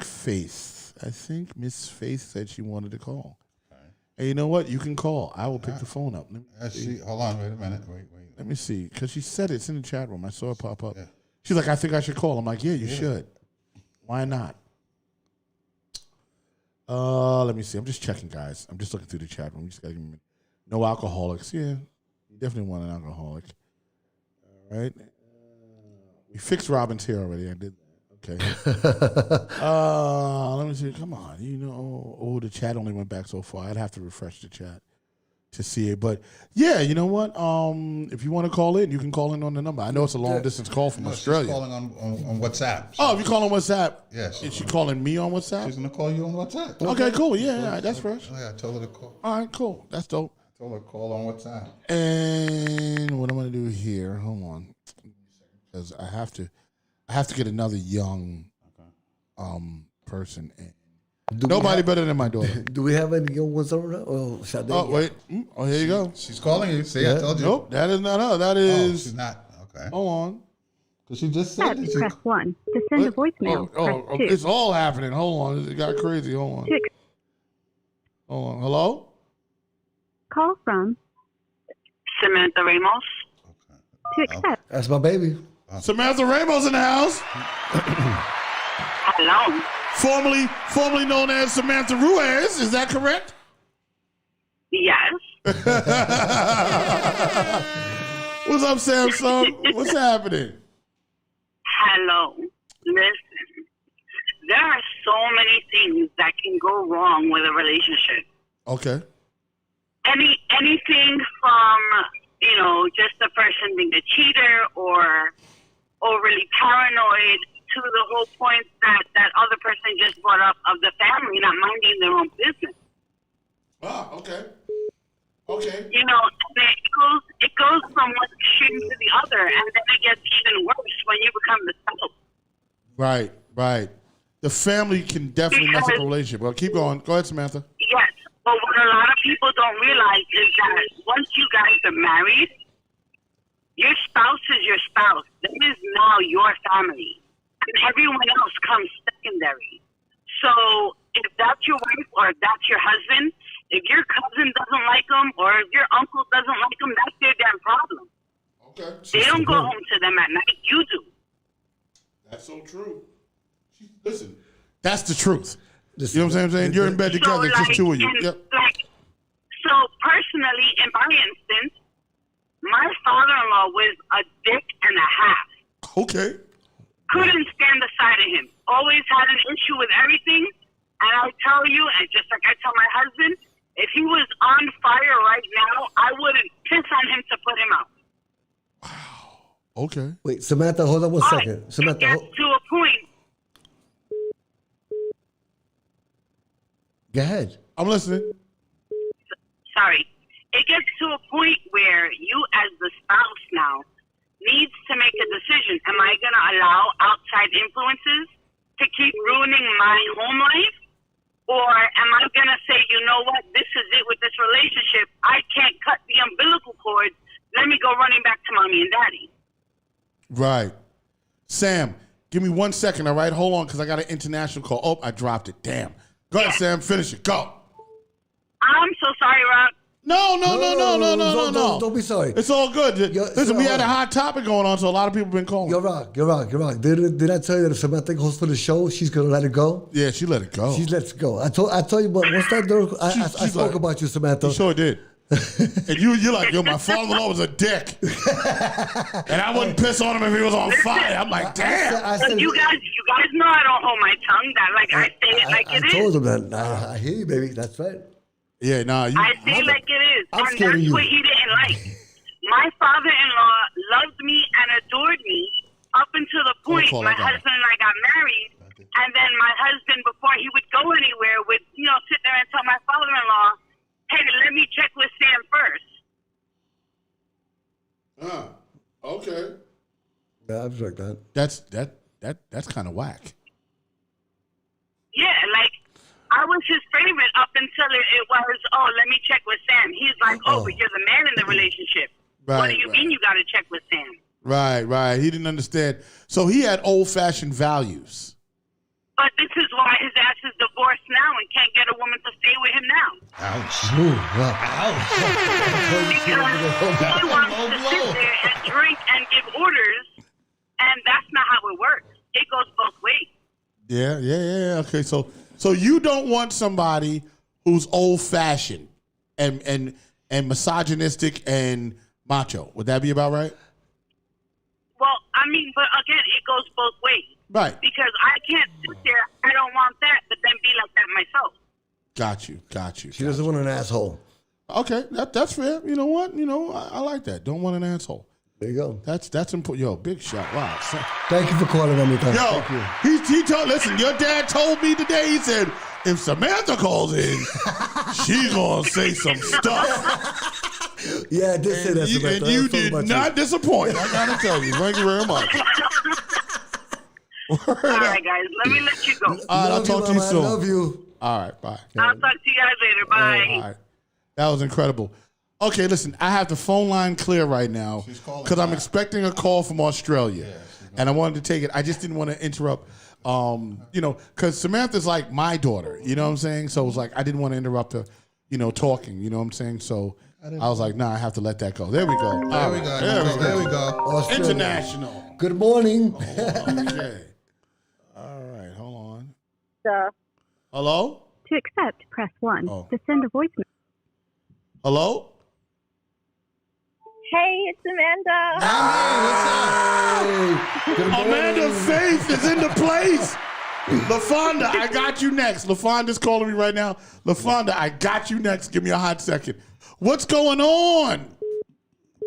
Faith. I think Miss Faith said she wanted to call. Hey, you know what? You can call. I will pick the phone up. Hold on. Wait a minute. Wait. Let me see. Because she said it's in the chat room. I saw it pop up. Yeah. She's like, I think I should call. I'm like, yeah, you should. Why not? Let me see. I'm just checking, guys. I'm just looking through the chat room. You just got to give me no alcoholics. Yeah, you definitely want an alcoholic. All right. We fixed Robin's hair already. I did. Okay. Let me see. Come on. You know, the chat only went back so far. I'd have to refresh the chat to see it. But yeah, you know what? If you want to call in, you can call in on the number. I know it's a long distance call from Australia. She's calling on WhatsApp. Oh, if you call on WhatsApp. Yes. Is she calling me on WhatsApp? She's going to call you on WhatsApp. Okay, cool. Yeah, all right, that's fresh. Oh, yeah, I told her to call. All right, cool. That's dope. I told her to call on WhatsApp. And what I'm going to do here, hold on. Because I have to get another young person in. Nobody better than my daughter. Do we have any young ones around? Oh, wait. Oh, here you go. She's calling you. See, I told you. Nope, that is not her. That is. She's not. Okay. Hold on. Because she just said that. Press 1. To send a voicemail, press 2. It's all happening. Hold on. It got crazy. Hold on. Hold on. Hello? Call from Samantha Ramos. to accept. That's my baby. Samantha Ramos in the house. Hello. Formerly known as Samantha Ruiz. Is that correct? Yes. What's up, Samsung? What's happening? Hello. Listen, there are so many things that can go wrong with a relationship. Okay. Anything from, just the person being a cheater or overly paranoid to the whole point that other person just brought up of the family not minding their own business. Ah, okay. Okay. It goes from one extreme to the other, and then it gets even worse when you become the spouse. Right. The family can definitely mess up a relationship. Well, keep going. Go ahead, Samantha. Yes, but what a lot of people don't realize is that once you guys are married, your spouse is your spouse. That is now your family. And everyone else comes secondary. So if that's your wife or if that's your husband, if your cousin doesn't like them or if your uncle doesn't like them, that's their damn problem. Okay. They don't go home to them at night. You do. That's so true. Listen, that's the truth. You know what I'm saying? You're in bed together, just two of you. Yep. So personally, in my instance, my father-in-law was a dick and a half. Okay. Couldn't stand the sight of him. Always had an issue with everything. And I'll tell you, and just like I tell my husband, if he was on fire right now, I wouldn't piss on him to put him out. Okay. Wait, Samantha, hold on one second. Samantha, It gets to a point. Go ahead. I'm listening. Sorry. It gets to a point where you, as the spouse now, needs to make a decision. Am I going to allow outside influences to keep ruining my home life? Or am I going to say, you know what, this is it with this relationship. I can't cut the umbilical cord. Let me go running back to mommy and daddy. Right. Sam, give me 1 second, all right? Hold on, because I got an international call. Oh, I dropped it. Damn. Go ahead, Sam. Finish it. Go. I'm so sorry, Rob. No. Don't be sorry. It's all good. Listen, we had a hot topic going on, so a lot of people have been calling. You're wrong. Did I tell you that if Samantha goes for the show, she's gonna let it go? Yeah, she let it go. She lets it go. I told you, but once that door, I spoke about you, Samantha. You sure did. And you're like, my father-in-law was a dick, and I wouldn't piss on him if he was on fire. I'm like, damn. I said, you guys know I don't hold my tongue. That I say it like it is. I told him that. I hear you, baby. That's right. Yeah, I say it like it is, I'm and scared of that's you. what he didn't like. My father-in-law loved me and adored me up until the point my husband and I got married, and then my husband, before he would go anywhere, would sit there and tell my father-in-law, "Hey, let me check with Sam first." Okay. Yeah, I was like that. That's kind of whack. Yeah, like I was his favorite up until it was, let me check with Sam. He's like, but you're the man in the relationship. What do you mean you got to check with Sam? Right. He didn't understand. So he had old-fashioned values. But this is why his ass is divorced now and can't get a woman to stay with him now. Ouch. Because he wants to sit there and drink and give orders, and that's not how it works. It goes both ways. Yeah. Okay, so you don't want somebody who's old-fashioned and misogynistic and macho. Would that be about right? Well, I mean, but again, it goes both ways. Right. Because I can't sit there, I don't want that, but then be like that myself. Got you. She doesn't want an asshole. Okay, that's fair. You know what? I like that. Don't want an asshole. There you go. That's important. Yo, big shot. Wow. Thank you for calling on me. Yo, he told. Listen, your dad told me today. He said, if Samantha calls in, she's gonna say some stuff. Yeah, I did say that, Samantha. And you did not disappoint. I gotta tell you. Thank you very much. All right, guys. Let me let you go. All right, I'll talk to you soon. I love you. All right, bye. I'll talk to you guys later. Bye. All right. That was incredible. Okay, listen, I have the phone line clear right now because I'm expecting a call from Australia, and I wanted to take it. I just didn't want to interrupt, because Samantha's like my daughter, you know what I'm saying? So it was like I didn't want to interrupt her, talking, you know what I'm saying? So I was like, nah, I have to let that go. There we go. There we go. There we go. Australia. International. Good morning. Okay. All right, hold on. Hello? To accept, press 1. Oh. To send a voicemail. Hello? Hey, it's Amanda. Amanda Faith is in the place. LaFonda, I got you next. LaFonda's calling me right now. LaFonda, I got you next. Give me a hot second. What's going on?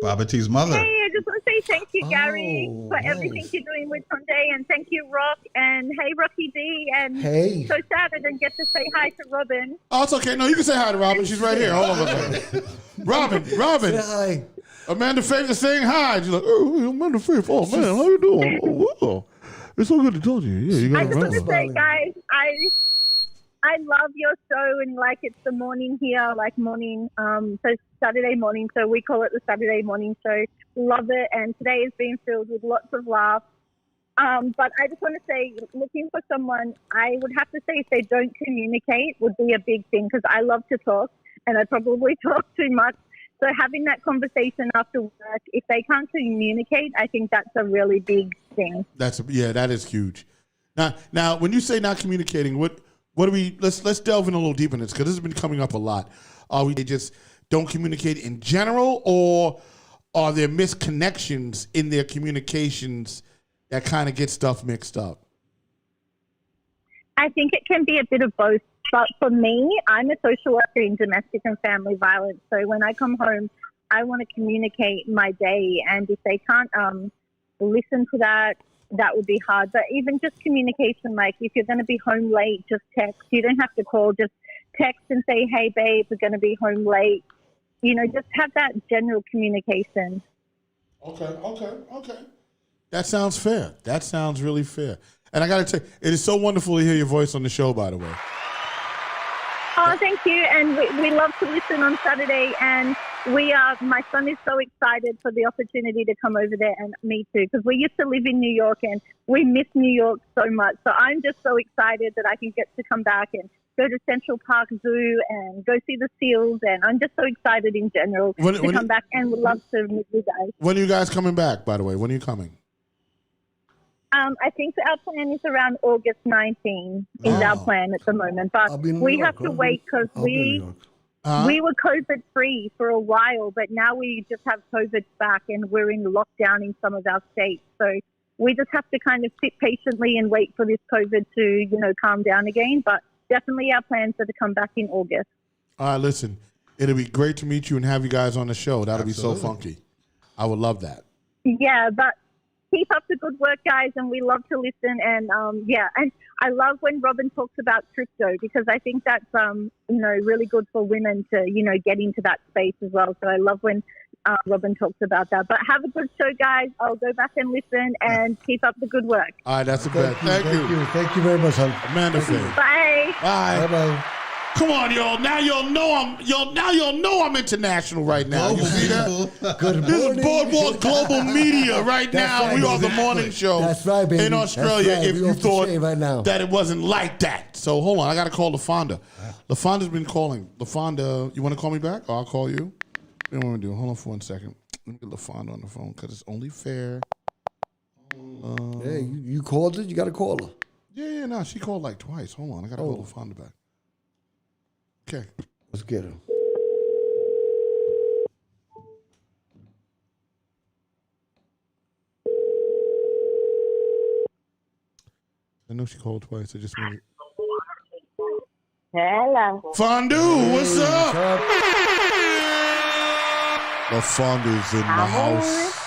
Baba T's mother. Hey, I just want to say thank you, Gary, for everything you're doing with Sunday, and thank you, Rock, and hey, Rocky D, and Hey. so sad I didn't get to say hi to Robin. Oh, it's okay. No, you can say hi to Robin. She's right here. Hold on a second. Robin. Say hi. Amanda Faith is saying hi. She's like, oh, Amanda Faith. Oh, man, how you doing? Oh, wow. It's so good to talk to you. Yeah, you got I just want to say, guys, I love your show, and like it's the morning here, like morning, so Saturday morning, so we call it the Saturday morning show. Love it, and today has been filled with lots of laughs. But I just want to say, looking for someone, I would have to say if they don't communicate would be a big thing, because I love to talk, and I probably talk too much. So having that conversation after work, if they can't communicate, I think that's a really big thing. That is huge. Now, when you say not communicating, what do we? Let's delve in a little deeper in this, because this has been coming up a lot. Are we just don't communicate in general, or are there misconnections in their communications that kind of get stuff mixed up? I think it can be a bit of both. But for me, I'm a social worker in domestic and family violence. So when I come home, I want to communicate my day. And if they can't listen to that, that would be hard. But even just communication, like if you're going to be home late, just text. You don't have to call, just text and say, hey, babe, we're going to be home late. Just have that general communication. Okay. That sounds fair. That sounds really fair. And I got to tell you, it is so wonderful to hear your voice on the show, by the way. Oh, thank you. And we love to listen on Saturday. And my son is so excited for the opportunity to come over there, and me too, because we used to live in New York and we miss New York so much. So I'm just so excited that I can get to come back and go to Central Park Zoo and go see the seals. And I'm just so excited in general to come back, and would love to meet you guys. When are you guys coming back, by the way? When are you coming? I think our plan is around August 19 is our plan at the moment. But we have to wait because we were COVID-free for a while, but now we just have COVID back and we're in lockdown in some of our states. So we just have to kind of sit patiently and wait for this COVID to, calm down again. But definitely our plans are to come back in August. All right, listen, it'll be great to meet you and have you guys on the show. That'll be so funky. I would love that. Yeah, but keep up the good work, guys, and we love to listen. And and I love when Robin talks about crypto, because I think that's really good for women to get into that space as well. So I love when Robin talks about that. But have a good show, guys. I'll go back and listen, and keep up the good work. All right, that's the best. Thank you. Thank you very much, hon. Amanda Faith. Bye. Bye. Bye. Come on, y'all. Now you'll know I'm international right now. You see that? Good This morning. is Boardwalk Global Media right now. right, We are the exactly. morning show That's right, baby. in Australia. That's right. If We you off the thought chain right now. that it wasn't like that. So hold on. I got to call LaFonda. LaFonda's been calling. LaFonda, you want to call me back or I'll call you? What do you want me to do? Hold on for 1 second. Let me get LaFonda on the phone because it's only fair. Hey, you called it? You got to call her. Yeah, no. She called like twice. Hold on. I got to call LaFonda back. Okay. Let's get her. I know she called twice. I just wanted. Hello. Fondue, what's up? LaFonda's in the house.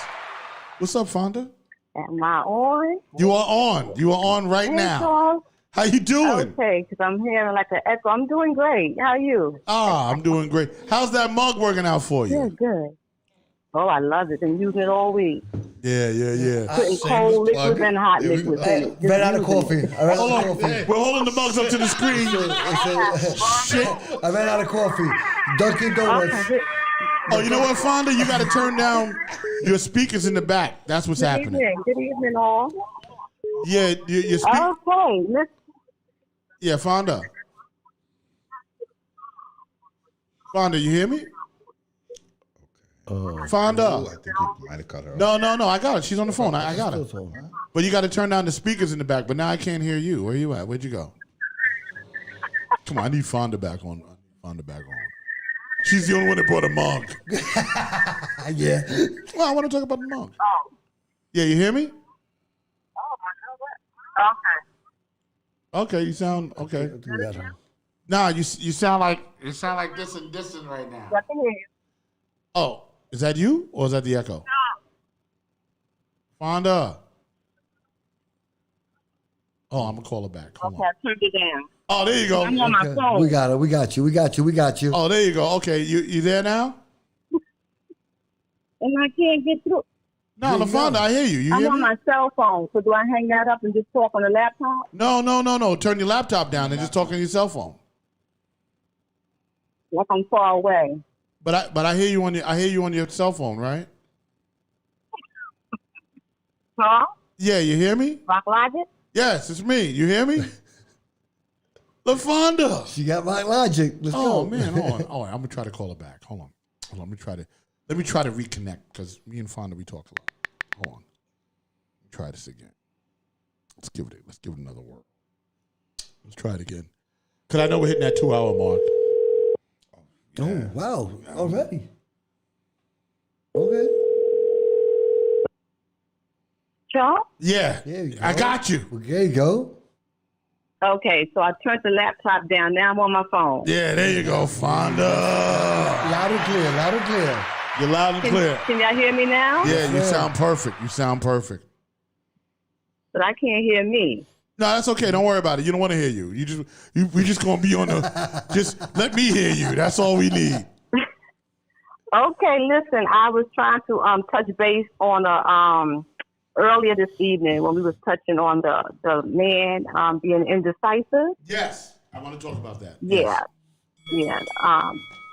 What's up, Fonda? Am I on? You are on. You are on right now. How you doing? Okay, because I'm hearing like an echo. I'm doing great. How are you? I'm doing great. How's that mug working out for you? Good, good. Oh, I love it. Been using it all week. Yeah. Putting cold liquids and hot liquids in it. Ran out of coffee. I ran out of coffee. We're holding the mugs up to the screen. Shit. I ran out of coffee. Dunkin' Donuts. Oh, you know what, Fonda? You got to turn down your speakers in the back. That's what's happening. Good evening, all. Yeah, your Okay, let's. Yeah, Fonda. Fonda, you hear me? Fonda. I think you might have cut her off. No, I got it. She's on the phone. I got it. But you got to turn down the speakers in the back. But now I can't hear you. Where you at? Where'd you go? Come on, I need Fonda back on. She's the only one that brought a mug. Yeah. Well, I want to talk about the mug. Yeah, you hear me? Okay, you sound okay. Nah, you sound like this and right now. I can hear you. Oh, is that you or is that the echo? Fonda. Oh, I'm gonna call her back. Hold on. I turned it down. Oh, there you go. I'm on my phone. We got it. We got you. Oh, there you go. Okay, you there now? And I can't get through. No, LaFonda, I hear you. I'm hear on me? my cell phone. So do I hang that up and just talk on the laptop? No. Turn your laptop down and just talk on your cell phone. Like I'm far away. But I hear you on your cell phone, right? Huh? Yeah, you hear me? Rock Logic? Yes, it's me. You hear me? LaFonda. She got Rock Logic. Let's go. Oh man, hold on. All right, I'm gonna try to call her back. Hold on. Let me try to reconnect because me and Fonda we talked a lot. Hold on. Let me try this again. Let's give it another whirl. Let's try it again. Cause I know we're hitting that 2-hour mark. Oh wow! Already. Okay. Charles? Yeah. I got you. Well, there you go. Okay, so I turned the laptop down. Now I'm on my phone. Yeah, there you go, Fonda. Loud and clear. You're loud and clear. Can y'all hear me now? Yeah, you sound perfect. But I can't hear me. No, that's okay. Don't worry about it. You don't want to hear you. We just gonna be on the. Just let me hear you. That's all we need. Okay, listen. I was trying to touch base on earlier this evening when we was touching on the man being indecisive. Yes, I want to talk about that. Yeah.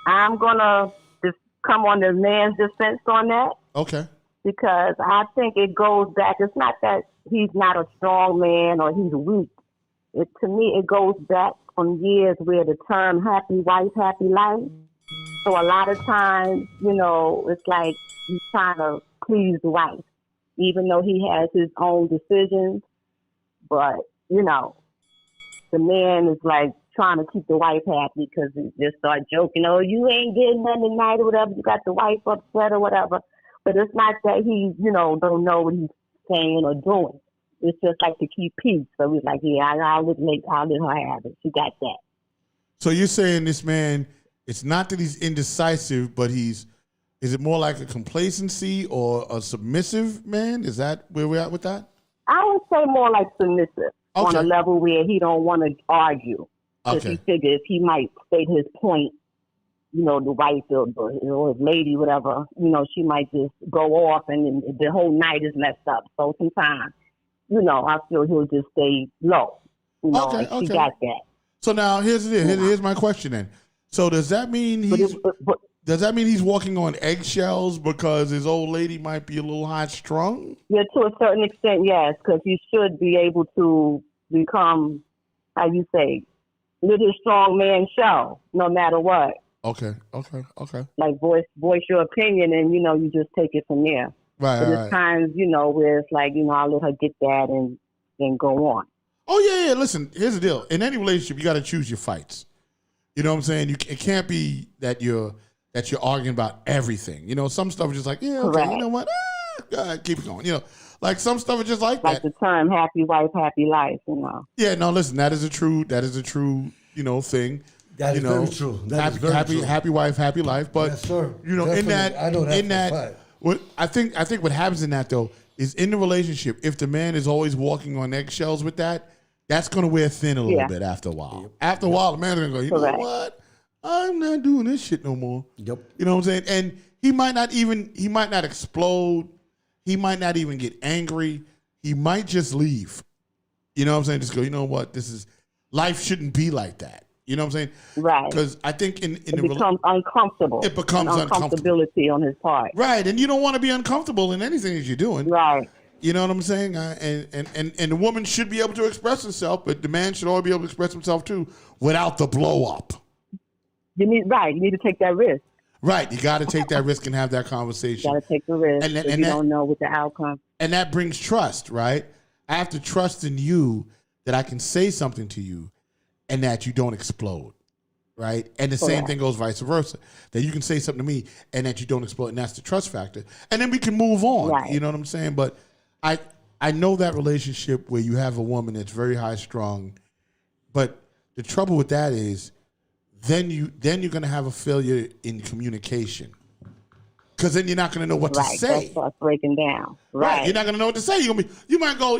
I'm gonna just come on the man's defense on that. Okay. Because I think it goes back. It's not that he's not a strong man or he's weak. To me, it goes back from years where the term happy wife, happy life. So a lot of times, it's like he's trying to please the wife, even though he has his own decisions. But, the man is like trying to keep the wife happy because he just start joking, oh, you ain't getting nothing tonight or whatever. You got the wife upset or whatever. But it's not that he, don't know what he's saying or doing. It's just like to keep peace. So he's like, yeah, I'll let her have it. She got that. So you're saying this man, it's not that he's indecisive, but is it more like a complacency or a submissive man? Is that where we're at with that? I would say more like submissive on a level where he don't want to argue. Because he figures he might state his point, the wife or his lady, whatever, she might just go off and the whole night is messed up. So sometimes, I feel he'll just stay low. He got that. So now here's my question then. So does that mean he's walking on eggshells because his old lady might be a little high strung? Yeah, to a certain extent, yes, because he should be able to become, how you say, let his strong man show, no matter what. Okay. Like voice your opinion, and you just take it from there. Right. But there's times, where it's like, I'll let her get that and go on. Oh yeah. Listen, here's the deal. In any relationship, you got to choose your fights. You know what I'm saying? It can't be that you're arguing about everything. Some stuff is just like, yeah, okay, correct. You know what? Keep it going. Like some stuff is just like that. Like the term "happy wife, happy life." Yeah. No. Listen, that is a true. Thing. That is very true. Happy wife, happy life. But yes, sir. What I think what happens in that though is in the relationship, if the man is always walking on eggshells with that, that's going to wear thin a little bit after a while. After a while, the man's going to go, you know what? I'm not doing this shit no more. Yep. You know what I'm saying? And he might not explode. he might not even get angry. He might just leave. You know what I'm saying? Just go, you know what? Life shouldn't be like that. You know what I'm saying? Right. Because I think it becomes uncomfortable. It becomes uncomfortability on his part. Right, and you don't want to be uncomfortable in anything that you're doing. Right. You know what I'm saying? And the woman should be able to express herself, but the man should always be able to express himself too without the blow up. You need to take that risk. Right, you got to take that risk and have that conversation. You got to take the risk. And you don't know what the outcome. And that brings trust, right? I have to trust in you that I can say something to you and that you don't explode, right? And the same thing goes vice versa, that you can say something to me and that you don't explode, and that's the trust factor. And then we can move on, right. You know what I'm saying? But I know that relationship where you have a woman that's very high strung, but the trouble with that is then you're going to have a failure in communication. Because then you're not going to know what to say. That starts breaking down. Right. You're not going to know what to say. You might go,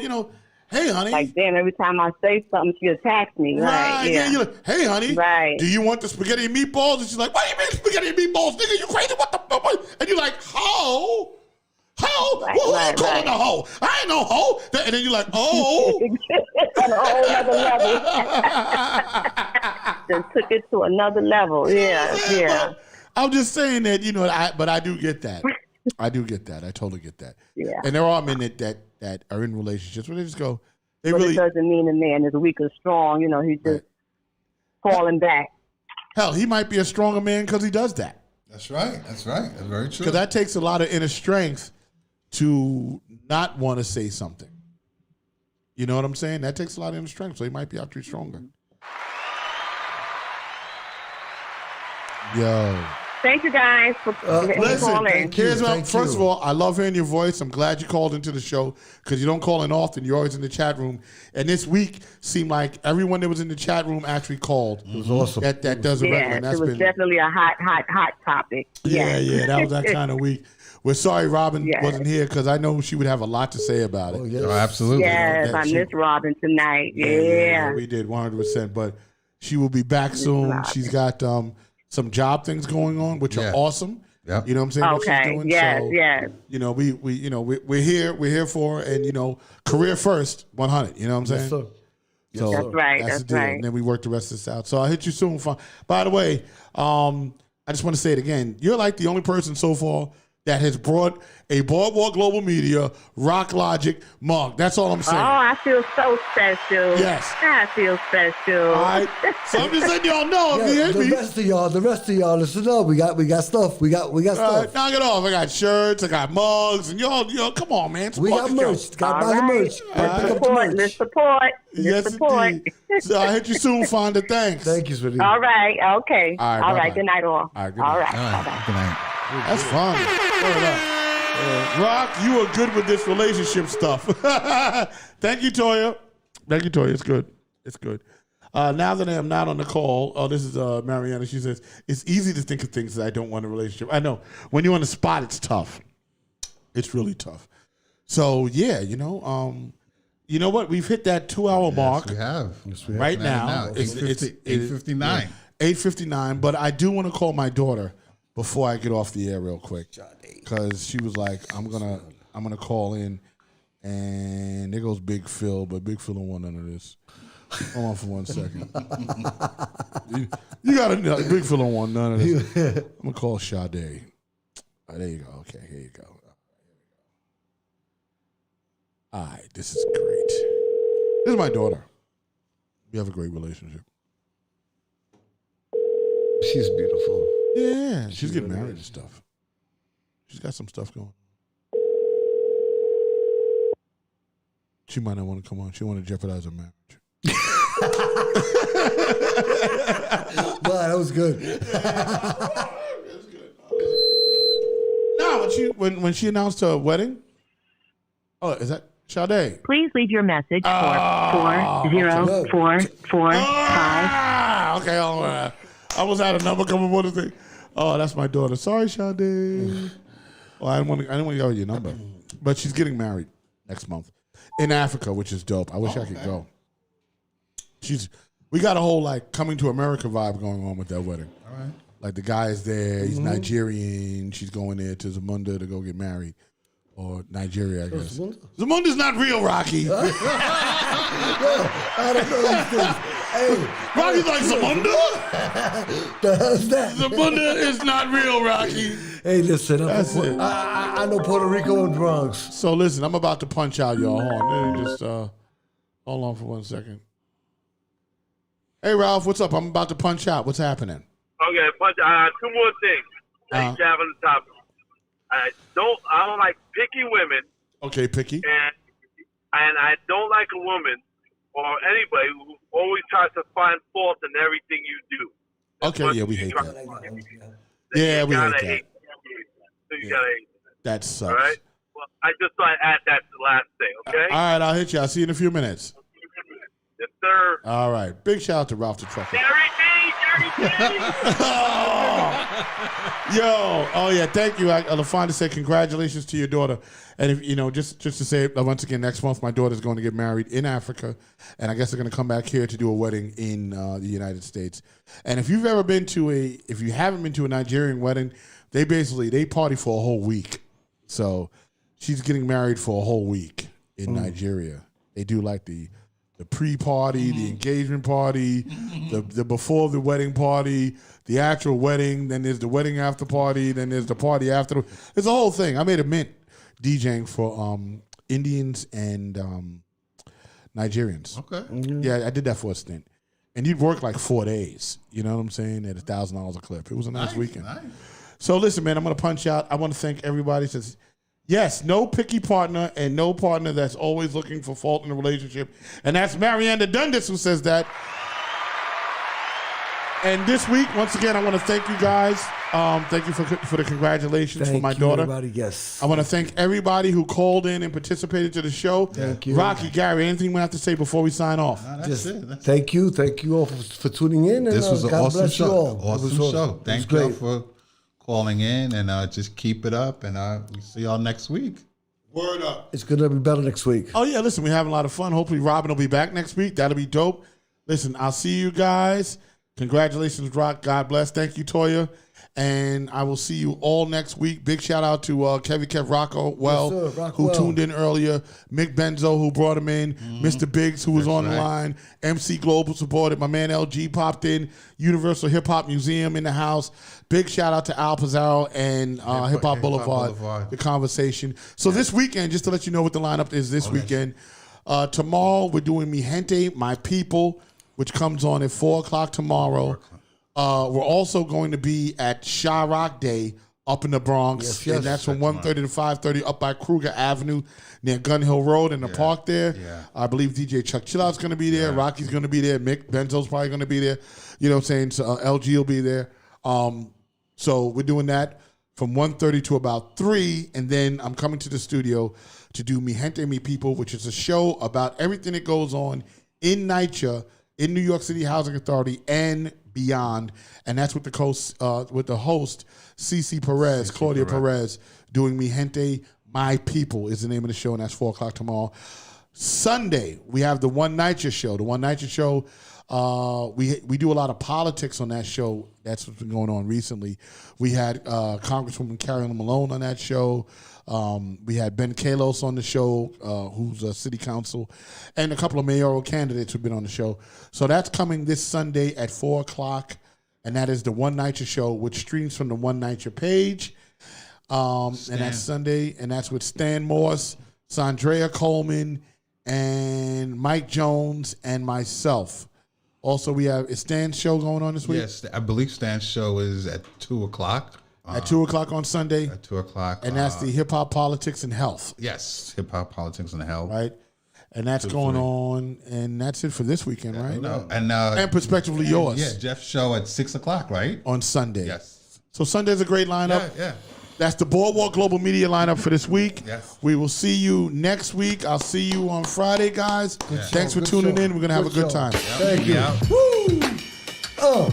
hey, honey. Like then every time I say something, she attacks me. Right. Yeah. You're like, hey, honey. Right. Do you want the spaghetti and meatballs? And she's like, what do you mean spaghetti and meatballs? Nigga, you crazy? What the fuck? And you're like, hoe? Hoe? Right, Who you calling a hoe? I ain't no hoe. And then you're like, oh. On a whole other level. Just took it to another level. Yeah. I'm just saying that, but I do get that. I totally get that. Yeah. And there are men that are in relationships where they just go, But it doesn't mean a man is weak or strong. He's just falling back. Hell, he might be a stronger man because he does that. That's right. That's very true. Because that takes a lot of inner strength to not want to say something. You know what I'm saying? That takes a lot of inner strength, so he might be actually stronger. Yo. Thank you guys for calling. First of all, I love hearing your voice. I'm glad you called into the show because you don't call in often. You're always in the chat room. And this week seemed like everyone that was in the chat room actually called. It was awesome. That does a record. It was definitely a hot topic. Yeah, that was that kind of week. We're sorry Robin wasn't here because I know she would have a lot to say about it. Oh, absolutely. Yes, I missed Robin tonight. Yeah. We did 100%. But she will be back soon. She's got some job things going on, which are awesome. Yep. You know what I'm saying? Okay. What she's doing. Yes. We're here for her, and career first, 100. You know what I'm saying? Yes, sir. So that's right. That's the deal. Right. And then we work the rest of this out. So I'll hit you soon. By the way, I just want to say it again. You're like the only person so far that has brought a Boardwalk Global Media Rock Logic mug. That's all I'm saying. Oh, I feel so special. Yes. I feel special. All right. So I'm just letting y'all know. The rest of y'all, listen up. We got stuff. We got stuff. Right, knock it off. I got shirts. I got mugs. And y'all, come on, man. We got merch. Got to buy the merch. Let's support. Yes, indeed. So I'll hit you soon, Fonda. Thanks. Thank you, sweetie. All right. Okay. All right. All right. Good night, all. All right. Good night. All right. Bye-bye. Good night. That's fun. Rock, you are good with this relationship stuff. Thank you, Toya. It's good. Now that I am not on the call, this is Mariana. She says, it's easy to think of things that I don't want in a relationship. I know. When you're on the spot, it's tough. It's really tough. So, yeah, you know what? We've hit that 2-hour mark. We have. Right now. It's 8:59. 8:59, but I do want to call my daughter before I get off the air real quick, because she was like, I'm gonna call in, and there goes Big Phil, but Big Phil don't want none of this. Hold on for 1 second. you gotta know, Big Phil don't want none of this. I'm gonna call Sade. There you go. Okay, here you go. All right, this is great. This is my daughter. We have a great relationship. She's beautiful. Yeah, she's getting married and stuff. She's got some stuff going. She might not want to come on. She want to jeopardize her marriage. Wow, that was good. No, when she announced her wedding. Oh, is that Sade? Please leave your message for 40445. Okay, I almost had a number coming on the thing. Oh, that's my daughter. Sorry, Sade. Well, I didn't want to give her your number, but she's getting married next month in Africa, which is dope. I wish I could go. We got a whole coming to America vibe going on with that wedding. All right. Like the guy is there, he's Nigerian. She's going there to Zamunda to go get married. or Nigeria, I guess. Zamunda? Zamunda's not real, Rocky. Yo, I don't know these things. Hey, Rocky's like, Zamunda? The hell's that? Zamunda is not real, Rocky. Hey, listen, That's it. I know Puerto Rico and Bronx. So listen, I'm about to punch out, y'all. Hold on. Let me just hold on for 1 second. Hey, Ralph, what's up? I'm about to punch out. What's happening? Okay, but two more things. Thanks, Jav on the topic. I don't like picky women, Okay, Picky. and I don't like a woman or anybody who always tries to find fault in everything you do. Okay, yeah, we hate that. Yeah, we hate that. So you gotta hate That sucks. All right. Well, I just thought I'd add that to the last thing. Okay. All right, I'll hit you. I'll see you in a few minutes. Yes, sir. All right. Big shout out to Ralph the Trucker. Yo, oh yeah, thank you. LaFonda said congratulations to your daughter. And if you know, just to say once again, next month my daughter's going to get married in Africa, and I guess they're going to come back here to do a wedding in the United States. And if you haven't been to a Nigerian wedding, they party for a whole week. So she's getting married for a whole week in Nigeria. They do like the pre-party, the engagement party, the before the wedding party, the actual wedding, then there's the wedding after party, then there's the party after. It's a whole thing. I made a mint DJing for Indians and Nigerians. Okay. Yeah, I did that for a stint. And you'd work like 4 days. You know what I'm saying? At $1,000 a clip. It was a nice weekend. Nice. So listen, man, I'm going to punch out. I want to thank everybody. Says, yes, no picky partner and no partner that's always looking for fault in a relationship. And that's Marianda Dundas who says that. And this week, once again, I want to thank you guys. Thank you for the congratulations for my daughter. Everybody, yes. I want to thank everybody who called in and participated to the show. Thank you. Rocky, Gary, anything we have to say before we sign off? Thank you all for tuning in. And, This was an God awesome bless you show. all. Awesome It was show. It Thank was you great. for calling in, and just keep it up. And we see y'all next week. Word up. It's going to be better next week. Oh, yeah, listen, we're having a lot of fun. Hopefully Robin will be back next week. That'll be dope. Listen, I'll see you guys. Congratulations, Rock. God bless. Thank you, Toya. And I will see you all next week. Big shout out to Kev Rockwell, Yes, sir. who tuned in earlier. Mick Benzo, who brought him in. Mr. Biggs, who was on the right. line. MC Global supported. My man LG popped in. Universal Hip Hop Museum in the house. Big shout out to Al Pizarro and Hip Hop Boulevard, the conversation. So this weekend, just to let you know what the lineup is this weekend, tomorrow we're doing Mi Gente, My People, which comes on at 4 o'clock tomorrow. We're also going to be at Chirac Day up in the Bronx, and that's from 1:30 to 5:30 up by Kruger Avenue near Gun Hill Road in the park there. Yeah. I believe DJ Chuck Chillout's going to be there. Rocky's going to be there. Mick Benzo's probably going to be there. You know what I'm saying? So LG will be there. So we're doing that from 1:30 to about 3, and then I'm coming to the studio to do Mi Gente, Mi People, which is a show about everything that goes on in NYCHA, in New York City Housing Authority, and beyond. And that's with the host, CC Perez, Claudia Perez, doing Mi Gente, My People is the name of the show, and that's 4 o'clock tomorrow. Sunday, we have the One NYCHA show. The One NYCHA show, we do a lot of politics on that show. That's what's been going on recently. We had Congresswoman Carolyn Malone on that show. We had Ben Kalos on the show, who's a city council, and a couple of mayoral candidates who've been on the show. So that's coming this Sunday at 4 o'clock, and that is the One NYCHA show, which streams from the One NYCHA page. And that's Sunday, and that's with Stan Morse, Sandrea Coleman, and Mike Jones, and myself. Also, we have, is Stan's show going on this week? Yes, I believe Stan's show is at 2 o'clock. At 2 o'clock on Sunday. At 2 o'clock. And that's the Hip Hop Politics and Health. Yes, Hip Hop Politics and Health. Right. And that's going on, and that's it for this weekend, right? No, and Prospectively Yours. Yeah, Jeff's show at 6 o'clock, right? On Sunday. Yes. So Sunday's a great lineup. Yeah. That's the Boardwalk Global Media lineup for this week. Yes. We will see you next week. I'll see you on Friday, guys. Thanks for tuning in. We're going to have a good time. Thank you. Yeah. Woo!